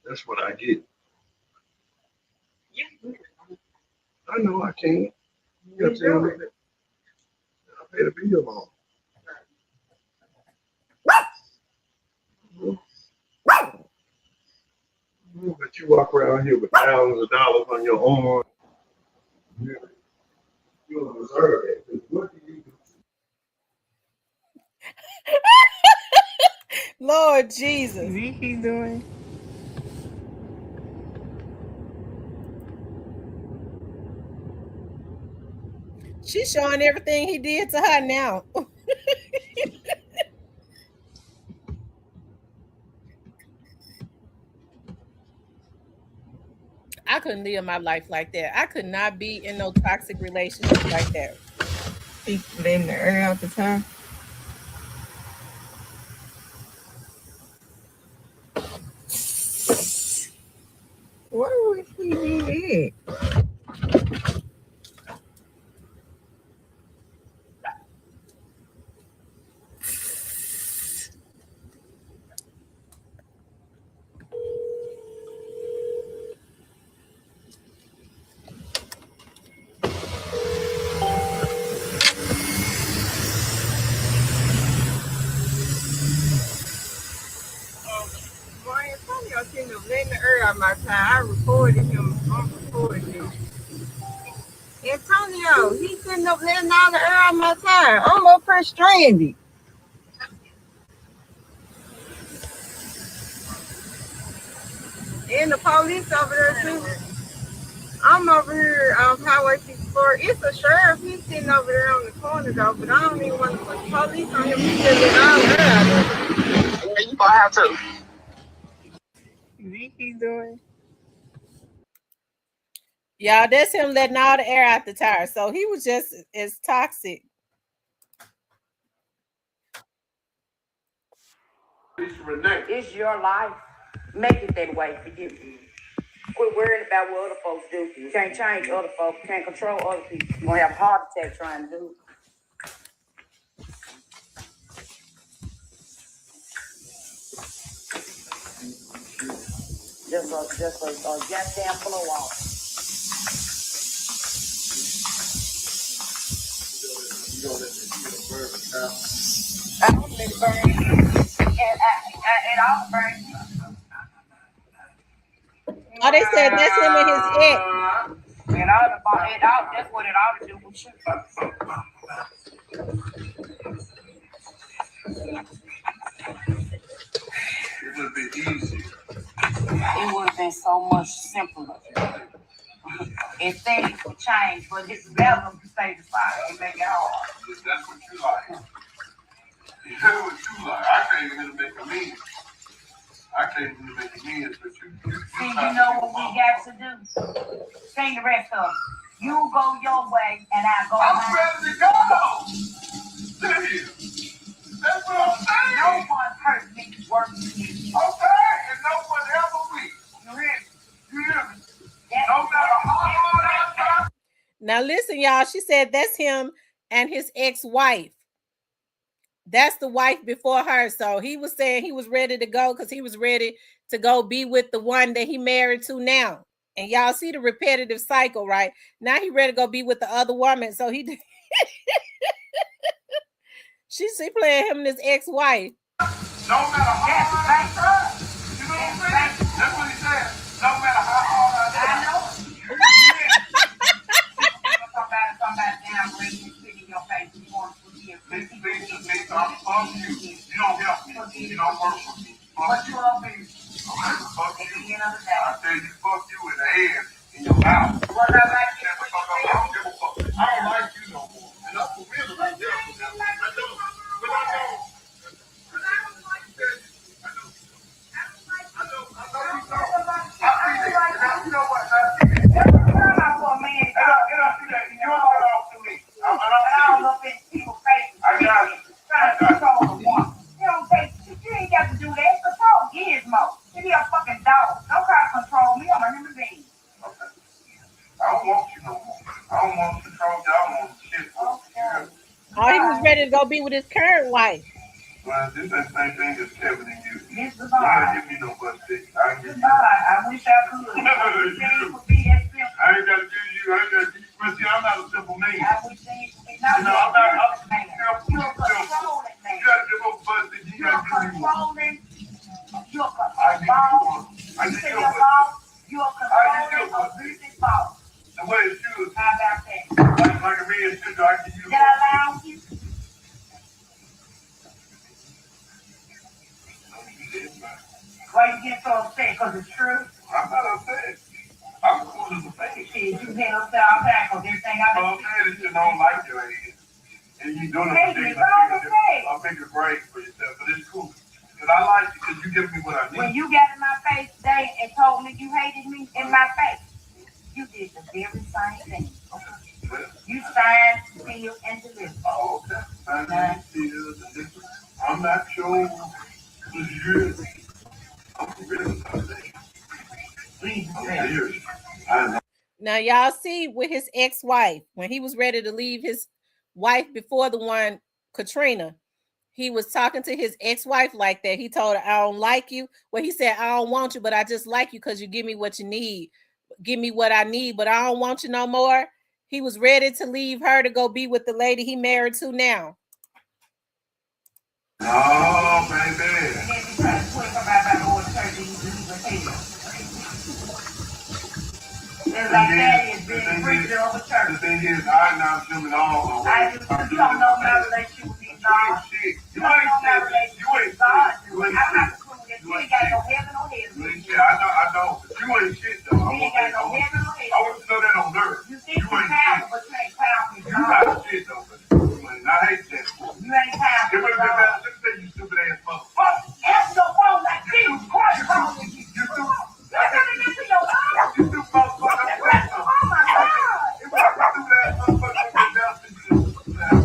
That's what I get. I know I can. You gotta tell me that. I pay the bill on. But you walk around here with thousands of dollars on your arm. You don't deserve it. What do you do? Lord Jesus. See what he's doing? She's showing everything he did to her now. I couldn't live my life like that. I could not be in no toxic relationship like that. He letting the air out the tire. Why would he do that? Boy, Antonio shouldn't have letting the air out my tire. I recorded him. I'm recording him. Antonio, he shouldn't have letting all the air out my tire. I'm up here stranded. And the police over there too. I'm over here on Highway 64. It's a sheriff. He's sitting over there on the corner though, but I don't even want to put the police on him. He's just let all the air out of it. Yeah, you gonna have to. See what he's doing? Y'all, that's him letting all the air out the tire. So he was just as toxic. It's your life. Make it that way for you. Quit worrying about what other folks do. You can't change other folks. You can't control other people. You're going to have a heart attack trying to do it. Just a goddamn blow off. I don't let it burn. It all burns. Oh, they said that's him and his ex. That's what it ought to do with you. It would have been easier. It would have been so much simpler. If things would change, but it's better to stay the same and make it hard. That's what you like. That's what you like. I can't even make amends. But you. See, you know what we got to do? Sing the rest of it. You go your way and I go mine. I'm ready to go. That's what I'm saying. No one hurt me worse than you. Okay, and no one ever will. You hear me? You hear me? No matter how hard I try. Now listen, y'all. She said that's him and his ex-wife. That's the wife before her. So he was saying he was ready to go because he was ready to go be with the one that he married to now. And y'all see the repetitive cycle, right? Now he ready to go be with the other woman. So he she playing him and his ex-wife. No matter how hard I try. You know what I'm saying? That's what he said. No matter how hard I try. I know. Somebody down where you spit in your face. You want to forgive. Please, I'm fuck you. You don't help me. You don't work for me. But you love me. Fuck At you. the end of the day. I tell you, fuck you in the head, in your mouth. What I like you. I don't give a fuck. I don't like you no more. And that's for real right there. I don't. But I don't. But I don't like that. I know. I know you don't. I see that. You know what? You don't talk to me. I don't look in people's faces. I got it. Trying to control the one. You ain't got to do that. Control Gizmo. He be a fucking dog. Don't try to control me. I'm a human being. Okay. I don't want you no more. I don't want to control you. I want shit. Okay. Oh, he was ready to go be with his current wife. Well, this is the same thing as Kevin and you. This is You all can't right. give me no butt stick. I can give you. I wish I could. Things would be that simple. I ain't got to give you. I ain't got to give you. But see, I'm not a simple man. I wish things would be You know, I'm not. I'm man. simple. You're a controlling man. You got to give up butt stick. You You're got to give me one. controlling. You're a I give you boss. one. I You give say you you're one. boss. You're a I give you controlling, one. abusive boss. The way it should. How about that? Like a man should. I give you Did I allow you? Why you get so upset? Because it's true? I'm not upset. I'm cool as a face. Shit, you hit us down back because everything I've Well, been I'm saying that you don't like your ass. And you doing Hey, it for things go on and say. I'll make a break for yourself, but it's cool. Because I like you because you give me what I need. When you got in my face today and told me you hated me in my face, you did the very same thing. Well, You signed, sealed, and delivered. oh, okay. Signed, sealed, and delivered. I'm not sure. Because I'm really Please, I'm serious. I know. Now y'all see with his ex-wife, when he was ready to leave his wife before the one Katrina, he was talking to his ex-wife like that. He told her, I don't like you. Well, he said, I don't want you, but I just like you because you give me what you need. Give me what I need, but I don't want you no more. He was ready to leave her to go be with the lady he married to now. Oh, baby. And then you try to put somebody by the old church and you leave her here. It's like that is being preached over church. The thing is, I'm not assuming all of I just don't know my relationship with these God. You don't know my relationship with God. I'm not assuming that you ain't got no heaven or hell. You ain't shit. I know. But you ain't shit, though. You ain't got no heaven or hell. I want to know that on earth. You think you powerful, but you ain't powerful. You got shit, though. But I hate that for you. You ain't powerful. It would have been better. Let me say you stupid ass motherfucker. Answer your phone like Jesus Christ calling you. You stupid. You're coming into your mouth. You stupid motherfucker. Oh my God. It was a stupid ass motherfucker who been down since you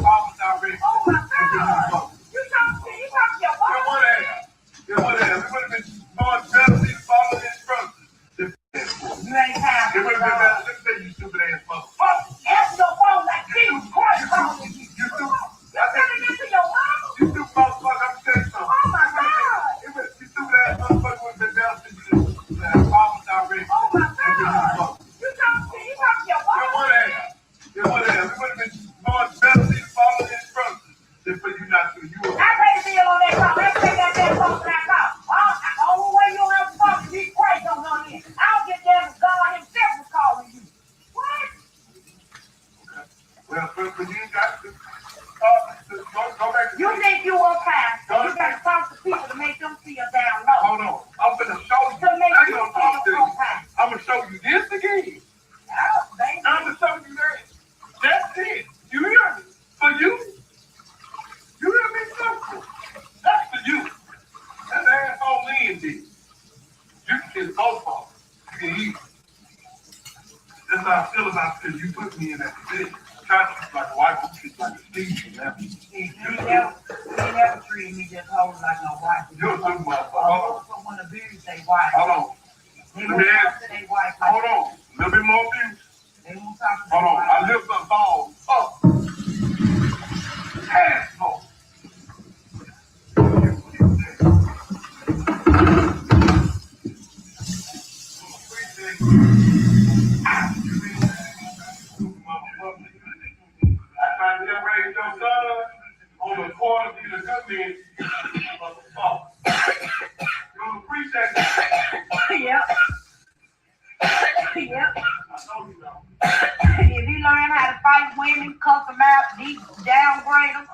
almost already. Oh my God. You talking to your mom. It would have been more better to follow the instructions. You ain't powerful. It would have been better. Let me say you stupid ass motherfucker. Answer your phone like Jesus Christ calling you. You stupid. You're coming into your mom. You stupid motherfucker. I'm telling you something. Oh my God. You stupid ass motherfucker would have been better since you almost already. Oh my God. You talking to your mom. It would have been more better to follow the instructions than for you not to. I pay the bill on that call. Let's take that phone for that call. The only way you don't have to talk to me, Christ don't know this. I don't get there if God himself was calling you. What? Well, but you got to go back to You think you on time, so you got to talk to people to make them feel down low. Hold on. I'm going to show you. To make I ain't you going to talk to feel you. on time. I'm going to show you this again. Oh, baby. I'm going to show you that. That's it. You hear me? For you. You hear me? That's for you. That's asshole Lynn did. You can kiss both of them. You can eat. That's how I feel about it because you put me in that position. Try to treat like a wife, you treat like a Steve. You never treated me just hold like no wife. You're a good motherfucker. Also, when the beauty say wife. Hold on. They won't talk to their wife like Hold on. A little bit more abuse. They won't talk to their Hold on. wife. I lift the balls up. Asshole. I tried to raise your son on the corner of the good man of the fault. You don't appreciate that. Yep. Yep. I know you don't. If he learn how to fight women, cuss them out, downgrade them,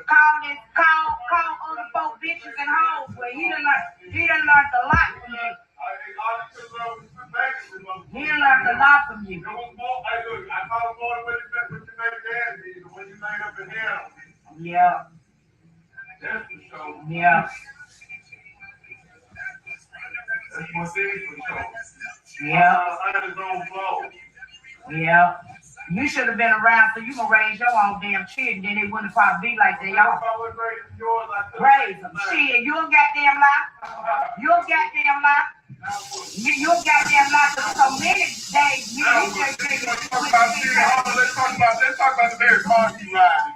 call other folk bitches and hoes, well, he done learned a lot from you. He done learned a lot from you. I thought more than what you made dad be, the way you made up in hell. Yeah. That's for sure. Yeah. That's one thing for sure. Yeah. I had his own flow. Yeah. You should have been around so you can raise your own damn children, then it wouldn't probably be like they are. If I was raising yours, I could Raise them. Shit, you a goddamn lie. You a goddamn lie. You a goddamn lie for so many days. Let's talk about the very car you riding.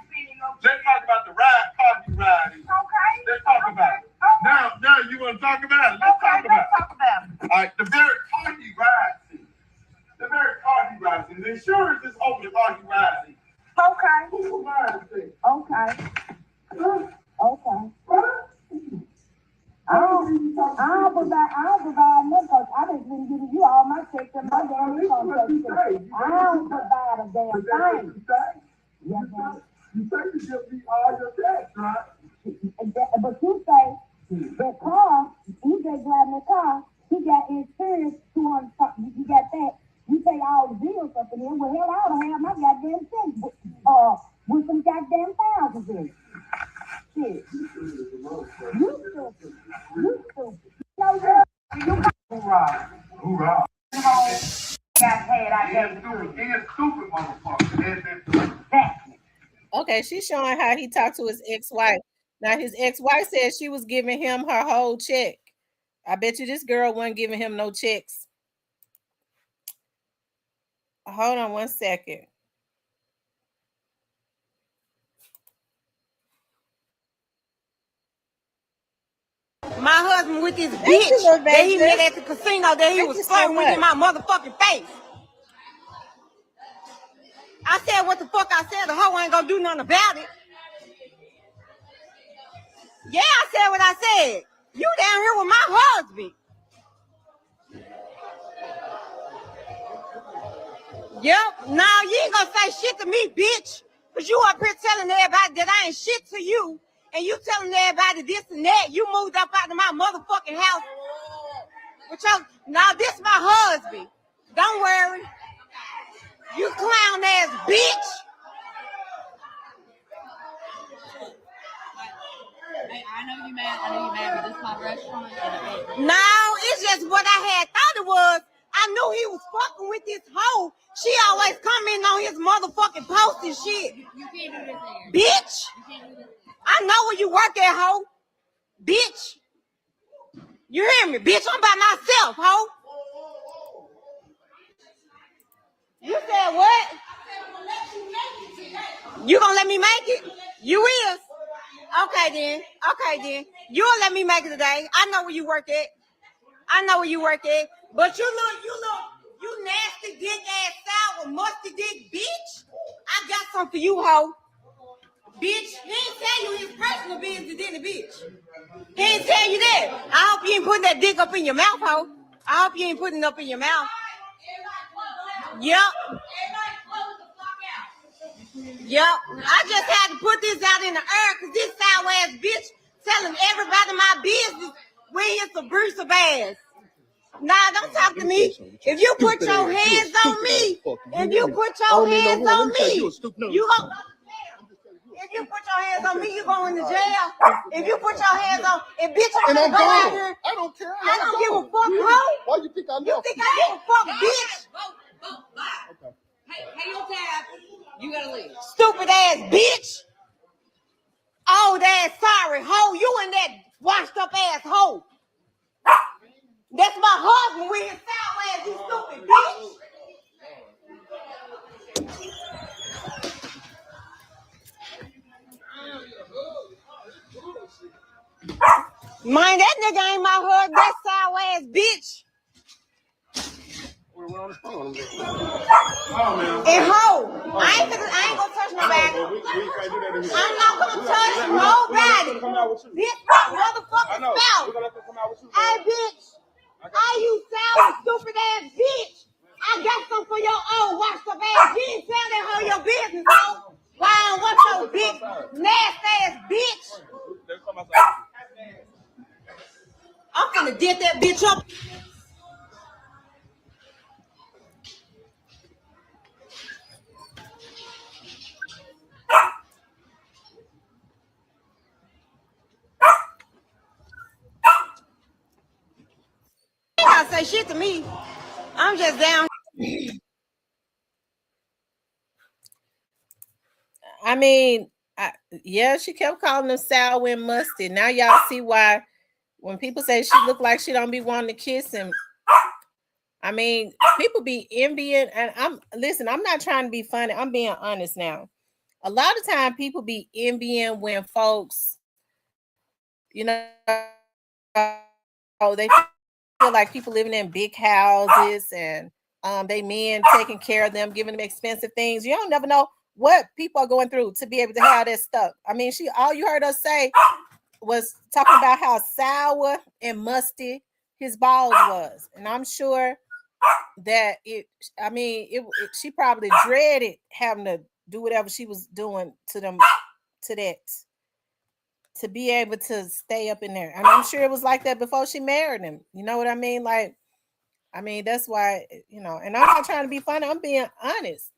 Let's talk about the car you riding. Okay. Let's talk about it. Now you want to talk about it? Let's talk about it. All right, the very car you ride. The very car you ride. The insurance is over the car you ride. Okay. Who rides it? Okay. Okay. I don't provide nothing because I just been giving you all my checks and my damn income tax. I don't provide a damn thing. You say you give me all your checks, right? But you say the car just driving the car. He got insurance, 200 something. You got that. You pay all the bills up in there. Well, hell, I ought to have my goddamn thing with some goddamn thousands in it. Shit. You stupid. You stupid. No, you hoorah. Hoorah. Got paid out there. Stupid motherfucker. Exactly. Okay, she's showing how he talked to his ex-wife. Now his ex-wife said she was giving him her whole check. I bet you this girl wasn't giving him no checks. Hold on one second. My husband with this bitch that he met at the casino that he was flirting with in my motherfucking face. I said what the fuck I said. The hoe ain't gonna do nothing about it. Yeah, I said what I said. You down here with my husband. Yep. Now you ain't gonna say shit to me, bitch. Cause you up here telling everybody that I ain't shit to you. And you telling everybody this and that. You moved up out of my motherfucking house. Now this my husband. Don't worry. You clown ass bitch. I know you mad, but this is my restaurant. No, it's just what I had thought it was. I knew he was fucking with this hoe. She always commenting on his motherfucking post and shit. You can't do this here. Bitch. You can't do this. I know where you work at, hoe. Bitch. You hear me? Bitch, I'm by myself, hoe. You said what? You gonna let me make it? You is. Okay then. You'll let me make it today. I know where you work at. But you nasty dick ass sour musty dick bitch. I got something for you, hoe. Bitch, he ain't tell you his personal business, did it, bitch? He ain't tell you that. I hope you ain't putting that dick up in your mouth, hoe. I hope you ain't putting it up in your mouth. Yep. I just had to put this out in the air because this sour ass bitch telling everybody my business when it's abusive ass. Nah, don't talk to me. If you put your hands on me, you gonna. If you put your hands on me, you going to jail. If you put your hands on, if bitch, I'm gonna go out here. I don't care. I don't give a fuck, hoe. Why you think I know? You think I give a fuck, bitch? Okay. Hey, your tab. You gotta leave. Stupid ass bitch. Old ass sorry hoe. You and that washed up ass hoe. That's my husband with his sour ass, you stupid bitch. Mind that nigga ain't my husband, that sour ass bitch. And hoe, I ain't gonna touch nobody. I'm not gonna touch nobody. This my motherfucking spouse. Hey bitch, you sour stupid ass bitch. I got some for your old washed up ass. You ain't tell that hoe your business, hoe. Why what's your big nasty ass bitch? I'm gonna dip that bitch up. You ain't gotta say shit to me. I'm just down. I mean, yeah, she kept calling him sour and musty. Now y'all see why when people say she look like she don't be wanting to kiss him. I mean, people be envying, and I'm not trying to be funny. I'm being honest now. A lot of time people be envying when folks, they feel like people living in big houses and they men taking care of them, giving them expensive things. You don't never know what people are going through to be able to have that stuff. I mean, all you heard us say was talking about how sour and musty his balls was. And I'm sure that she probably dreaded having to do whatever she was doing to them, to that. to be able to stay up in there. And I'm sure it was like that before she married him. You know what I mean? Like, I mean, that's why, you know, and I'm not trying to be funny. I'm being honest.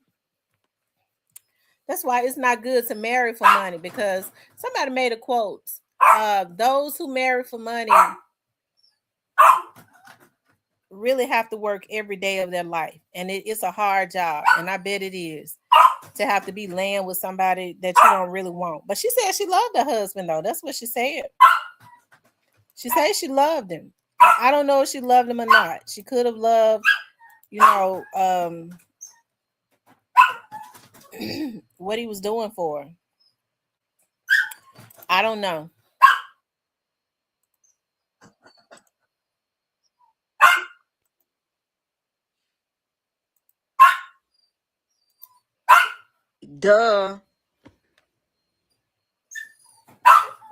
That's why it's not good to marry for money, because somebody made a quote. Those who marry for money really have to work every day of their life. And it's a hard job. And I bet it is, to have to be laying with somebody that you don't really want. But she said she loved her husband, though. That's what she said. She said she loved him. I don't know if she loved him or not. She could have loved, you know, what he was doing for her. I don't know. Duh.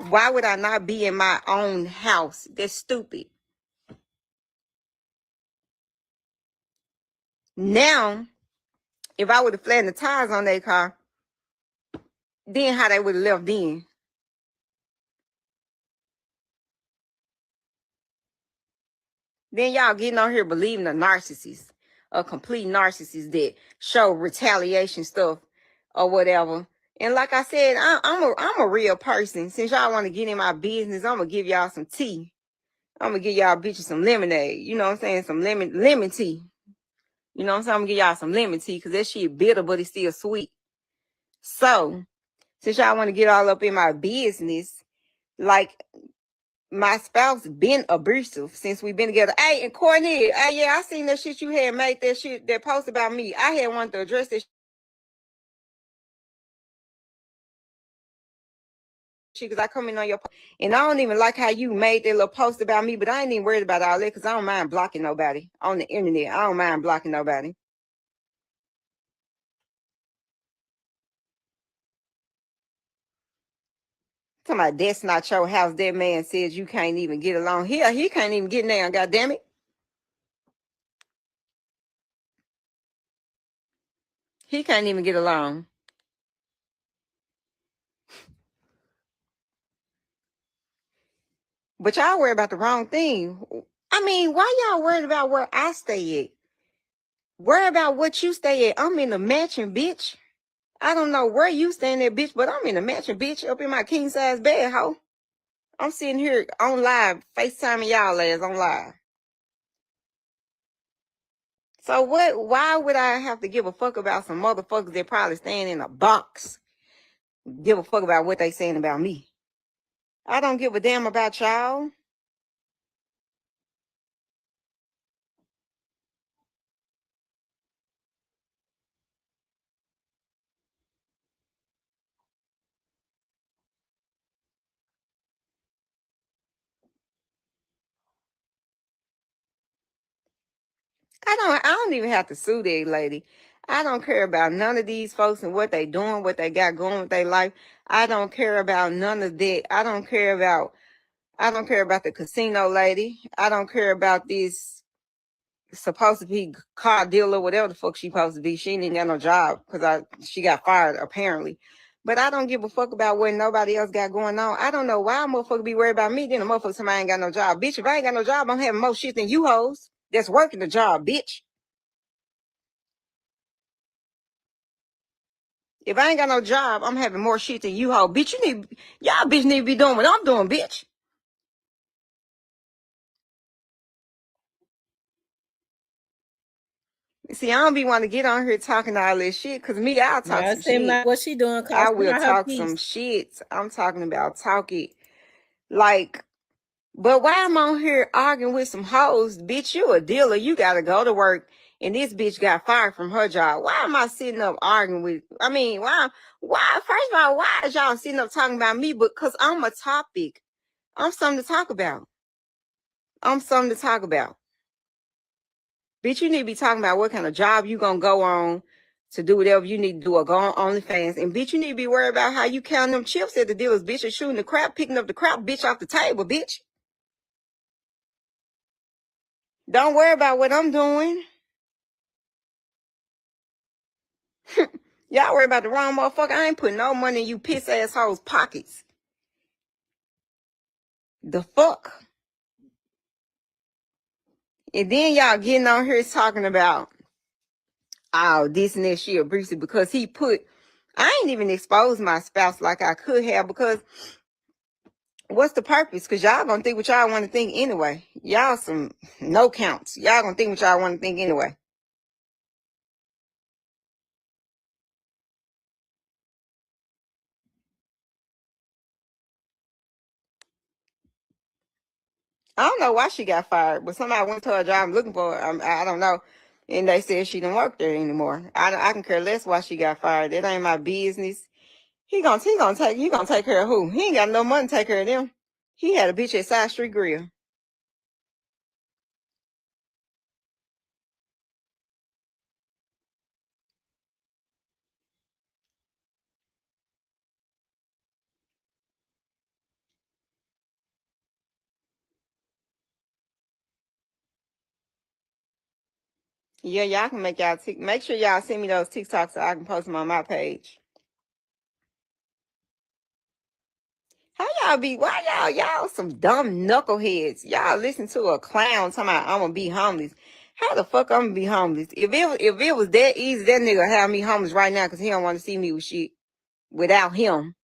Why would I not be in my own house? That's stupid. Now, if I would have flattened the tires on their car, then how they would have left then? Then y'all getting on here believing a narcissist, a complete narcissist that show retaliation stuff or whatever. And like I said, I'm a real person. Since y'all want to get in my business, I'm gonna give y'all some tea. I'm gonna give y'all bitches some lemonade. You know what I'm saying? Some lemon tea. You know what I'm saying? I'm gonna give y'all some lemon tea because that shit bitter, but it's still sweet. So, since y'all want to get all up in my business, like my spouse been abusive since we've been together. Hey, and Courtney, yeah, I seen that shit you had made, that shit, that post about me. I had wanted to address this shit because I come in on your post, and I don't even like how you made that little post about me, but I ain't even worried about all that because I don't mind blocking nobody on the internet. I don't mind blocking nobody. Talking about that's not your house. That man says you can't even get along. He can't even get down, goddamn it. He can't even get along. But y'all worry about the wrong thing. I mean, why y'all worried about where I stay at? Worry about what you stay at. I'm in the mansion, bitch. I don't know where you staying at, bitch, but I'm in the mansion, bitch, up in my king size bed, ho. I'm sitting here on live, FaceTiming y'all ass on live. So what? Why would I have to give a fuck about some motherfuckers that probably staying in a box? Give a fuck about what they saying about me. I don't give a damn about y'all. I don't even have to sue that lady. I don't care about none of these folks and what they doing, what they got going with their life. I don't care about none of that. I don't care about the casino lady. I don't care about this supposed to be car dealer, whatever the fuck she supposed to be. She ain't got no job because she got fired apparently. But I don't give a fuck about what nobody else got going on. I don't know why a motherfucker be worried about me. Then a motherfucker somebody ain't got no job. Bitch, if I ain't got no job, I'm having more shit than you hoes that's working the job, bitch. If I ain't got no job, I'm having more shit than you hoe. Bitch, y'all bitch need to be doing what I'm doing, bitch. See, I don't be want to get on here talking all this shit, because me, I'll talk Yeah, some it seemed shit. like what she doing I costing will her her talk peace. some shit. I'm talking about talking. Like, but why I'm on here arguing with some hoes? Bitch, you a dealer. You got to go to work. And this bitch got fired from her job. Why am I sitting up arguing with? I mean, why? First of all, why is y'all sitting up talking about me? Because I'm a topic. I'm something to talk about. I'm something to talk about. Bitch, you need to be talking about what kind of job you gonna go on to do whatever you need to do or go on OnlyFans. And bitch, you need to be worried about how you count them chips at the dealers, bitch, or shooting the crap, picking up the crap, bitch, off the table, bitch. Don't worry about what I'm doing. Y'all worry about the wrong motherfucker. I ain't putting no money in you piss assholes' pockets. The fuck? And then y'all getting on here talking about, oh, this and that shit abusive because he put, I ain't even exposed my spouse like I could have because what's the purpose? Because y'all gonna think what y'all want to think anyway. Y'all some no counts. Y'all gonna think what y'all want to think anyway. I don't know why she got fired, but somebody went to her job looking for her. I don't know. And they said she didn't work there anymore. I can care less why she got fired. That ain't my business. He gonna take care of who? He ain't got no money to take care of them. He had a bitch at Side Street Grill. Yeah, y'all can make make sure y'all send me those TikToks so I can post them on my page. How y'all be? Why y'all some dumb knuckleheads? Y'all listen to a clown talking about I'm gonna be homeless. How the fuck I'm gonna be homeless? If it was that easy, that nigga have me homeless right now because he don't want to see me with shit without him.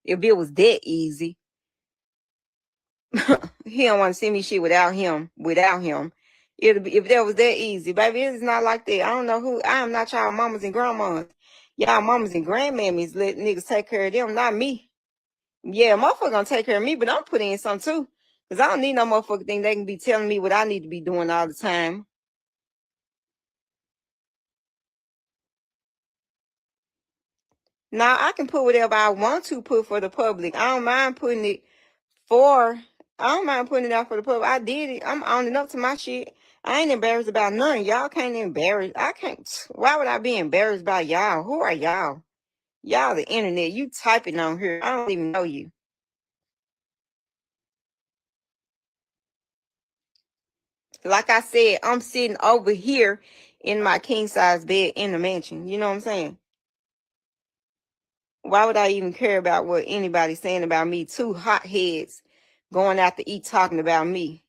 If it was that easy, he don't want to see me shit without him. If that was that easy, baby, it's not like that. I don't know who. I am not y'all mamas and grandmas. Y'all mamas and grandmammies let niggas take care of them, not me. Yeah, motherfucker gonna take care of me, but I'm putting in some too. Cause I don't need no motherfucker thing. They can be telling me what I need to be doing all the time. Now I can put whatever I want to put for the public. I don't mind putting it for. I don't mind putting it out for the public. I did it. I'm owning up to my shit. I ain't embarrassed about none. Y'all can't embarrass. I can't. Why would I be embarrassed about y'all? Who are y'all? Y'all the internet. You typing on here. I don't even know you. Like I said, I'm sitting over here in my king size bed in the mansion. You know what I'm saying? Why would I even care about what anybody's saying about me? Two hotheads going out to eat talking about me.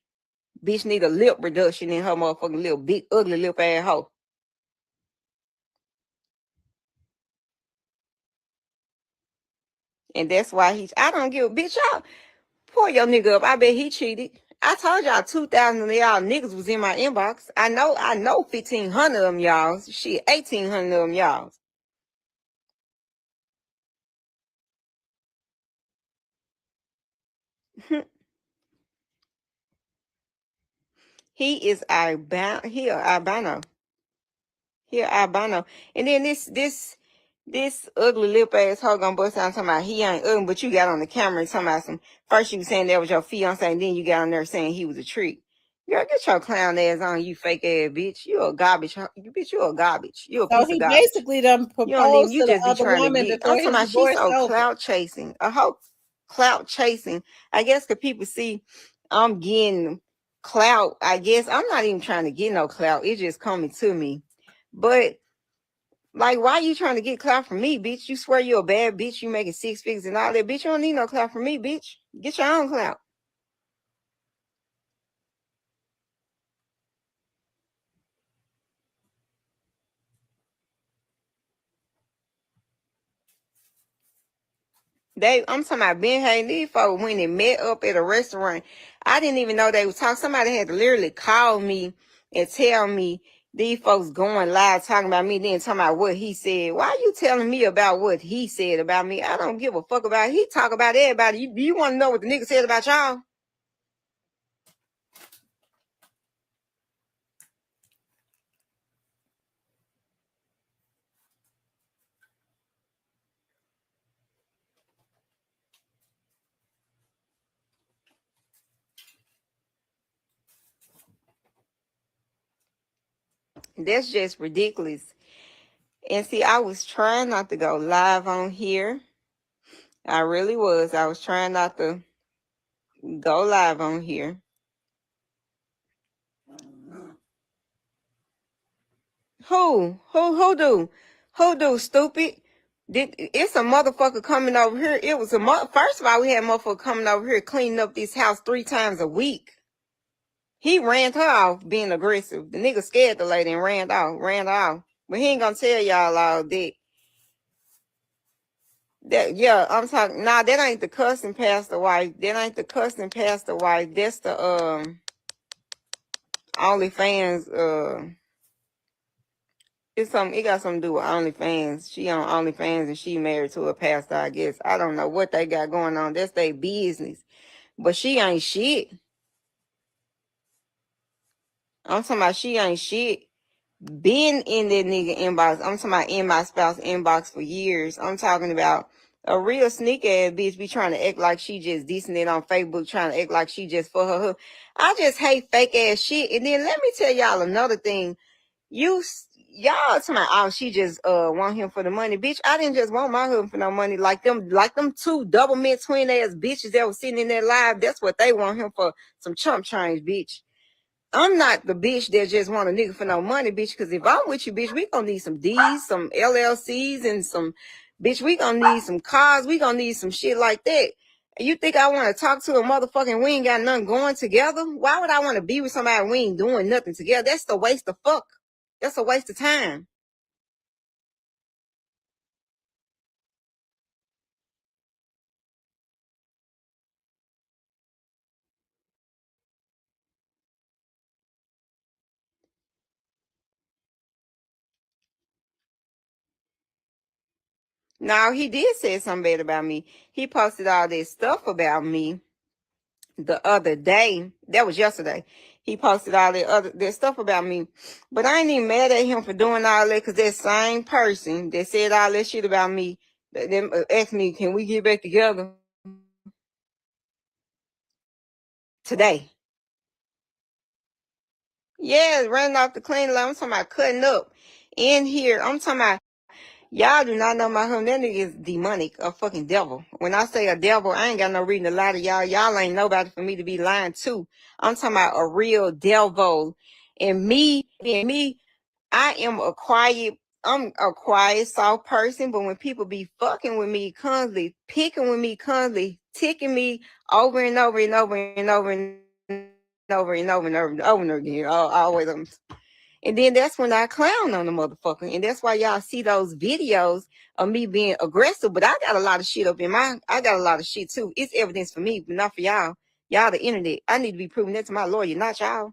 Bitch need a lip reduction in her motherfucking little big ugly lip ass hoe. And that's why I don't give a bitch out. Pull your nigga up. I bet he cheated. I told y'all 2,000 of y'all niggas was in my inbox. I know 1,500 of them y'all. Shit, 1,800 of them y'all. He is albino. He albino. And then this ugly lip ass hoe gonna bust out talking about he ain't ugly, but you got on the camera and talking about some. First you was saying that was your fiance, and then you got on there saying he was a trick. Girl, get your clown ass on, you fake ass bitch. You a garbage. Bitch, you a garbage. You a So piece he of garbage. basically done You don't even. proposed You to the just be other trying to woman get. I'm before talking his about she's divorce so over. clout chasing. A hoe clout chasing. I guess because people see I'm getting clout. I guess I'm not even trying to get no clout. It's just coming to me. But like, why you trying to get clout from me, bitch? You swear you a bad bitch. You making 6 figures and all that, bitch. You don't need no clout from me, bitch. Get your own clout. I'm talking about Ben Hayden. These folks when they met up at a restaurant. I didn't even know they was talking. Somebody had to literally call me and tell me these folks going live talking about me, then talking about what he said. Why are you telling me about what he said about me? I don't give a fuck about it. He talk about everybody. You want to know what the nigga said about y'all? That's just ridiculous. And see, I was trying not to go live on here. I really was. I was trying not to go live on here. Who do, stupid? It's a motherfucker coming over here. It was first of all, we had a motherfucker coming over here cleaning up this house 3 times a week. He ran her off being aggressive. The nigga scared the lady and ran off. But he ain't gonna tell y'all all that. Yeah, I'm talking. Nah, that ain't the cussing pastor wife. That ain't the cussing pastor wife. That's the OnlyFans. It got something to do with OnlyFans. She on OnlyFans and she married to a pastor, I guess. I don't know what they got going on. That's their business. But she ain't shit. I'm talking about she ain't shit. Been in that nigga inbox. I'm talking about in my spouse inbox for years. I'm talking about a real sneak ass bitch be trying to act like she just dissing it on Facebook, trying to act like she just for her. I just hate fake ass shit. And then let me tell y'all another thing. Y'all talking about, oh, she just want him for the money. Bitch, I didn't just want my husband for no money. Like them 2 double mint twin ass bitches that was sitting in there live. That's what they want him for, some chump change, bitch. I'm not the bitch that just want a nigga for no money, bitch, because if I'm with you, bitch, we gonna need some D's, some LLCs, and some, bitch, we gonna need some cars, we gonna need some shit like that. You think I want to talk to a motherfucking, we ain't got nothing going together? Why would I want to be with somebody we ain't doing nothing together? That's the waste of fuck. That's a waste of time. Now, he did say something bad about me. He posted all this stuff about me the other day. That was yesterday. He posted all that stuff about me. But I ain't even mad at him for doing all that, because that same person that said all that shit about me, them asked me, can we get back together today? Yeah, running off the clean line. I'm talking about cutting up in here. I'm talking about, y'all do not know my husband. That nigga is demonic, a fucking devil. When I say a devil, I ain't got no reason to lie to y'all. Y'all ain't nobody for me to be lying to. I'm talking about a real devil. And me, I'm a quiet, soft person, but when people be fucking with me constantly, picking with me constantly, ticking me over and over and over and over and over and over and over and over again, always. And then that's when I clown on the motherfucker. And that's why y'all see those videos of me being aggressive. But I got a lot of shit I got a lot of shit too. It's evidence for me, but not for y'all. Y'all the internet. I need to be proving that to my lawyer, not y'all.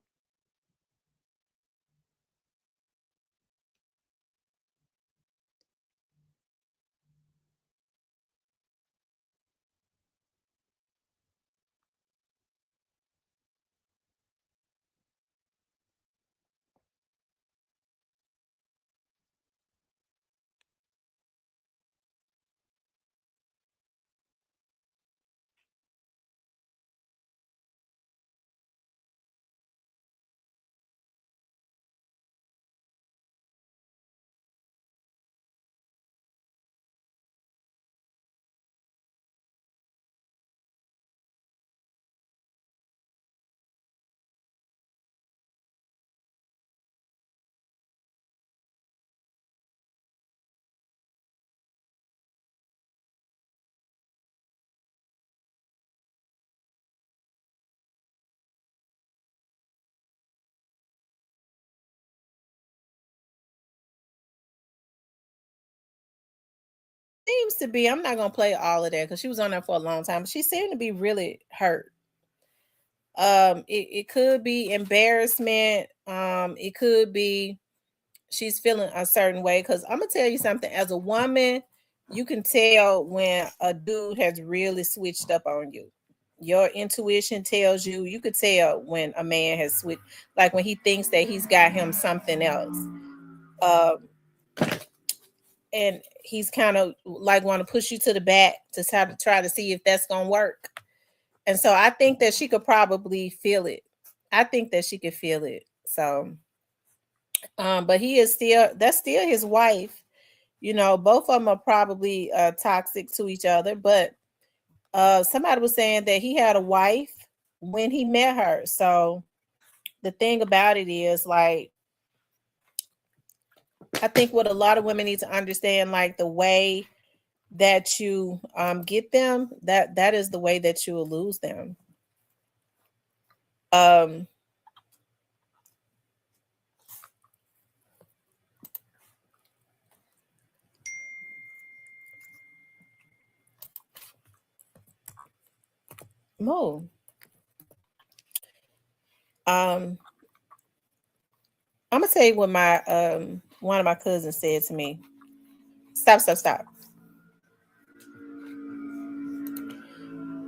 Seems to be. I'm not gonna play all of that because she was on there for a long time. But she seemed to be really hurt. It could be embarrassment. It could be she's feeling a certain way. Because I'm gonna tell you something. As a woman, you can tell when a dude has really switched up on you. Your intuition tells you. You could tell when a man has switched, like when he thinks that he's got him something else. Um, and he's kind of like want to push you to the back to try to see if that's gonna work. And so I think that she could probably feel it. I think that she could feel it. So, but that's still his wife. You know, both of them are probably toxic to each other. But somebody was saying that he had a wife when he met her. So the thing about it is, like, I think what a lot of women need to understand, like the way that you get them, that is the way that you will lose them. Mo. I'm gonna tell you what my one of my cousins said to me. Stop.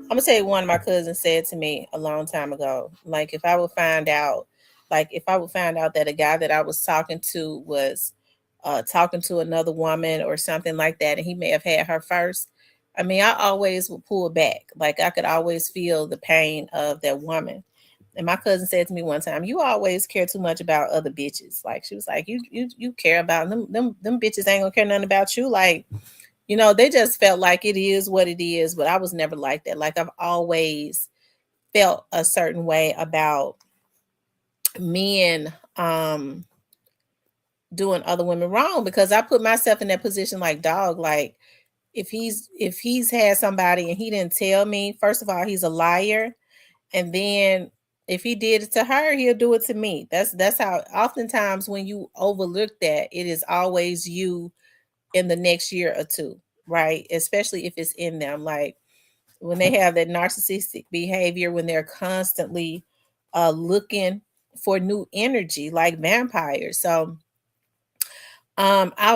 I'm gonna tell you one of my cousins said to me a long time ago. Like if I would find out that a guy that I was talking to was talking to another woman or something like that, and he may have had her first. I mean, I always would pull back. Like I could always feel the pain of that woman. And my cousin said to me one time, "You always care too much about other bitches." Like she was like, "You care about them. Them bitches ain't gonna care nothing about you." Like, you know, they just felt like it is what it is. But I was never like that. Like I've always felt a certain way about men doing other women wrong because I put myself in that position. Like, dog, like if he's had somebody and he didn't tell me, first of all, he's a liar. And then if he did it to her, he'll do it to me. That's how oftentimes when you overlook that, it is always you in the next year or two, right? Especially if it's in them. Like when they have that narcissistic behavior, when they're constantly looking for new energy like vampires. So I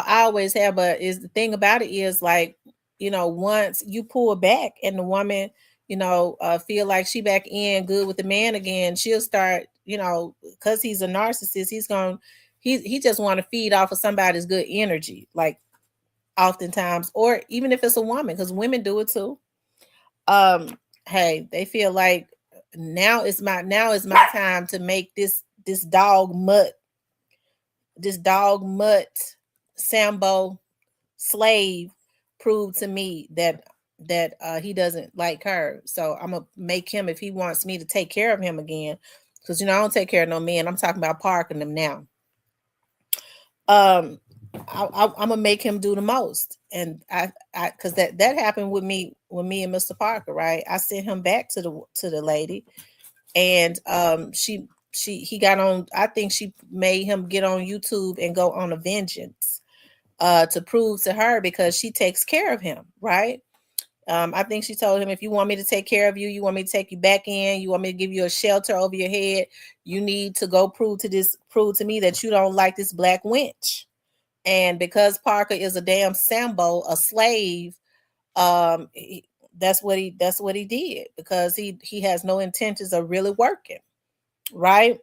always have, but is the thing about it is like, you know, once you pull back and the woman, you know, feel like she back in good with the man again, she'll start, you know, because he's a narcissist, he just want to feed off of somebody's good energy, like oftentimes, or even if it's a woman, because women do it too. Hey, they feel like now is my time to make this dog mutt Sambo slave prove to me that he doesn't like her. So I'm gonna make him, if he wants me to take care of him again, because you know I don't take care of no men. I'm talking about parking them now. I'm gonna make him do the most, and I because that happened with me and Mr. Parker, right? I sent him back to the lady, and he got on. I think she made him get on YouTube and go on a vengeance to prove to her, because she takes care of him, right? I think she told him, if you want me to take care of you, you want me to take you back in, you want me to give you a shelter over your head, you need to go prove to me that you don't like this black wench. And because Parker is a damn Sambo, a slave, that's what he did, because he has no intentions of really working, right?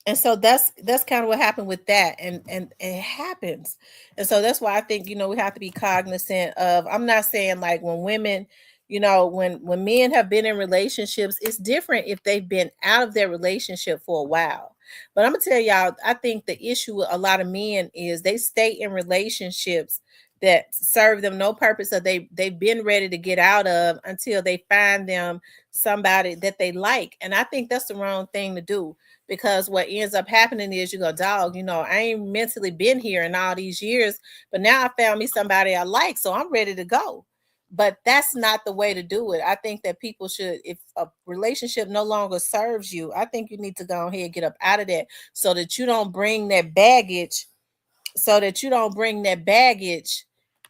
And so that's kind of what happened with that, and it happens. And so that's why I think, you know, we have to be cognizant of, I'm not saying like when women, you know, when men have been in relationships, it's different if they've been out of their relationship for a while. But I'm gonna tell y'all, I think the issue with a lot of men is they stay in relationships that serve them no purpose, or they've been ready to get out of until they find them somebody that they like. And I think that's the wrong thing to do, because what ends up happening is you go, dog, you know, I ain't mentally been here in all these years, but now I found me somebody I like, so I'm ready to go. But that's not the way to do it. I think that people should, if a relationship no longer serves you, I think you need to go ahead and get up out of that, so that you don't bring that baggage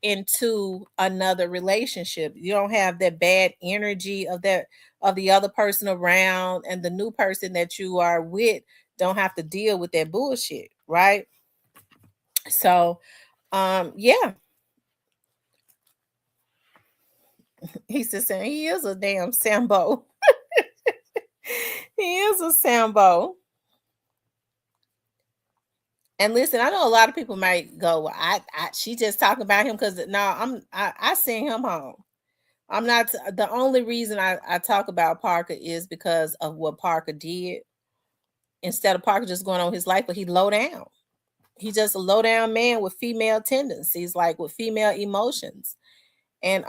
into another relationship. You don't have that bad energy of the other person around, and the new person that you are with don't have to deal with that bullshit, right? So yeah. He's just saying he is a damn Sambo. He is a Sambo. And listen, I know a lot of people might go, well, she just talking about him because I sent him home. I'm not, the only reason I talk about Parker is because of what Parker did. Instead of Parker just going on his life, but he low down. He's just a low down man with female tendencies, like with female emotions. And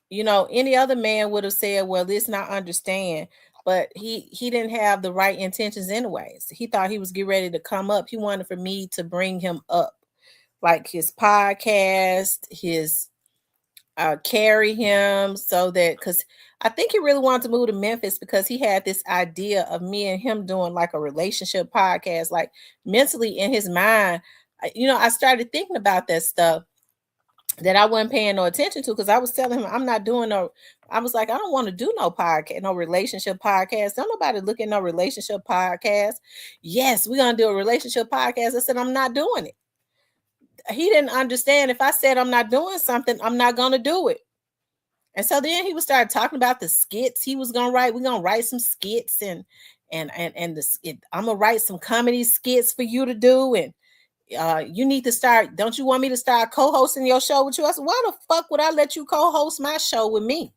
you know, any other man would have said, well, let's not understand. But he didn't have the right intentions anyways. He thought he was getting ready to come up. He wanted for me to bring him up, like his podcast, his carry him so that, because I think he really wanted to move to Memphis because he had this idea of me and him doing like a relationship podcast, like mentally in his mind. I started thinking about that stuff that I wasn't paying no attention to, because I was telling him I'm not doing no. I was like, I don't want to do no podcast, no relationship podcast. Don't nobody look at no relationship podcast. Yes, we're gonna do a relationship podcast. I said I'm not doing it. He didn't understand. If I said I'm not doing something, I'm not gonna do it. And so then he would start talking about the skits he was gonna write. We're gonna write some skits and I'm gonna write some comedy skits for you to do. And you need to start. Don't you want me to start co-hosting your show with you? I said, why the fuck would I let you co-host my show with me?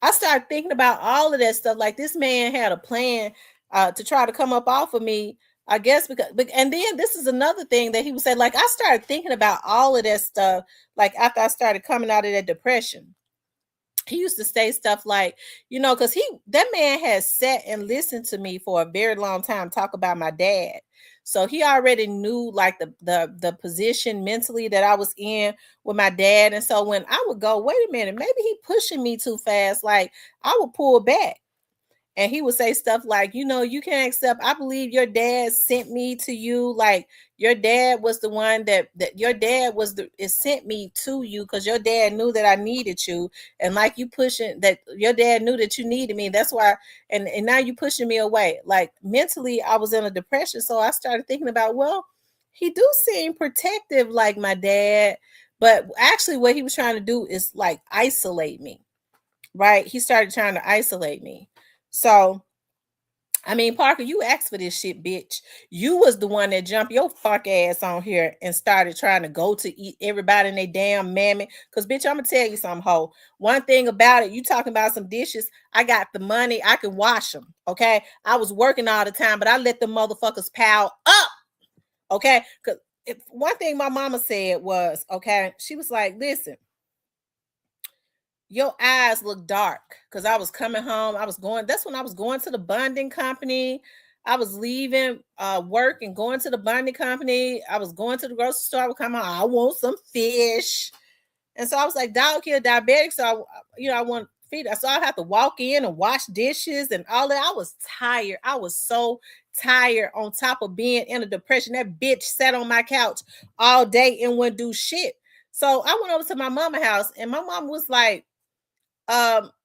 I started thinking about all of that stuff. Like, this man had a plan to try to come up off of me, I guess, and then this is another thing that he would say. Like, I started thinking about all of that stuff, like after I started coming out of that depression. He used to say stuff like, because that man has sat and listened to me for a very long time talk about my dad. So he already knew like the position mentally that I was in with my dad. And so when I would go, wait a minute, maybe he pushing me too fast, like I would pull back. And he would say stuff like, you can't accept. I believe your dad sent me to you. Like, your dad was the one that your dad was it sent me to you because your dad knew that I needed you. And like, you pushing that, your dad knew that you needed me. That's why. And now you pushing me away. Like, mentally, I was in a depression. So I started thinking about, well, he do seem protective like my dad. But actually what he was trying to do is like isolate me. Right. He started trying to isolate me. So, I mean, Parker, you asked for this shit, bitch. You was the one that jumped your fuck ass on here and started trying to go to eat everybody in their damn mammy. Because, bitch, I'm going to tell you something, ho. One thing about it, you talking about some dishes, I got the money. I can wash them, okay? I was working all the time, but I let the motherfuckers pile up, okay? Because one thing my mama said was, okay, she was like, listen, your eyes look dark, because I was coming home. That's when I was going to the bonding company. I was leaving work and going to the bonding company. I was going to the grocery store. I would come home, I want some fish. And so I was like, dog kid diabetic. So I want feed. So I have to walk in and wash dishes and all that. I was tired. I was so tired, on top of being in a depression. That bitch sat on my couch all day and wouldn't do shit. So I went over to my mama's house, and my mom was like,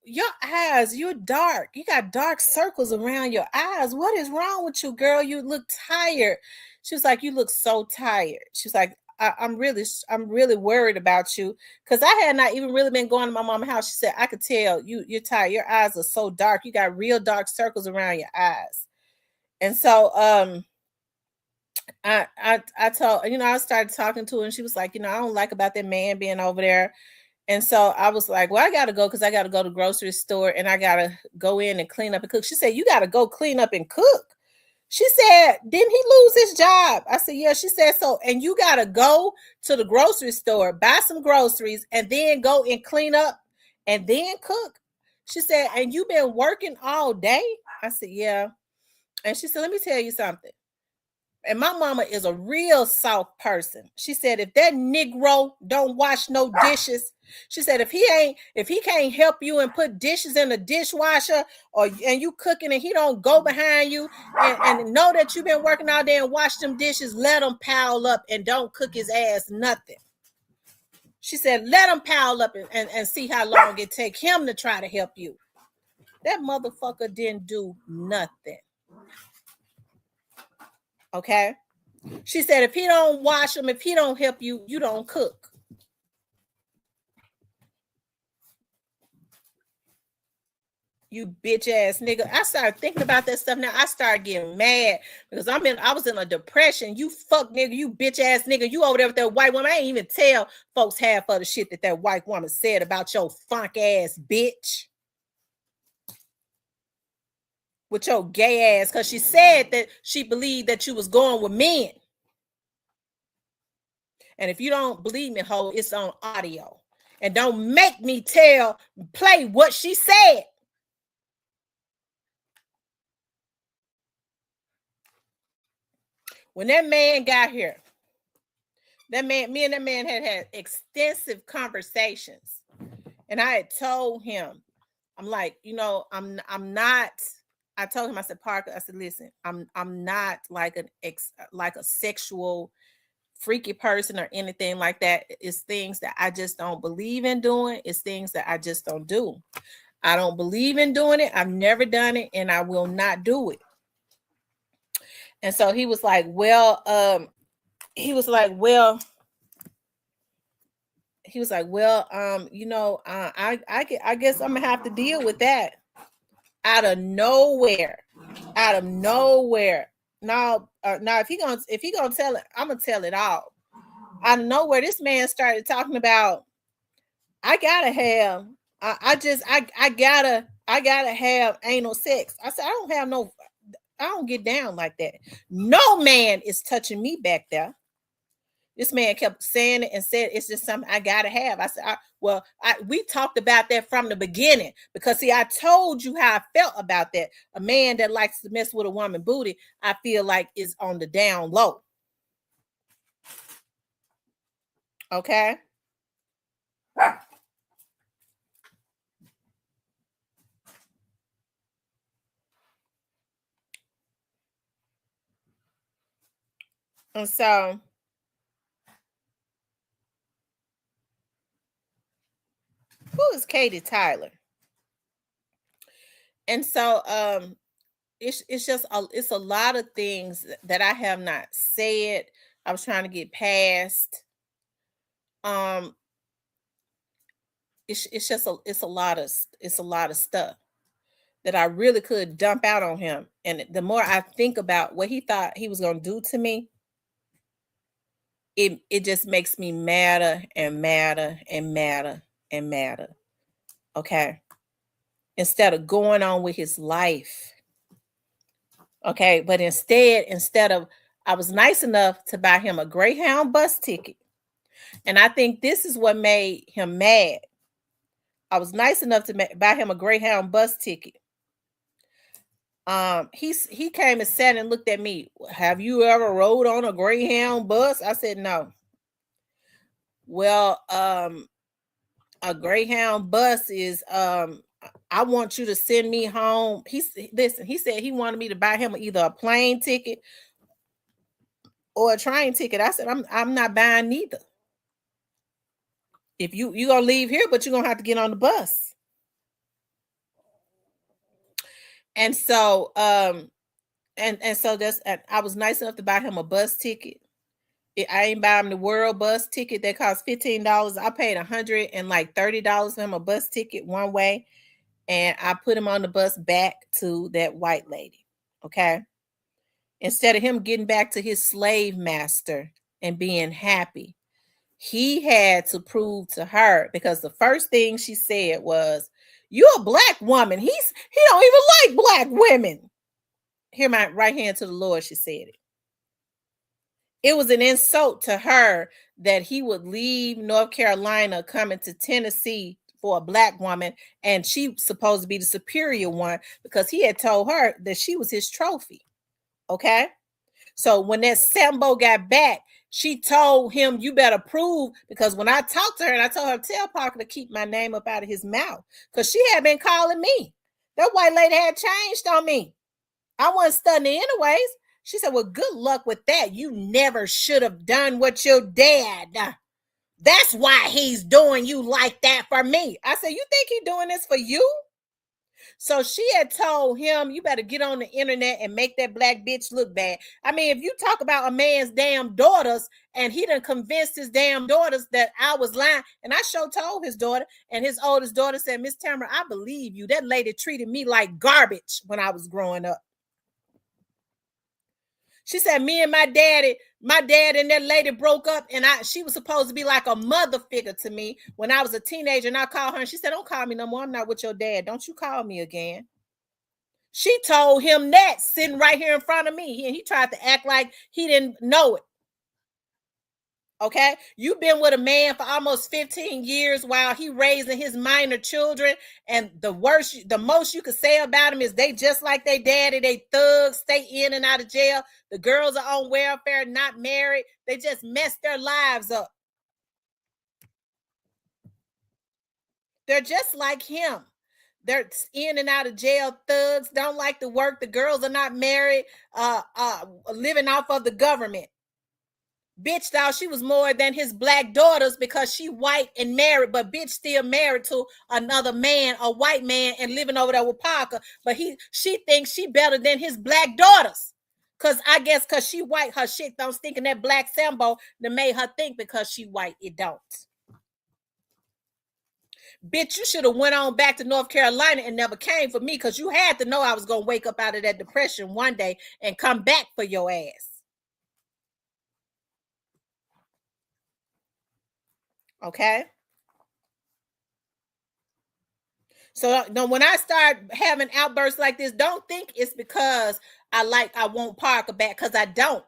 your eyes, you're dark. You got dark circles around your eyes. What is wrong with you, girl? You look tired. She was like, you look so tired. She's like, I'm really worried about you, because I had not even really been going to my mom's house. She said, I could tell you're tired. Your eyes are so dark. You got real dark circles around your eyes. And so I told, I started talking to her, and she was like, I don't like about that man being over there. And so I was like, well, I got to go, because I got to go to the grocery store and I got to go in and clean up and cook. She said, you got to go clean up and cook. She said, didn't he lose his job? I said, yeah. She said, so, and you got to go to the grocery store, buy some groceries, and then go and clean up and then cook. She said, and you've been working all day? I said, yeah. And she said, let me tell you something. And my mama is a real soft person. She said, if that Negro don't wash no dishes, she said, if he can't help you and put dishes in the dishwasher, and you cooking and he don't go behind you and know that you've been working all day and wash them dishes, let him pile up and don't cook his ass nothing. She said, let him pile up and see how long it take him to try to help you. That motherfucker didn't do nothing. Okay? She said, if he don't wash them, if he don't help you, you don't cook. You bitch ass nigga. I started thinking about that stuff now. I started getting mad because I was in a depression. You fuck nigga, you bitch ass nigga. You over there with that white woman. I ain't even tell folks half of the shit that white woman said about your funk ass bitch. With your gay ass, because she said that she believed that you was going with men. And if you don't believe me, ho, it's on audio. And don't make me play what she said. When that man got here, That man, me and that man had extensive conversations, and I had told him, I'm like, you know, I'm not. I told him, I said, Parker, I said, listen, I'm not like a sexual freaky person or anything like that. It's things that I just don't believe in doing. It's things that I just don't do. I don't believe in doing it. I've never done it, and I will not do it. And so he was like, well, you know, I guess I'm gonna have to deal with that. Out of nowhere. Now, if he gonna tell it, I'm gonna tell it all. Out of nowhere, this man started talking about, I gotta have, I gotta have anal sex. I said, I don't get down like that. No man is touching me back there. This man kept saying it and said it's just something I gotta have. I said, we talked about that from the beginning, because see, I told you how I felt about that. A man that likes to mess with a woman booty, I feel like is on the down low. Okay. And so who is Katie Tyler? And so it's just it's a lot of things that I have not said. I was trying to get past. It's a lot of stuff that I really could dump out on him. And the more I think about what he thought he was gonna do to me, it just makes me madder and madder and madder and madder. Okay. Instead of going on with his life. Okay, but instead of, I was nice enough to buy him a Greyhound bus ticket. And I think this is what made him mad. I was nice enough to buy him a Greyhound bus ticket. He came and sat and looked at me. Have you ever rode on a Greyhound bus? I said no. Well, a Greyhound bus is I want you to send me home. He said he wanted me to buy him either a plane ticket or a train ticket. I said, I'm not buying neither. If you're gonna leave here, but you're gonna have to get on the bus. And so and so I was nice enough to buy him a bus ticket. I ain't buy him the world bus ticket that cost $15. I paid $130 for him a bus ticket one way, and I put him on the bus back to that white lady. Okay. Instead of him getting back to his slave master and being happy, he had to prove to her, because the first thing she said was, "You're a black woman. He don't even like black women." Hear my right hand to the Lord, she said it. It was an insult to her that he would leave North Carolina coming to Tennessee for a black woman, and she supposed to be the superior one, because he had told her that she was his trophy. Okay. So when that Sambo got back, she told him, you better prove, because when I talked to her and I told her, tell Parker to keep my name up out of his mouth, because she had been calling me. That white lady had changed on me. I wasn't studying anyways. She said, well, good luck with that. You never should have done what your dad. That's why he's doing you like that for me. I said, you think he's doing this for you? So she had told him, you better get on the internet and make that black bitch look bad. I mean, if you talk about a man's damn daughters, and he done convinced his damn daughters that I was lying, and I sure told his daughter, and his oldest daughter said, Miss Tamara, I believe you. That lady treated me like garbage when I was growing up. She said, me and my dad and that lady broke up, and she was supposed to be like a mother figure to me when I was a teenager, and I called her and she said, don't call me no more. I'm not with your dad. Don't you call me again. She told him that sitting right here in front of me, and he tried to act like he didn't know it. Okay, you've been with a man for almost 15 years while he raising his minor children, and the most you could say about him is they just like they daddy, they thugs, stay in and out of jail. The girls are on welfare, not married. They just messed their lives up. They're just like him. They're in and out of jail, thugs, don't like to work. The girls are not married, living off of the government. Bitch thought she was more than his black daughters because she white and married, but bitch still married to another man, a white man, and living over there with Parker. But she thinks she better than his black daughters. Cause I guess cause she white, her shit don't stink in that black Sambo that made her think because she white, it don't. Bitch, you should have went on back to North Carolina and never came for me because you had to know I was gonna wake up out of that depression one day and come back for your ass. Okay. So when I start having outbursts like this, don't think it's because I want Parker back, because I don't.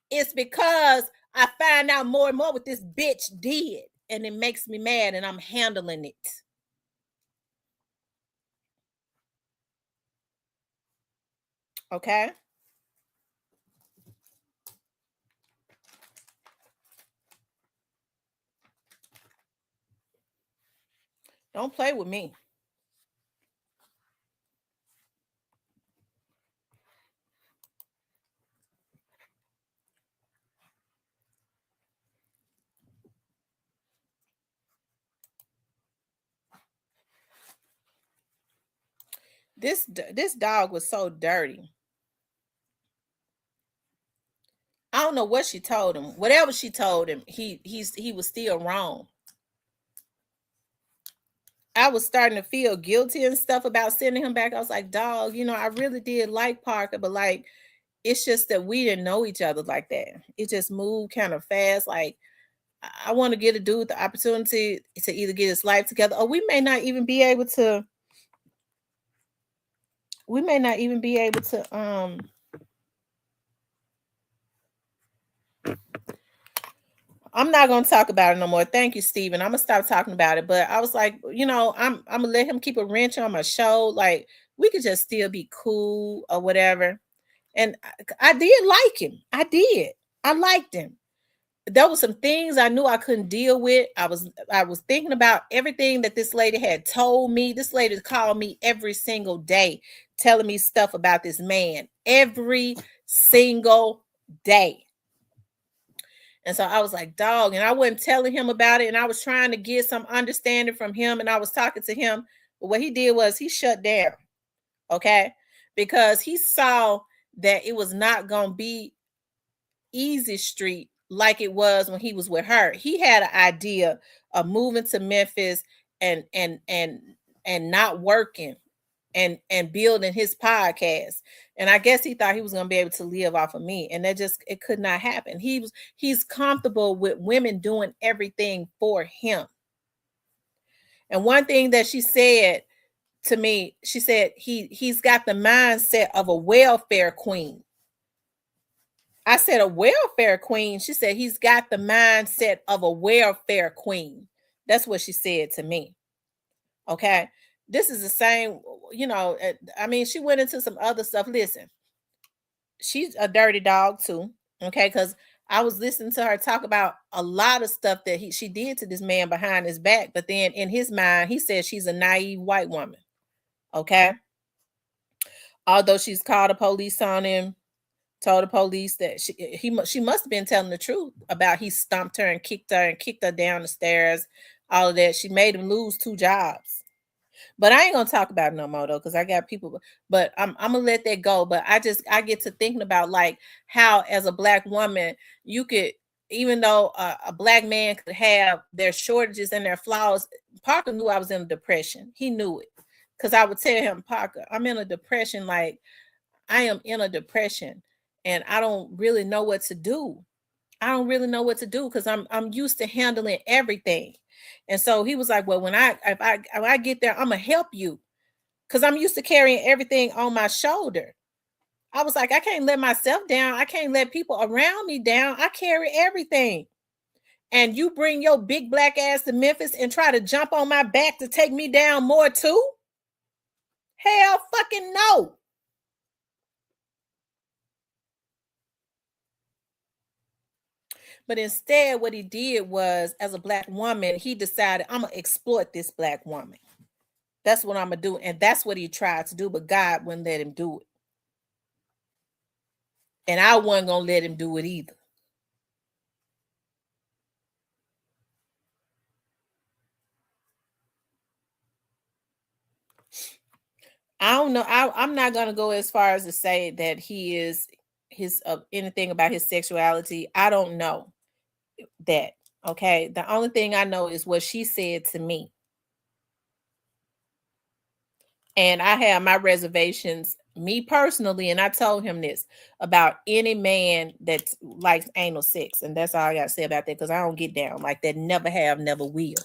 It's because I find out more and more what this bitch did, and it makes me mad, and I'm handling it. Okay. Don't play with me. This dog was so dirty. I don't know what she told him. Whatever she told him, he was still wrong. I was starting to feel guilty and stuff about sending him back. I was like, dog, I really did like Parker, but like, it's just that we didn't know each other like that. It just moved kind of fast. Like, I want to get a dude the opportunity to either get his life together, or we may not even be able to. I'm not gonna talk about it no more. Thank you, Steven. I'm gonna stop talking about it. But I was like, I'm gonna let him keep a wrench on my show. Like, we could just still be cool or whatever. And I did like him. I did. I liked him. There were some things I knew I couldn't deal with. I was thinking about everything that this lady had told me. This lady called me every single day, telling me stuff about this man every single day. And so I was like, dog, and I wasn't telling him about it. And I was trying to get some understanding from him. And I was talking to him. But what he did was he shut down. Okay. Because he saw that it was not going to be easy street like it was when he was with her. He had an idea of moving to Memphis and not working and building his podcast. And I guess he thought he was going to be able to live off of me. And it could not happen. He's comfortable with women doing everything for him. And one thing that she said to me, she said, he's got the mindset of a welfare queen. I said, a welfare queen? She said, he's got the mindset of a welfare queen. That's what she said to me. Okay. This is the same, I mean, she went into some other stuff. Listen, she's a dirty dog too. Okay. Because I was listening to her talk about a lot of stuff that she did to this man behind his back. But then in his mind, he said she's a naive white woman. Okay. Although she's called the police on him, told the police that she must have been telling the truth about he stomped her and kicked her down the stairs, all of that. She made him lose 2 jobs. But I ain't gonna talk about it no more though, because I got people. But I'm gonna let that go. But I get to thinking about like how, as a black woman, you could, even though a black man could have their shortages and their flaws. Parker knew I was in a depression. He knew it, because I would tell him, Parker, I'm in a depression. Like, I am in a depression, and I don't really know what to do. I don't really know what to do because I'm used to handling everything. And so he was like, well, when I get there, I'm gonna help you, because I'm used to carrying everything on my shoulder. I was like, I can't let myself down. I can't let people around me down. I carry everything. and you bring your big black ass to Memphis and try to jump on my back to take me down more too? Hell fucking no. But instead, what he did was, as a black woman, he decided, I'm going to exploit this black woman. That's what I'm going to do. And that's what he tried to do, but God wouldn't let him do it. And I wasn't going to let him do it either. I don't know. I'm not going to go as far as to say that he is anything about his sexuality. I don't know that. Okay. The only thing I know is what she said to me. And I have my reservations, me personally, and I told him this about any man that likes anal sex. And that's all I got to say about that, because I don't get down like that. Never have, never will.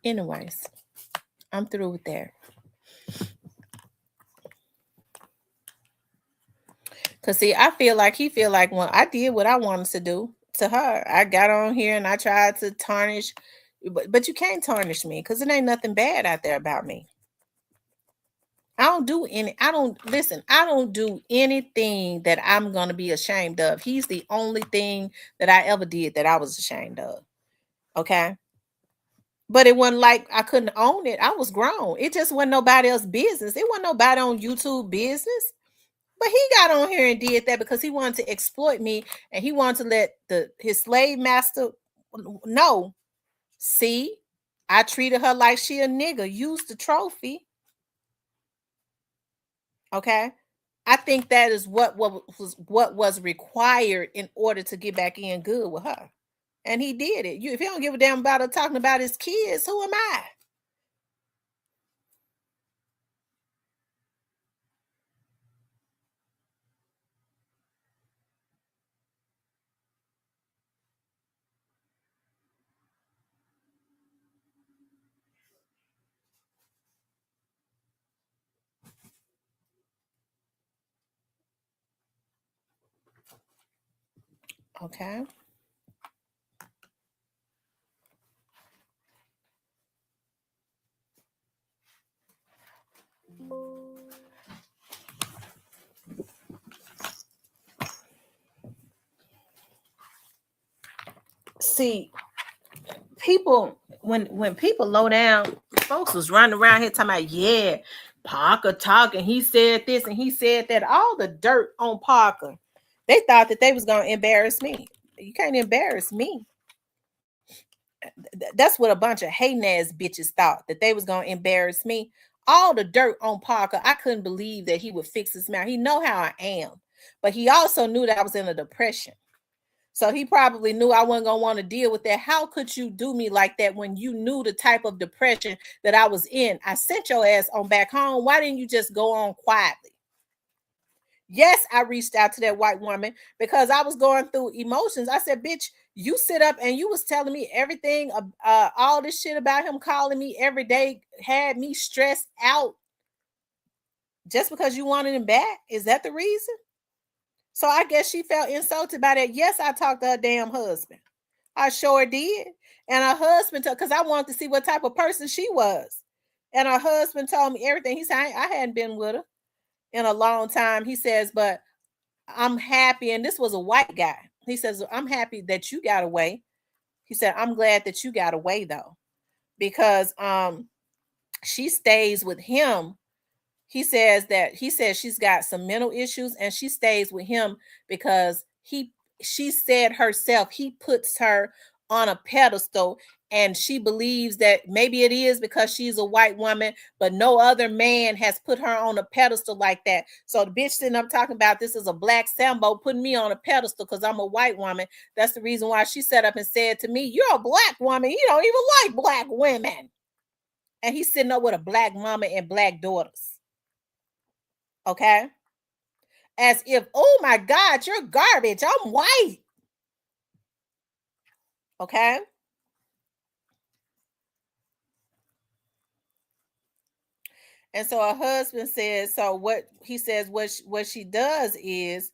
Anyways, I'm through with that. Because, see, I feel like he feel like, well, I did what I wanted to do to her. I got on here and I tried to tarnish, but you can't tarnish me because it ain't nothing bad out there about me. I don't do anything that I'm going to be ashamed of. He's the only thing that I ever did that I was ashamed of. Okay. But it wasn't like I couldn't own it. I was grown. It just wasn't nobody else's business. It wasn't nobody on YouTube business. But he got on here and did that because he wanted to exploit me, and he wanted to let his slave master know. See, I treated her like she a nigga. Used the trophy. Okay. I think that is what was required in order to get back in good with her. And he did it. If he don't give a damn about her talking about his kids, who am I? Okay. See, people, when people low down, folks was running around here talking about, yeah, Parker talking, he said this and he said that, all the dirt on Parker. They thought that they was going to embarrass me. You can't embarrass me. That's what a bunch of hating ass bitches thought, that they was going to embarrass me. All the dirt on Parker, I couldn't believe that he would fix his mouth. He know how I am, but he also knew that I was in a depression. So he probably knew I wasn't going to want to deal with that. How could you do me like that when you knew the type of depression that I was in? I sent your ass on back home. Why didn't you just go on quietly? Yes, I reached out to that white woman because I was going through emotions. I said, bitch, you sit up and you was telling me everything, all this shit about him calling me every day, had me stressed out just because you wanted him back. Is that the reason? So I guess she felt insulted by that. Yes, I talked to her damn husband. I sure did. And her husband, because I wanted to see what type of person she was. And her husband told me everything. He said, I hadn't been with her in a long time. He says, but I'm happy. And this was a white guy. He says, I'm happy that you got away. He said, I'm glad that you got away though, because she stays with him. He says she's got some mental issues and she stays with him because she said herself, he puts her on a pedestal, and she believes that maybe it is because she's a white woman, but no other man has put her on a pedestal like that. So the bitch sitting up talking about this is a black Sambo putting me on a pedestal because I'm a white woman. That's the reason why she sat up and said to me, "You're a black woman. You don't even like black women." And he's sitting up with a black mama and black daughters. Okay? As if, oh my God, you're garbage. I'm white. Okay? And so her husband says, so what he says, what she does is,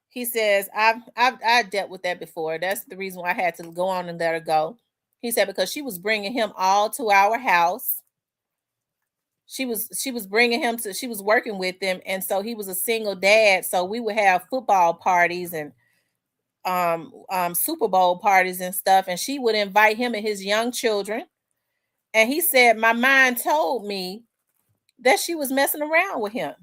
he says, I dealt with that before. That's the reason why I had to go on and let her go. He said, because she was bringing him all to our house. She was bringing him to, she was working with him. And so he was a single dad. So we would have football parties and Super Bowl parties and stuff. And she would invite him and his young children. And he said, my mind told me that she was messing around with him.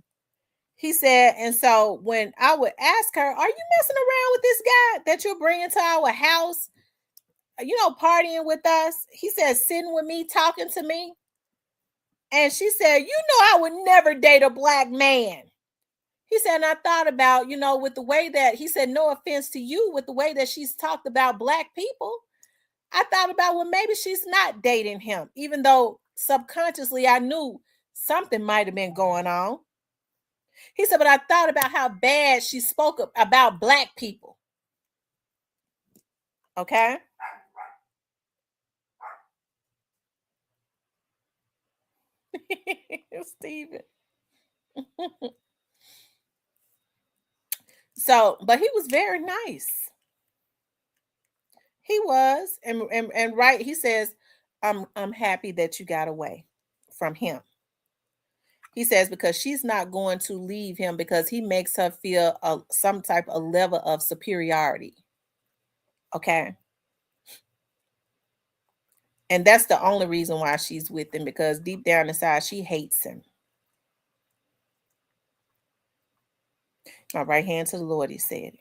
He said, and so when I would ask her, are you messing around with this guy that you're bringing to our house, you know, partying with us? He said, sitting with me, talking to me. And she said, you know, I would never date a black man. He said, and I thought about, you know, with the way that, he said, no offense to you, with the way that she's talked about black people, I thought about, well, maybe she's not dating him, even though subconsciously I knew something might have been going on. He said, but I thought about how bad she spoke about black people. Okay? Stephen. So, but he was very nice. He was. And right, he says, I'm happy that you got away from him. He says, because she's not going to leave him because he makes her feel some type of level of superiority. Okay. And that's the only reason why she's with him, because deep down inside, she hates him. My right hand to the Lord, he said.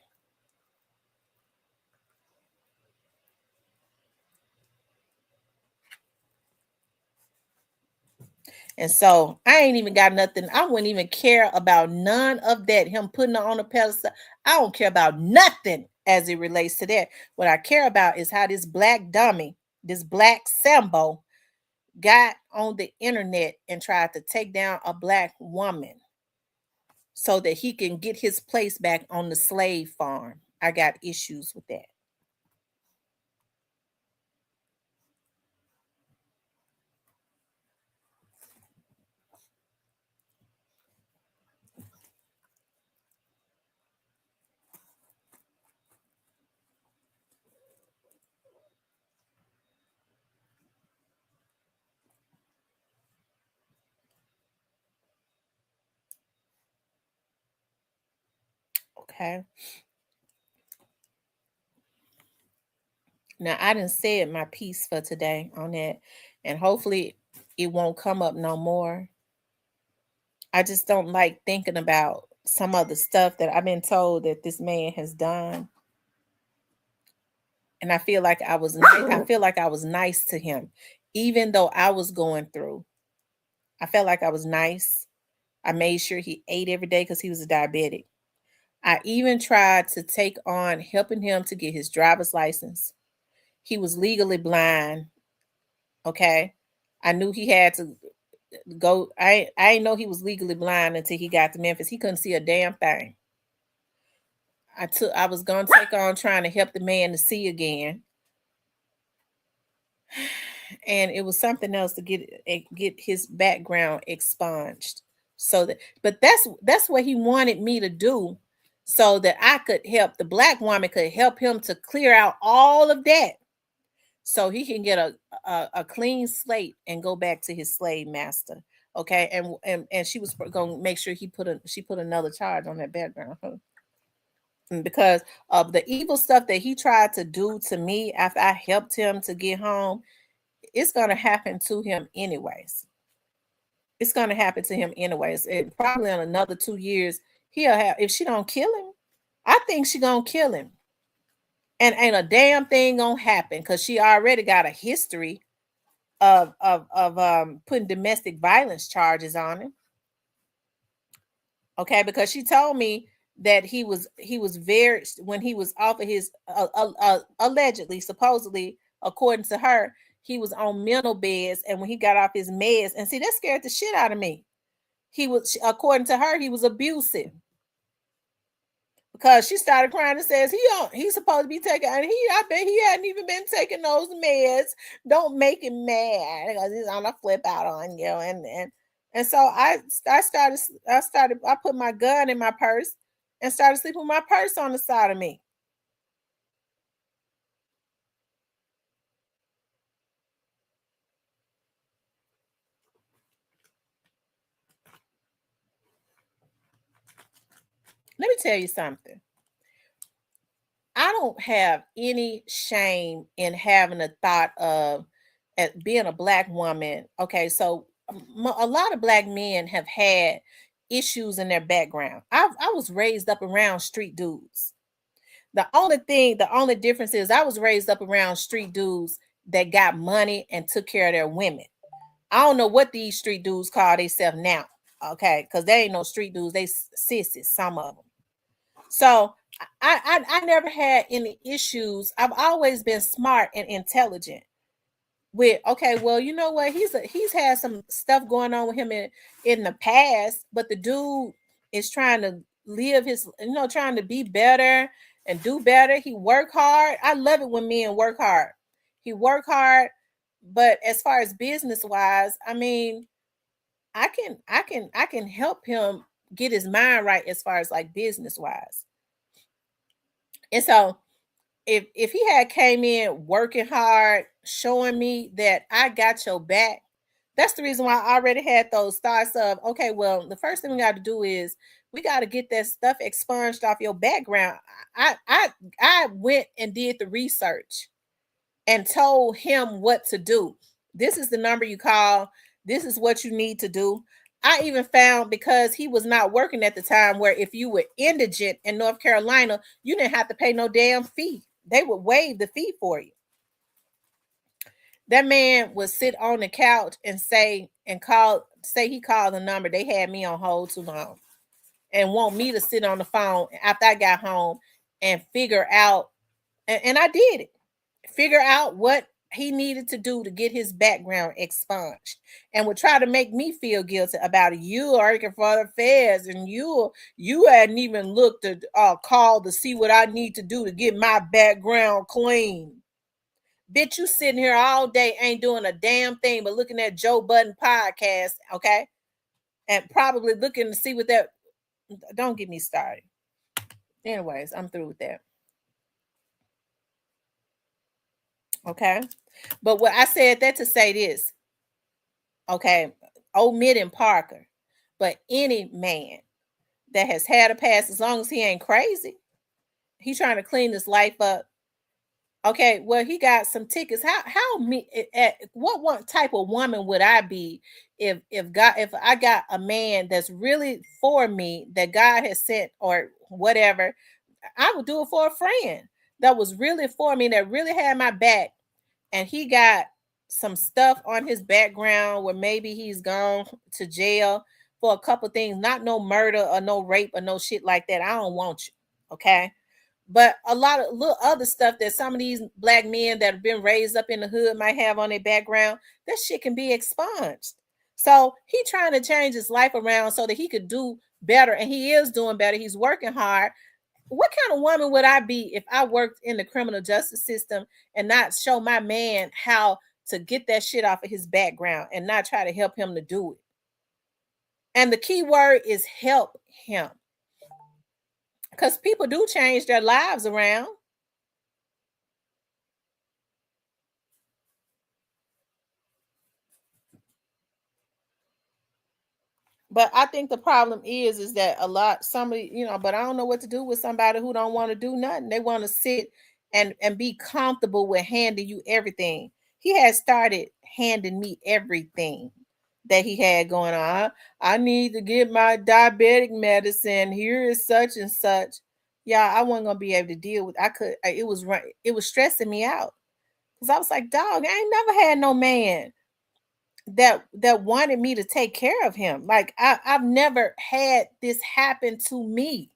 And so I ain't even got nothing. I wouldn't even care about none of that. Him putting her on a pedestal. I don't care about nothing as it relates to that. What I care about is how this black dummy, this black Sambo, got on the internet and tried to take down a black woman so that he can get his place back on the slave farm. I got issues with that. Okay. Now, I done said my piece for today on that, and hopefully it won't come up no more. I just don't like thinking about some of the stuff that I've been told that this man has done. And I feel like I was nice to him, even though I was going through. I felt like I was nice. I made sure he ate every day because he was a diabetic. I even tried to take on helping him to get his driver's license. He was legally blind. Okay. I knew he had to go. I didn't know he was legally blind until he got to Memphis. He couldn't see a damn thing. I was going to take on trying to help the man to see again. And it was something else to get his background expunged. So that, but that's what he wanted me to do, so that I could help, the black woman could help him to clear out all of that, so he can get a clean slate and go back to his slave master. Okay, and she was going to make sure she put another charge on that background, because of the evil stuff that he tried to do to me after I helped him to get home. It's going to happen to him anyways. It's going to happen to him anyways. And probably in another 2 years, he'll have, if she don't kill him, I think she going to kill him. And ain't a damn thing gonna happen because she already got a history of putting domestic violence charges on him. Okay, because she told me that he was very, when he was off of his allegedly, supposedly, according to her, he was on mental beds, and when he got off his meds, and see, that scared the shit out of me. He was, according to her, he was abusive. Because she started crying and says he's supposed to be taking, and I bet he hadn't even been taking those meds. Don't make him mad because he's on a flip out on you. And so I put my gun in my purse and started sleeping with my purse on the side of me. Let me tell you something. I don't have any shame in having a thought of being a Black woman. Okay, so a lot of Black men have had issues in their background. I was raised up around street dudes. The only difference is I was raised up around street dudes that got money and took care of their women. I don't know what these street dudes call themselves now, okay, because they ain't no street dudes. They sissies, some of them. So I never had any issues. I've always been smart and intelligent. With, okay, well, you know what? He's had some stuff going on with him in the past, but the dude is trying to live his, trying to be better and do better. He work hard. I love it when men work hard. He work hard, but as far as business wise, I mean, I can help him get his mind right as far as like business wise. And so if he had came in working hard, showing me that I got your back, that's the reason why I already had those thoughts of, okay, well, the first thing we got to do is we got to get that stuff expunged off your background. I went and did the research and told him what to do. This is the number you call. This is what you need to do. I even found, because he was not working at the time, where if you were indigent in North Carolina, you didn't have to pay no damn fee. They would waive the fee for you. That man would sit on the couch and say he called the number. They had me on hold too long and want me to sit on the phone after I got home and figure out, and I did it, figure out what he needed to do to get his background expunged, and would try to make me feel guilty about it. You are working for the feds, and you hadn't even looked to call to see what I need to do to get my background clean. Bitch, you sitting here all day, ain't doing a damn thing but looking at Joe Budden podcast, okay? And probably looking to see what that, don't get me started. Anyways, I'm through with that. Okay? But what I said that to say this, okay, omitting Parker, but any man that has had a past, as long as he ain't crazy, he's trying to clean his life up. Okay, well, he got some tickets. What one type of woman would I be if I got a man that's really for me, that God has sent or whatever? I would do it for a friend that was really for me, that really had my back, and he got some stuff on his background where maybe he's gone to jail for a couple things, not no murder or no rape or no shit like that. I don't want you, okay? But a lot of little other stuff that some of these Black men that have been raised up in the hood might have on their background, that shit can be expunged. So he trying to change his life around so that he could do better, and he is doing better. He's working hard. What kind of woman would I be if I worked in the criminal justice system and not show my man how to get that shit off of his background and not try to help him to do it? And the key word is help him. Because people do change their lives around. But I think the problem is that somebody, but I don't know what to do with somebody who don't want to do nothing. They want to sit and be comfortable with handing you everything. He had started handing me everything that he had going on. I need to get my diabetic medicine. Here is such and such. Yeah, I wasn't gonna be able to deal with. It was right. It was stressing me out because I was like, dog, I ain't never had no man that wanted me to take care of him. Like I've never had this happen to me.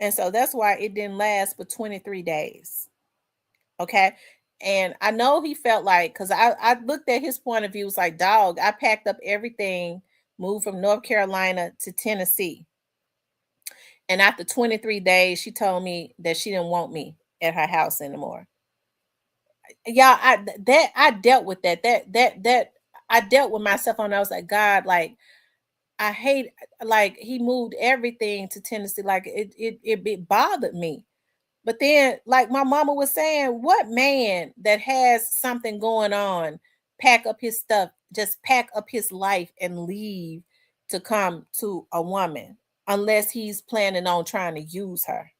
And so that's why it didn't last for 23 days. Okay. And I know he felt like, because I looked at his point of view, was like, dog, I packed up everything, moved from North Carolina to Tennessee. And after 23 days, she told me that she didn't want me at her house anymore. Yeah, I dealt with that. I dealt with myself on. I was like, God, like I hate, like he moved everything to Tennessee. Like it bothered me. But then, like my mama was saying, what man that has something going on pack up his stuff, just pack up his life and leave to come to a woman unless he's planning on trying to use her?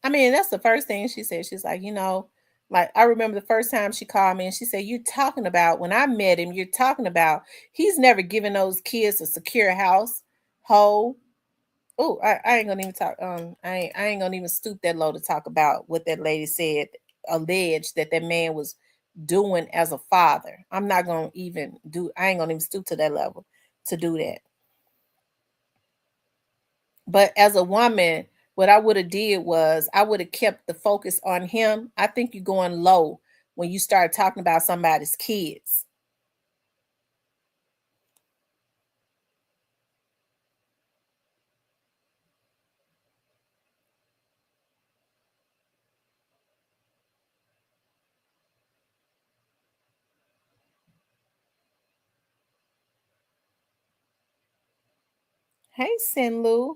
I mean, that's the first thing she said. She's like, like I remember the first time she called me and she said, "You're talking about when I met him, you're talking about he's never given those kids a secure house." Ho. Oh, I ain't gonna even talk. I ain't gonna even stoop that low to talk about what that lady said, alleged that man was doing as a father. I'm not gonna even do. I ain't gonna even stoop to that level to do that. But as a woman, what I would have did was I would have kept the focus on him. I think you're going low when you start talking about somebody's kids. Hey, Sinlu.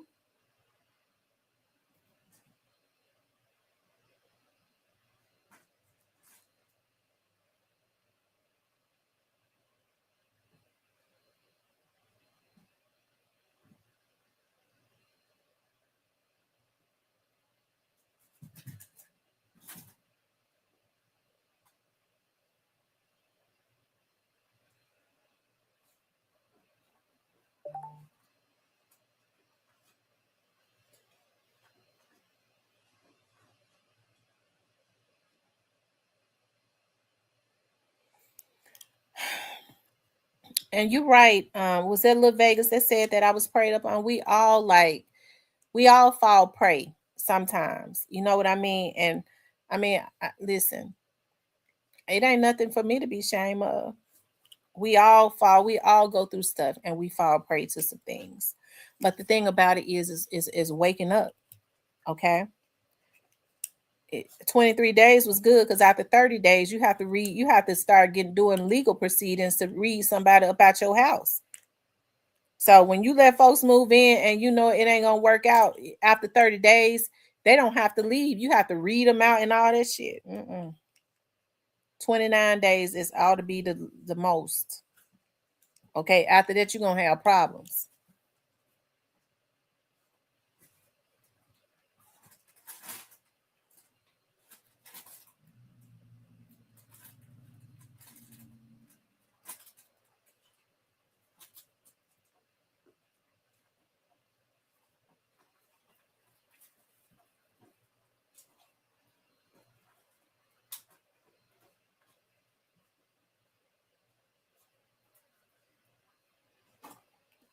And you're right. Was that Lil Vegas that said that I was preyed up on? We all fall prey sometimes. You know what I mean? And I mean, listen, it ain't nothing for me to be ashamed of. We all fall, we all go through stuff and we fall prey to some things. But the thing about it is waking up. Okay. 23 days was good because after 30 days, you have to start doing legal proceedings to read somebody about your house. So when you let folks move in and you know it ain't gonna work out after 30 days, they don't have to leave. You have to read them out and all that shit. 29 days is ought to be the most. Okay, after that, you're gonna have problems.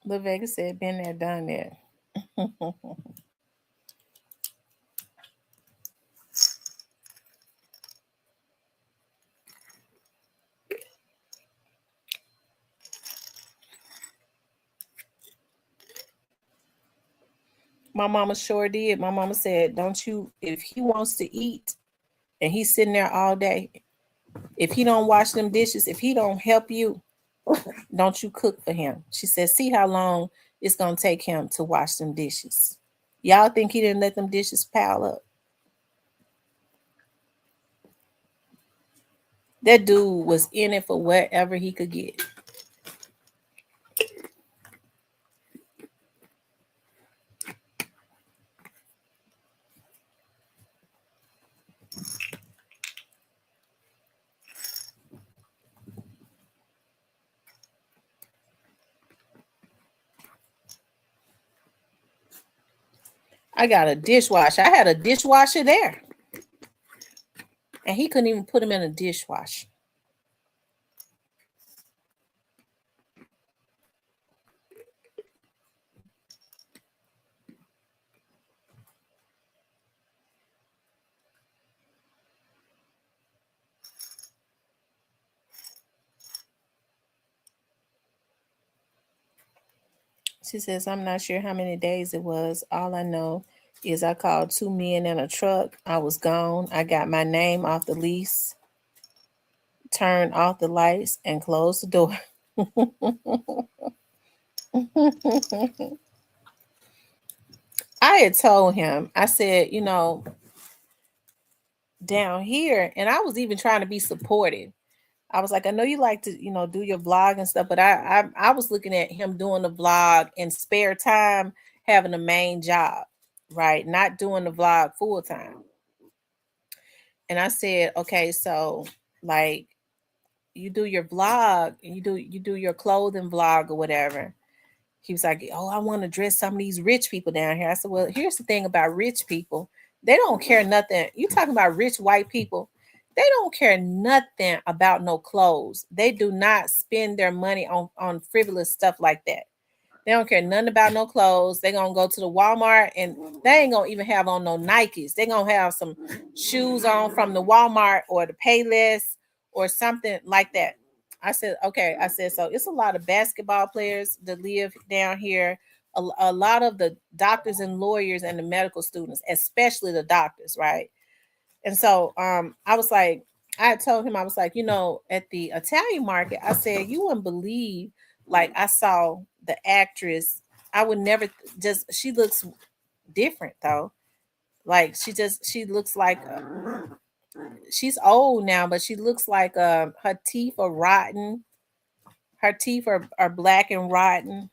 Lil Vegas said, been there, done that. My mama sure did. My mama said, don't you, if he wants to eat and he's sitting there all day, if he don't wash them dishes, if he don't help you, don't you cook for him. She said, see how long it's going to take him to wash them dishes. Y'all think he didn't let them dishes pile up? That dude was in it for whatever he could get. I got a dishwasher. I had a dishwasher there. And he couldn't even put him in a dishwasher. She says, I'm not sure how many days it was. All I know is I called 2 men in a truck. I was gone. I got my name off the lease, turned off the lights, and closed the door. I had told him, I said, you know, down here, and I was even trying to be supportive. I was like, I know you like to, you know, do your vlog and stuff, but I was looking at him doing the vlog in spare time, having a main job, right? Not doing the vlog full time. And I said, okay, so like you do your vlog and you do your clothing vlog or whatever. He was like, oh, I want to dress some of these rich people down here. I said, well, here's the thing about rich people. They don't care nothing. You talking about rich white people. They don't care nothing about no clothes. They do not spend their money on frivolous stuff like that. They don't care nothing about no clothes. They're going to go to the Walmart and they ain't going to even have on no Nikes. They're going to have some shoes on from the Walmart or the Payless or something like that. I said, okay. I said, so it's a lot of basketball players that live down here. A lot of the doctors and lawyers and the medical students, especially the doctors, right? And so I was like, I told him, I was like, you know, at the Italian market, I said, you wouldn't believe, like I saw the actress. I would never just, she looks different though. Like she looks like, she's old now, but she looks like her teeth are rotten. Her teeth are black and rotten,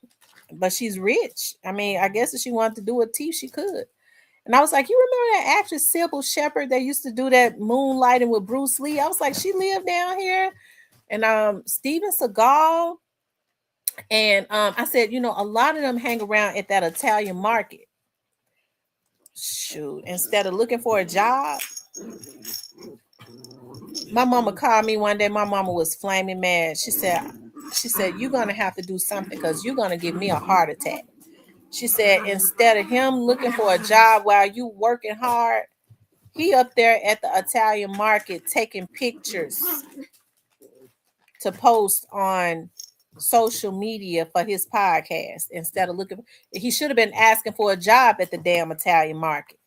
but she's rich. I mean, I guess if she wanted to do her teeth, she could. And I was like, you remember that actress Sybil Shepherd that used to do that moonlighting with Bruce Lee? I was like, she lived down here. And Steven Seagal. And I said, you know, a lot of them hang around at that Italian market. Shoot, instead of looking for a job. My mama called me one day. My mama was flaming mad. She said, you're gonna have to do something because you're gonna give me a heart attack. She said, instead of him looking for a job while you working hard, he up there at the Italian market taking pictures to post on social media for his podcast instead of looking. He should have been asking for a job at the damn Italian market.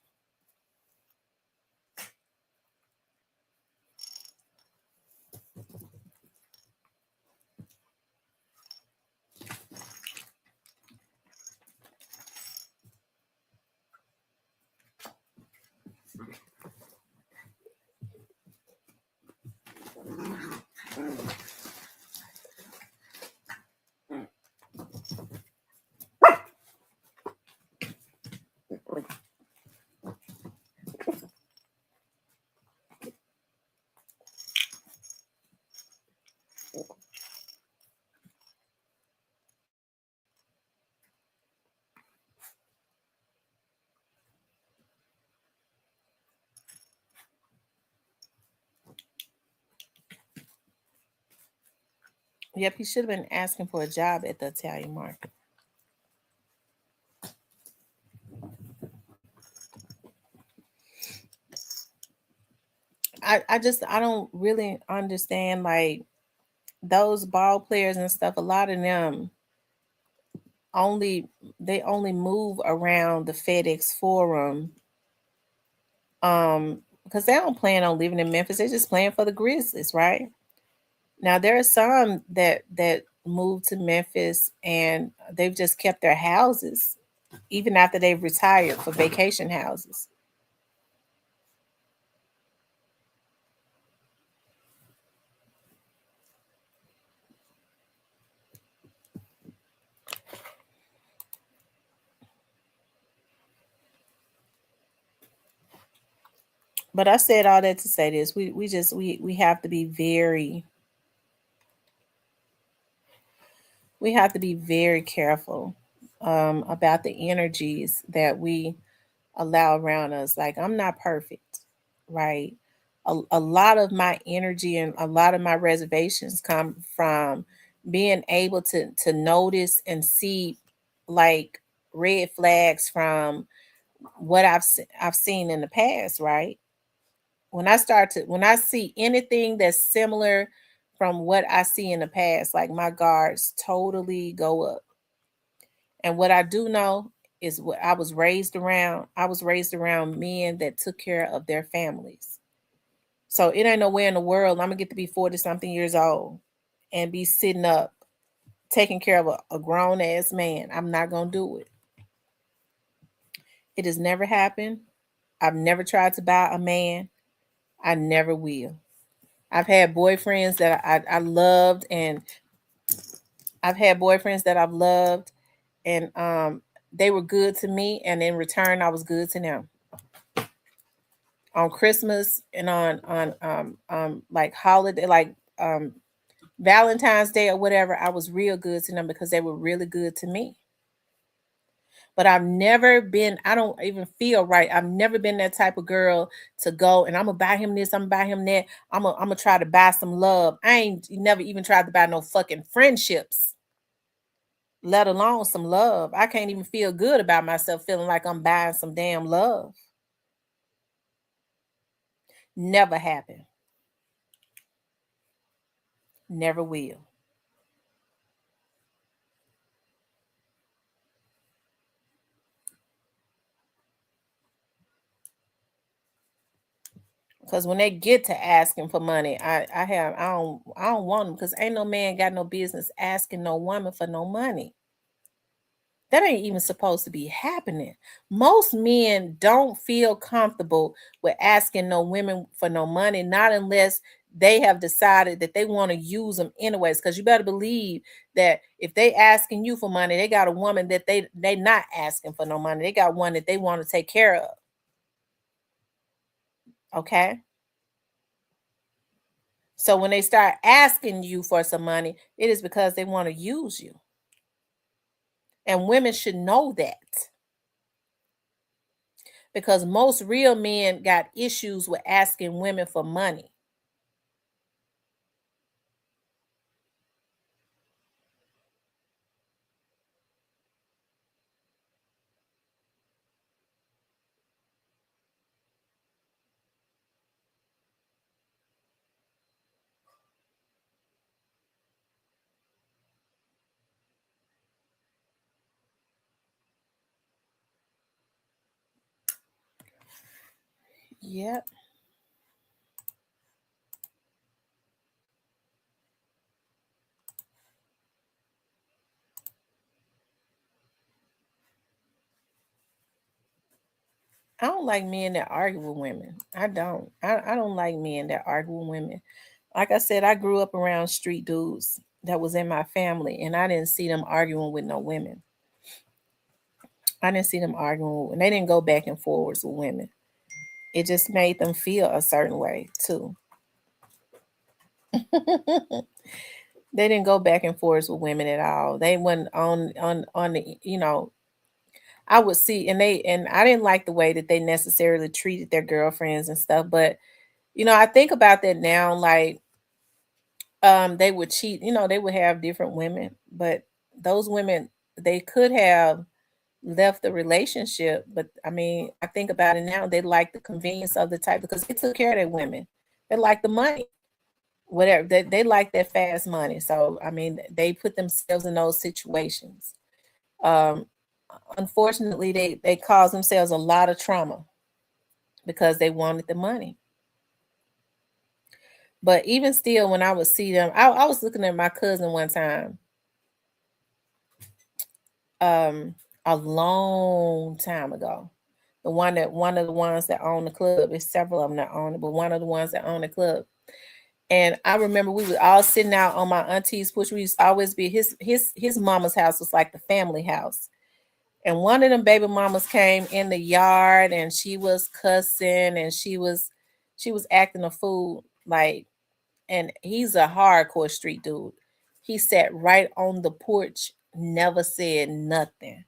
Yep, he should have been asking for a job at the Italian market. I don't really understand like those ball players and stuff. A lot of them, only move around the FedEx Forum because they don't plan on living in Memphis. They're just playing for the Grizzlies, right? Now there are some that moved to Memphis and they've just kept their houses even after they've retired for vacation houses. But I said all that to say this. We have to be very careful about the energies that we allow around us. Like, I'm not perfect, right? A lot of my energy and a lot of my reservations come from being able to notice and see like red flags from what I've seen in the past, right? When I see anything that's similar from what I see in the past, like my guards totally go up. And what I do know is what I was raised around. I was raised around men that took care of their families. So it ain't nowhere in the world I'm gonna get to be 40 something years old and be sitting up taking care of a grown ass man. I'm not gonna do it. It has never happened. I've never tried to buy a man. I never will. I've had boyfriends that I loved, and I've had boyfriends that I've loved, and they were good to me, and in return, I was good to them. On Christmas and on like holiday, like Valentine's Day or whatever, I was real good to them because they were really good to me. But I've never been, I don't even feel right. I've never been that type of girl to go and I'm gonna buy him this, I'm gonna buy him that. I'm gonna try to buy some love. I ain't never even tried to buy no fucking friendships, let alone some love. I can't even feel good about myself feeling like I'm buying some damn love. Never happened. Never will. Because when they get to asking for money, I don't want them because ain't no man got no business asking no woman for no money. That ain't even supposed to be happening. Most men don't feel comfortable with asking no women for no money, not unless they have decided that they want to use them anyways. Because you better believe that if they asking you for money, they got a woman that they not asking for no money. They got one that they want to take care of. Okay. So when they start asking you for some money, it is because they want to use you. And women should know that. Because most real men got issues with asking women for money. Yep. I don't like men that argue with women. I don't. I don't like men that argue with women. Like I said, I grew up around street dudes that was in my family, and I didn't see them arguing with no women. I didn't see them arguing, and they didn't go back and forwards with women. It just made them feel a certain way too. They didn't go back and forth with women at all. They went on the, I would see, and I didn't like the way that they necessarily treated their girlfriends and stuff. But I think about that now, like they would cheat. They would have different women, but those women, they could have left the relationship. But I mean, I think about it now, they like the convenience of the type because they took care of their women. They like the money, whatever, they like that fast money. So I mean, they put themselves in those situations. Unfortunately, they caused themselves a lot of trauma because they wanted the money. But even still, when I would see them, I was looking at my cousin one time, a long time ago. One of the ones that own the club. There's several of them that own it, but one of the ones that own the club. And I remember we were all sitting out on my auntie's, which we used to always be his mama's house was like the family house. And one of them baby mamas came in the yard and she was cussing and she was acting a fool. Like, and he's a hardcore street dude. He sat right on the porch, never said nothing.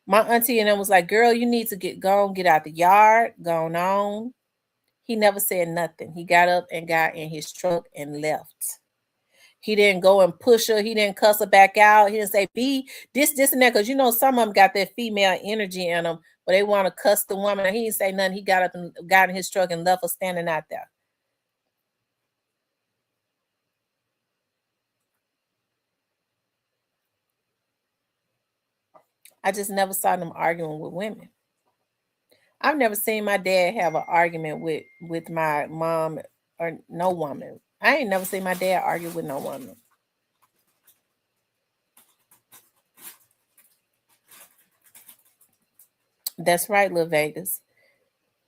My auntie and them was like, girl, you need to get out the yard, going on. He never said nothing. He got up and got in his truck and left. He didn't go and push her. He didn't cuss her back out. He didn't say, be this, and that. Because, some of them got that female energy in them, but they want to cuss the woman. He didn't say nothing. He got up and got in his truck and left her standing out there. I just never saw them arguing with women. I've never seen my dad have an argument with my mom or no woman. I ain't never seen my dad argue with no woman. That's right, Lil Vegas.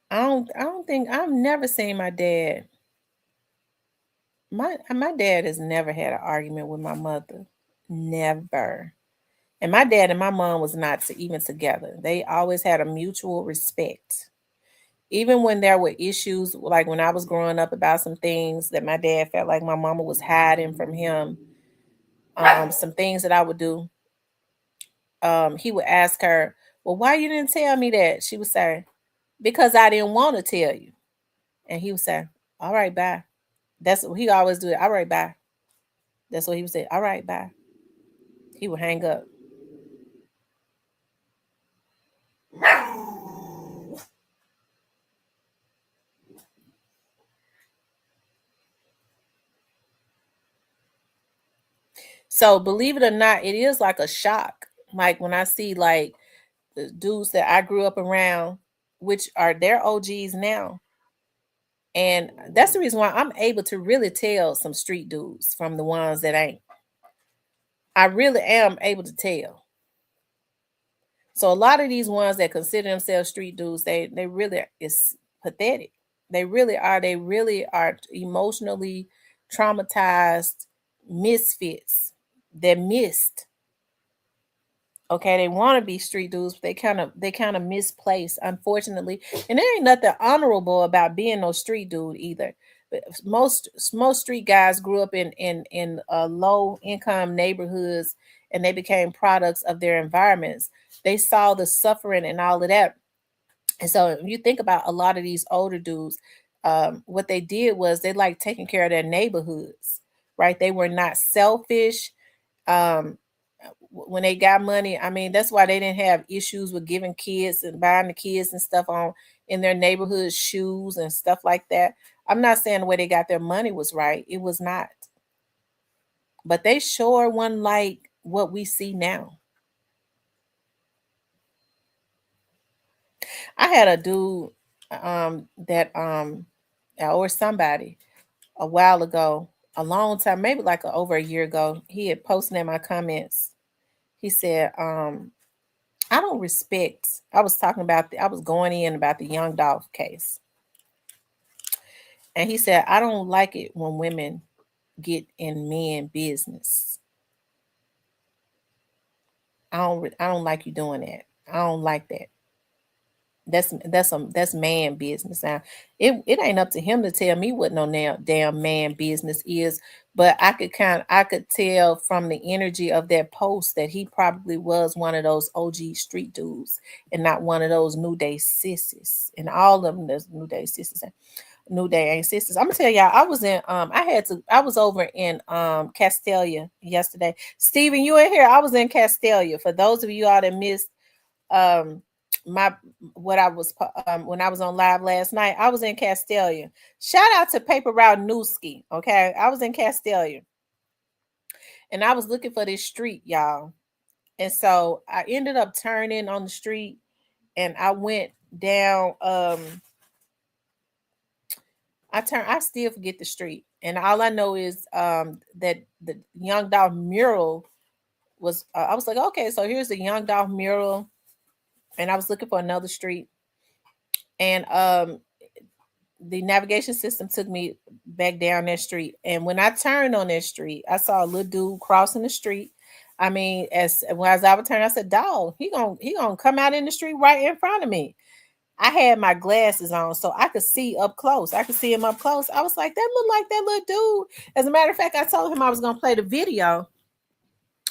I don't think I've never seen my dad. My dad has never had an argument with my mother. Never. And my dad and my mom was not even together. They always had a mutual respect. Even when there were issues, like when I was growing up about some things that my dad felt like my mama was hiding from him, some things that I would do, he would ask her, well, why you didn't tell me that? She would say, because I didn't want to tell you. And he would say, all right, bye. That's what he always do. All right, bye. That's what he would say. All right, bye. He would hang up. So believe it or not, it is like a shock. Like when I see like the dudes that I grew up around, which are their OGs now. And that's the reason why I'm able to really tell some street dudes from the ones that ain't. I really am able to tell. So a lot of these ones that consider themselves street dudes, they really is pathetic. They really are. They really are emotionally traumatized misfits. They're missed. Okay, they want to be street dudes, but they kind of misplaced, unfortunately. And there ain't nothing honorable about being no street dude either. But most street guys grew up in low income neighborhoods, and they became products of their environments. They saw the suffering and all of that. And so if you think about a lot of these older dudes, what they did was they like taking care of their neighborhoods, right? They were not selfish. When they got money, I mean, that's why they didn't have issues with giving kids and buying the kids and stuff on in their neighborhood, shoes and stuff like that. I'm not saying the way they got their money was right. It was not. But they sure wasn't like what we see now. I had a dude that or somebody a while ago, a long time, maybe like over a year ago, he had posted in my comments. He said, I don't respect. I was talking about I was going in about the Young Dolph case. And he said, I don't like it when women get in men business. I don't like you doing that. I don't like that. That's man business. Now, it ain't up to him to tell me what no damn man business is, but I could tell from the energy of that post that he probably was one of those OG street dudes and not one of those New Day sissies. And all of them, there's New Day sissies. New Day ain't sisters. I'm gonna tell y'all, I was over in Castelia yesterday. Steven, you in here? I was in Castelia. For those of you all that missed when I was on live last night, I was in Castelia. Shout out to Paper Route Newski. Okay, I was in Castelia, and I was looking for this street, y'all. And so I ended up turning on the street, and I went down. I still forget the street, and all I know is that the Young Dolph mural was. I was like, okay, so here's the Young Dolph mural, and I was looking for another street, and the navigation system took me back down that street. And when I turned on that street, I saw a little dude crossing the street. I mean, as I was turning, I said, "Dog, he gonna come out in the street right in front of me." I had my glasses on so I could see up close. I could see him up close. I was like, that looked like that little dude. As a matter of fact, I told him I was gonna play the video.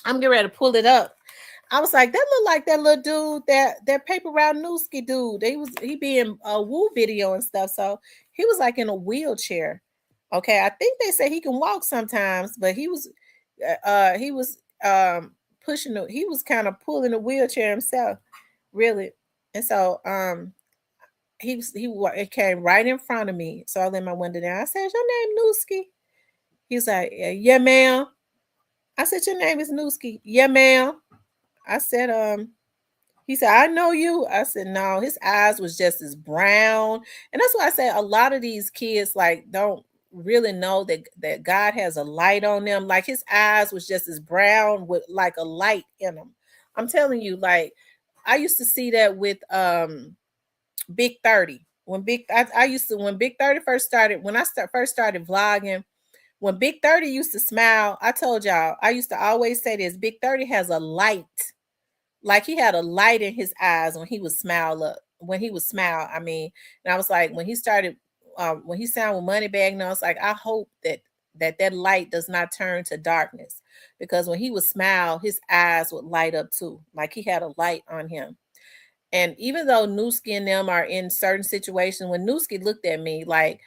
I'm getting ready to pull it up. I was like, that looked like that little dude, that paper round Newski dude. He be in a Woo video and stuff. So he was like in a wheelchair. Okay, I think they say he can walk sometimes, but he was pushing he was kind of pulling a wheelchair himself, really. And so it came right in front of me. So I let my window down. I said, "Is your name Newski?" He's like, "Yeah, ma'am." I said, "Your name is Newski?" "Yeah, ma'am." I said, he said, "I know you." I said, "No." His eyes was just as brown. And that's why I say a lot of these kids like don't really know that God has a light on them. Like his eyes was just as brown with like a light in them. I'm telling you, like I used to see that with Big 30. When Big 30 first started, when I first started vlogging, when Big 30 used to smile, I told y'all, I used to always say this, Big 30 has a light. Like he had a light in his eyes when he would smile. I mean, and I was like, when he started, when he sang with Moneybag, and I was like, I hope that light does not turn to darkness, because when he would smile, his eyes would light up too, like he had a light on him. And even though Newski and them are in certain situations, when Newski looked at me like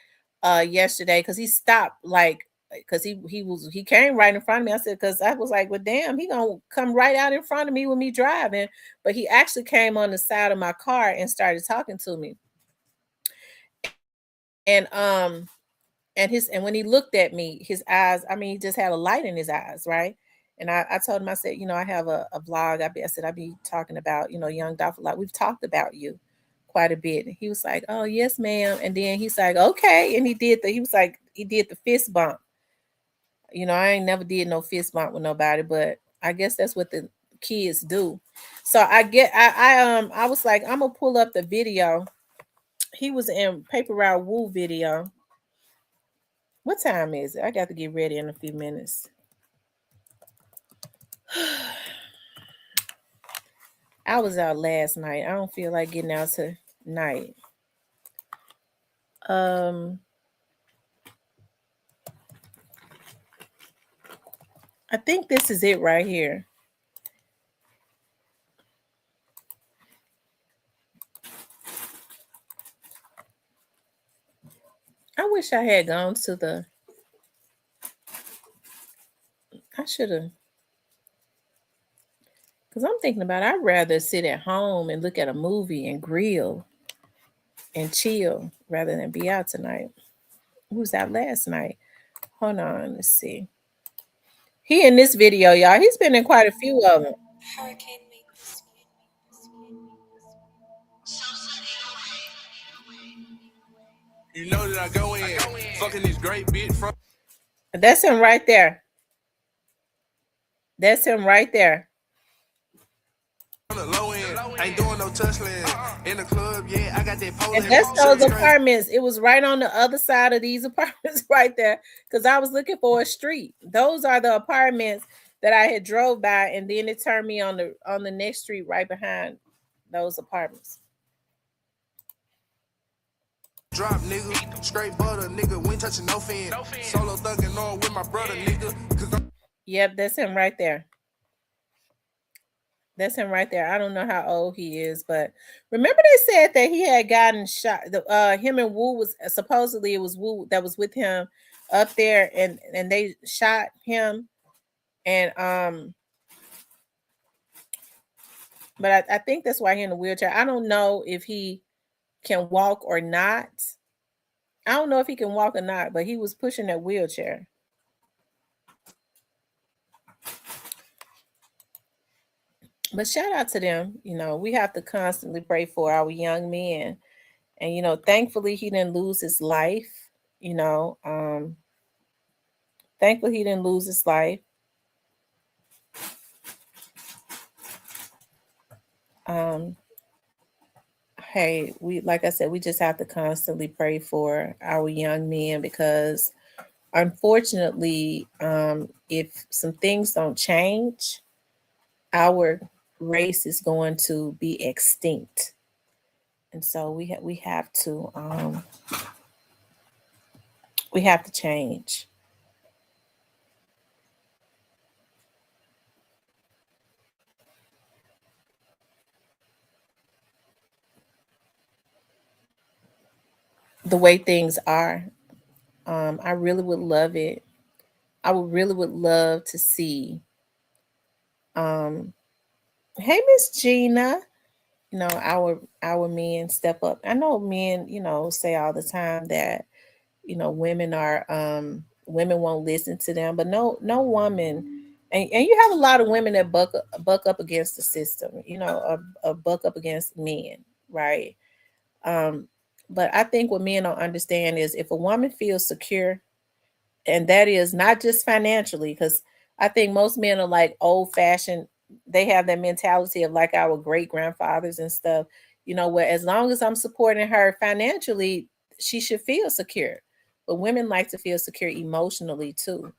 yesterday, because he stopped, like because he came right in front of me. I said, because I was like, well, damn, he gonna come right out in front of me with me driving. But he actually came on the side of my car and started talking to me. And and when he looked at me, his eyes, I mean, he just had a light in his eyes, right? And I told him, I said, I have a vlog. I said, I'll be talking about, Young Dolph a lot. We've talked about you quite a bit. And he was like, oh, yes, ma'am. And then he's like, okay. And he did the fist bump. I ain't never did no fist bump with nobody, but I guess that's what the kids do. So I was like, I'm gonna pull up the video. He was in Paper Route Woo video. What time is it? I got to get ready in a few minutes. I was out last night. I don't feel like getting out tonight. I think this is it right here. I wish I had gone to I should have. Because I'm thinking about I'd rather sit at home and look at a movie and grill and chill rather than be out tonight. Who was out last night? Hold on, let's see. He in this video, y'all. He's been in quite a few of them. Hurricane Memphis. You know that I go in, fucking this great bitch from. That's him right there. That's him right there. On the low end, ain't doing no tussling in the club. Yeah, I got that pole. And that's those apartments. It was right on the other side of these apartments right there, because I was looking for a street. Those are the apartments that I had drove by, and then it turned me on the next street right behind those apartments. Drop, nigga, straight butter, nigga. We ain't touching no fin. Solo thugging on with my brother, nigga. Yep, that's him right there. That's him right there. I don't know how old he is, but remember they said that he had gotten shot. Him and Woo was supposedly, it was Woo that was with him up there, and they shot him. And but I think that's why he's in a wheelchair. I don't know if he can walk or not. I don't know if he can walk or not, but he was pushing that wheelchair. But shout out to them. We have to constantly pray for our young men. And thankfully he didn't lose his life. You know, thankfully he didn't lose his life. Um, hey, like I said, we just have to constantly pray for our young men because unfortunately, if some things don't change, our race is going to be extinct. And so we have to change. The way things are. I really would love it. I would really would love to see. Um, hey, Miss Gina. Our men step up. I know men, say all the time that women are women won't listen to them, but no woman. And you have a lot of women that buck up against the system, buck up against men, right? Um, but I think what men don't understand is if a woman feels secure, and that is not just financially, because I think most men are like old fashioned. They have that mentality of like our great grandfathers and stuff, where as long as I'm supporting her financially, she should feel secure. But women like to feel secure emotionally too.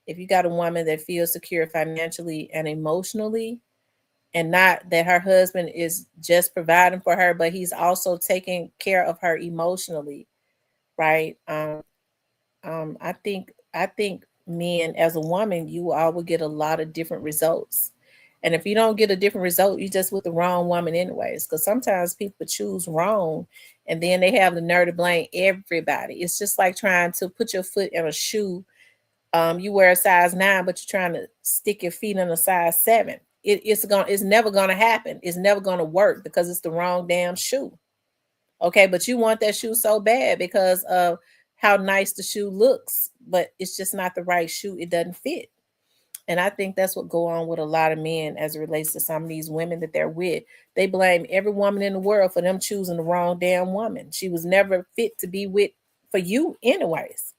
If you got a woman that feels secure financially and emotionally, and not that her husband is just providing for her, but he's also taking care of her emotionally, right? I think men, as a woman, you all will get a lot of different results. And if you don't get a different result, you just with the wrong woman anyways. Because sometimes people choose wrong and then they have the nerve to blame everybody. It's just like trying to put your foot in a shoe. You wear a size 9, but you're trying to stick your feet in a size 7. It's never gonna happen. It's never gonna work because it's the wrong damn shoe. Okay, but you want that shoe so bad because of how nice the shoe looks, but it's just not the right shoe. It doesn't fit. And I think that's what go on with a lot of men as it relates to some of these women that they're with. They blame every woman in the world for them choosing the wrong damn woman. She was never fit to be with for you anyways.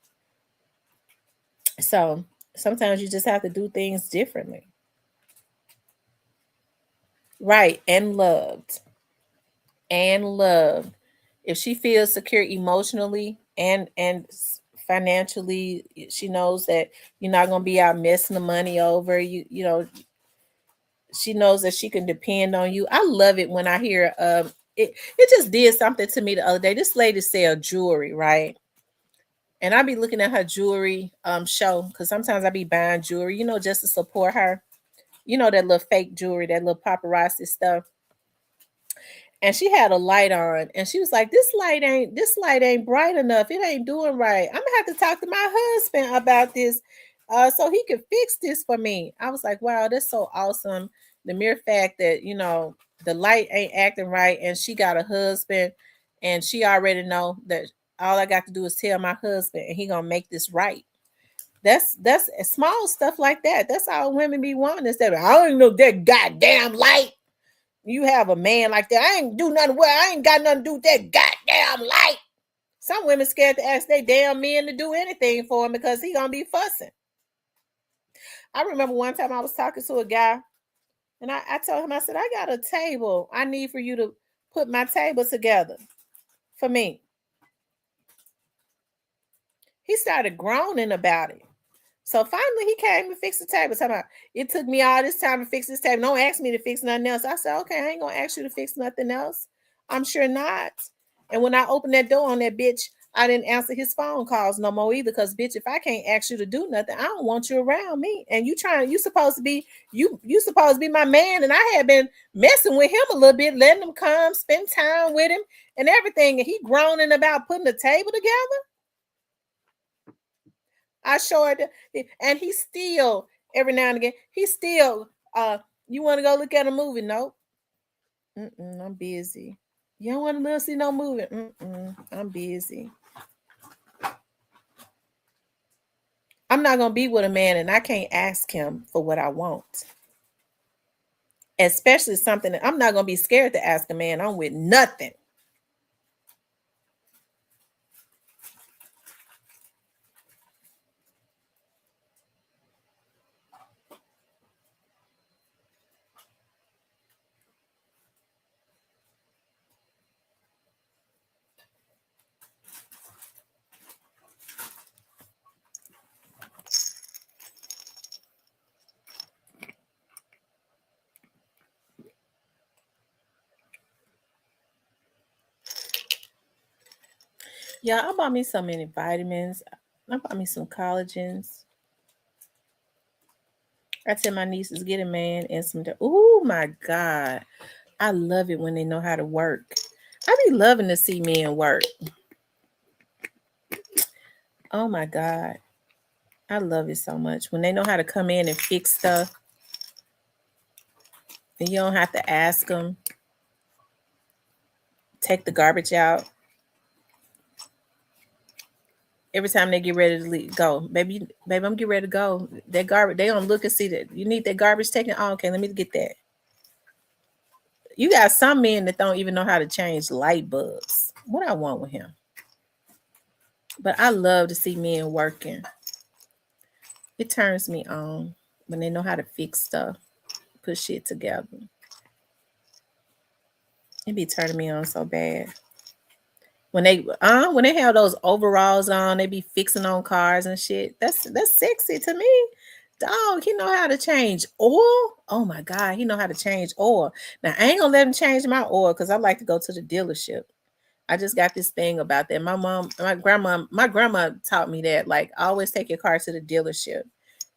So sometimes you just have to do things differently. Right. And loved. If she feels secure emotionally and financially, she knows that you're not going to be out messing the money over. She knows that she can depend on you. I love it when I hear it just did something to me the other day. This lady sell jewelry, right? And I be looking at her jewelry show because sometimes I be buying jewelry, just to support her. That little fake jewelry, that little paparazzi stuff. And she had a light on and she was like, this light ain't bright enough, it ain't doing right, I'm gonna have to talk to my husband about this so he could fix this for me. I was like, wow, that's so awesome. The mere fact that the light ain't acting right and she got a husband and she already know that all I got to do is tell my husband and he gonna make this right. That's small stuff like that. That's all women be wanting, instead of I don't know that goddamn light. You have a man like that, I ain't do nothing well. I ain't got nothing to do with that goddamn light. Some women scared to ask their damn men to do anything for him because he gonna be fussing. I remember one time I was talking to a guy and I told him, I said, I got a table. I need for you to put my table together for me. He started groaning about it. So finally he came and fixed the table. Talking about, it took me all this time to fix this table. Don't ask me to fix nothing else. I said, okay, I ain't gonna ask you to fix nothing else. I'm sure not. And when I opened that door on that bitch, I didn't answer his phone calls no more either. Because bitch, if I can't ask you to do nothing, I don't want you around me. And you supposed to be my man. And I had been messing with him a little bit, letting him come, spend time with him and everything. And he groaning about putting the table together. I showed, and he still every now and again he still you want to go look at a movie? Nope. I'm busy. You don't want to see no movie? I'm busy. I'm not gonna be with a man and I can't ask him for what I want. especially something that I'm not going to be scared to ask a man I'm with nothing. Yeah, I bought me so many vitamins. I bought me some collagens. I tell my nieces, get a man and some. Oh my God. I love it when they know how to work. I be loving to see men work. Oh my God. I love it so much. When they know how to come in and fix stuff. And you don't have to ask them. Take the garbage out. Every time they get ready to leave, go. Baby, I'm getting ready to go. That garbage, they don't look and see that. You need that garbage taken? Oh, okay, let me get that. You got some men that don't even know how to change light bulbs. What I want with him. But I love to see men working. It turns me on when they know how to fix stuff, put shit together. It be turning me on so bad. When they have those overalls on, they be fixing on cars and shit. That's sexy to me. Dog, he know how to change oil. Oh my God, he know how to change oil. Now I ain't gonna let him change my oil because I like to go to the dealership. I just got this thing about that. My grandma taught me that. Like, always take your car to the dealership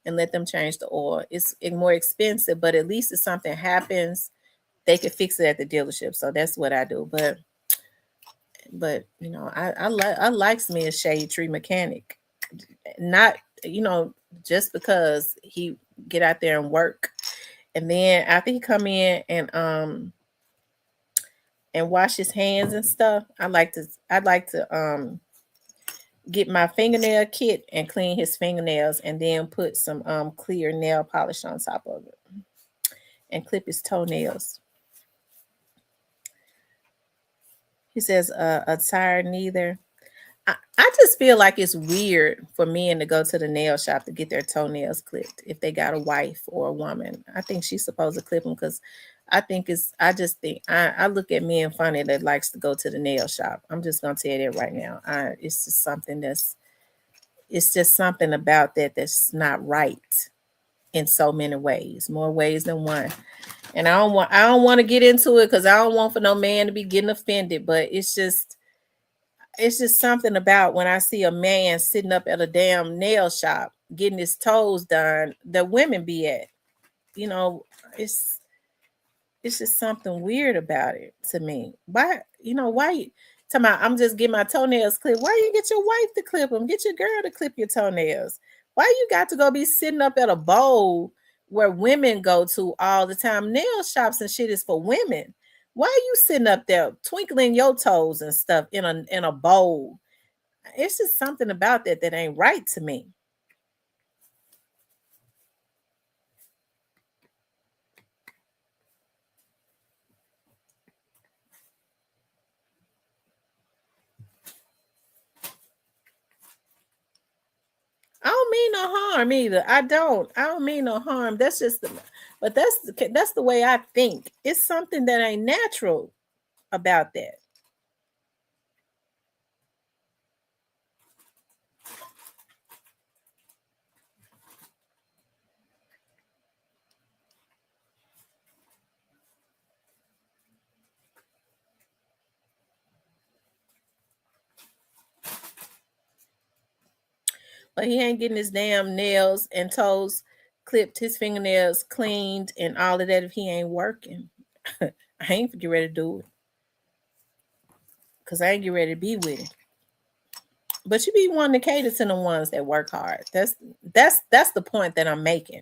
and let them change the oil. It's more expensive, but at least if something happens, they can fix it at the dealership. So that's what I do. But you know, I likes me a shade tree mechanic. Not, just because he get out there and work. And then after he come in and wash his hands and stuff, I'd like to get my fingernail kit and clean his fingernails and then put some clear nail polish on top of it and clip his toenails. He says a tired neither. I just feel like it's weird for men to go to the nail shop to get their toenails clipped if they got a wife or a woman. I think she's supposed to clip them because I look at men funny that likes to go to the nail shop. I'm just gonna tell you that right now. It's just something about that that's not right in so many ways, more ways than one. And I don't want to get into it because I don't want for no man to be getting offended, but it's just something about when I see a man sitting up at a damn nail shop getting his toes done, the women be at. It's just something weird about it to me. Why you talking about I'm just getting my toenails clipped? Why you get your wife to clip them? Get your girl to clip your toenails. Why you got to go be sitting up at a bowl where women go to all the time? Nail shops and shit is for women. Why are you sitting up there twinkling your toes and stuff in a bowl? It's just something about that ain't right to me. I don't mean no harm either. I don't mean no harm. That's the way I think. It's something that ain't natural about that. But he ain't getting his damn nails and toes clipped, his fingernails cleaned, and all of that if he ain't working. I ain't get ready to do it. Because I ain't get ready to be with him. But you be wanting to cater to the ones that work hard. That's the point that I'm making.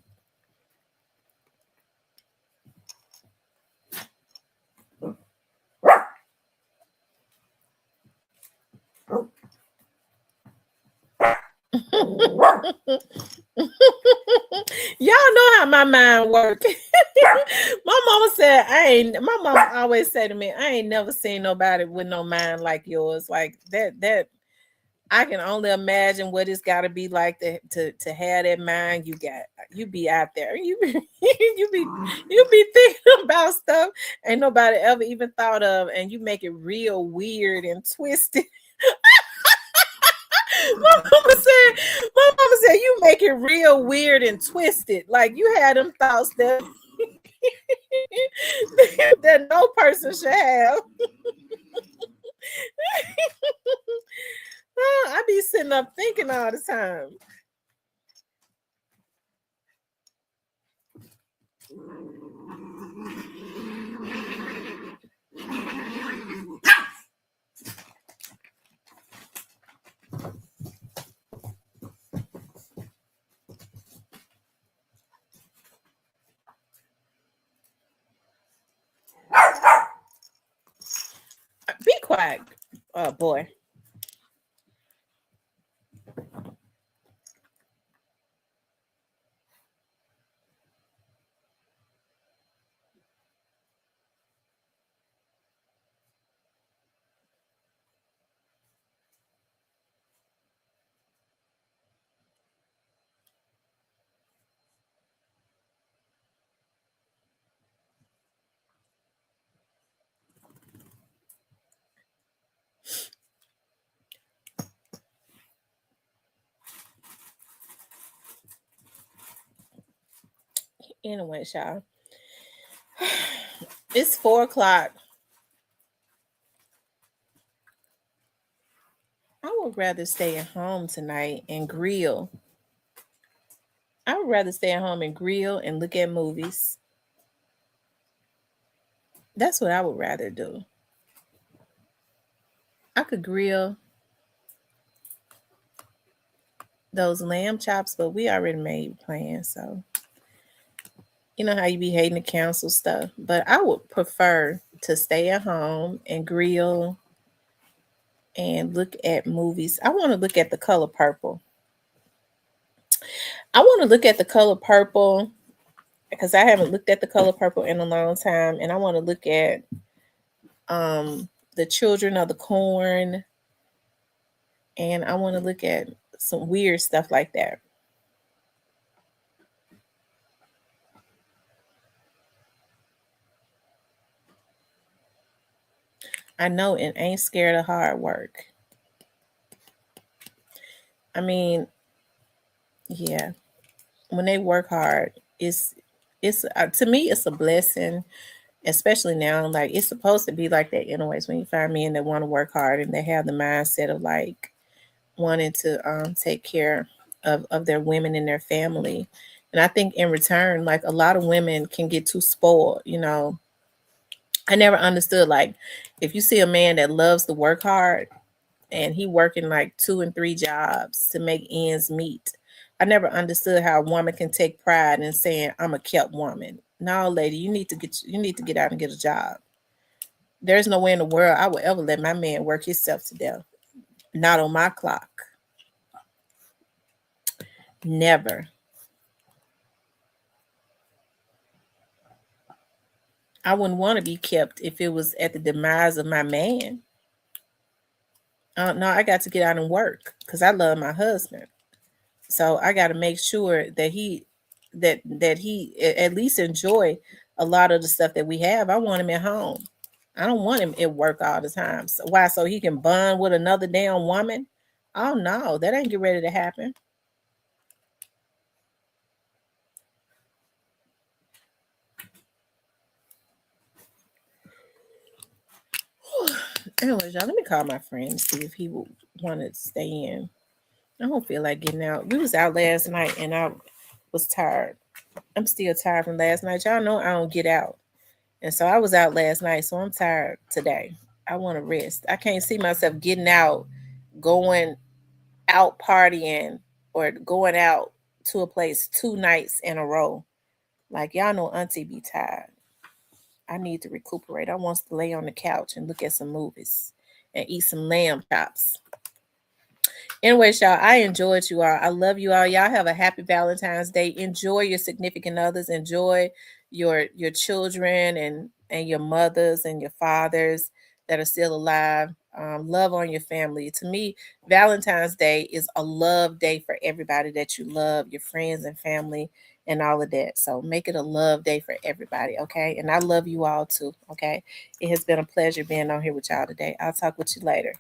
Y'all know how my mind works. My mama said, my mama always say to me, I ain't never seen nobody with no mind like yours. Like that I can only imagine what it's got to be like to have that mind you got. You be out there, you be thinking about stuff ain't nobody ever even thought of, and you make it real weird and twisted. My mama said you make it real weird and twisted. Like you had them thoughts that that no person should have. I be sitting up thinking all the time. Be quiet. Oh boy. Anyway, y'all. It's 4:00. I would rather stay at home tonight and grill. I would rather stay at home and grill and look at movies. That's what I would rather do. I could grill those lamb chops, but we already made plans. So, you know how you be hating the council stuff. But I would prefer to stay at home and grill and look at movies. I want to look at The Color Purple. I want to look at The Color Purple because I haven't looked at The Color Purple in a long time. And I want to look at The Children of the Corn. And I want to look at some weird stuff like that. I know it ain't scared of hard work. I mean, yeah, when they work hard, it's to me it's a blessing, especially now. Like it's supposed to be like that anyways. When you find men that want to work hard and they have the mindset of like wanting to take care of their women and their family, and I think in return, like a lot of women can get too spoiled. You know, I never understood like if you see a man that loves to work hard and he working like 2 and 3 jobs to make ends meet. I never understood how a woman can take pride in saying I'm a kept woman. No, lady, you need to get out and get a job. There's no way in the world I would ever let my man work himself to death. Not on my clock. Never. I wouldn't want to be kept if it was at the demise of my man. No, I got to get out and work because I love my husband. So I got to make sure that he at least enjoy a lot of the stuff that we have. I want him at home. I don't want him at work all the time. So why? So he can bond with another damn woman? Oh no, that ain't get ready to happen. Anyways, y'all, let me call my friend and see if he would want to stay in. I don't feel like getting out. We was out last night and I was tired. I'm still tired from last night. Y'all know I don't get out. And so I was out last night, so I'm tired today. I want to rest. I can't see myself getting out, going out partying, or going out to a place 2 nights in a row. Like y'all know Auntie be tired. I need to recuperate. I want to lay on the couch and look at some movies and eat some lamb chops. Anyways, y'all, I enjoyed you all. I love you all. Y'all have a happy Valentine's Day. Enjoy your significant others. Enjoy your children and your mothers and your fathers that are still alive. Love on your family. To me, Valentine's Day is a love day for everybody that you love, your friends and family and all of that. So make it a love day for everybody, okay? And I love you all too, okay? It has been a pleasure being on here with y'all today. I'll talk with you later.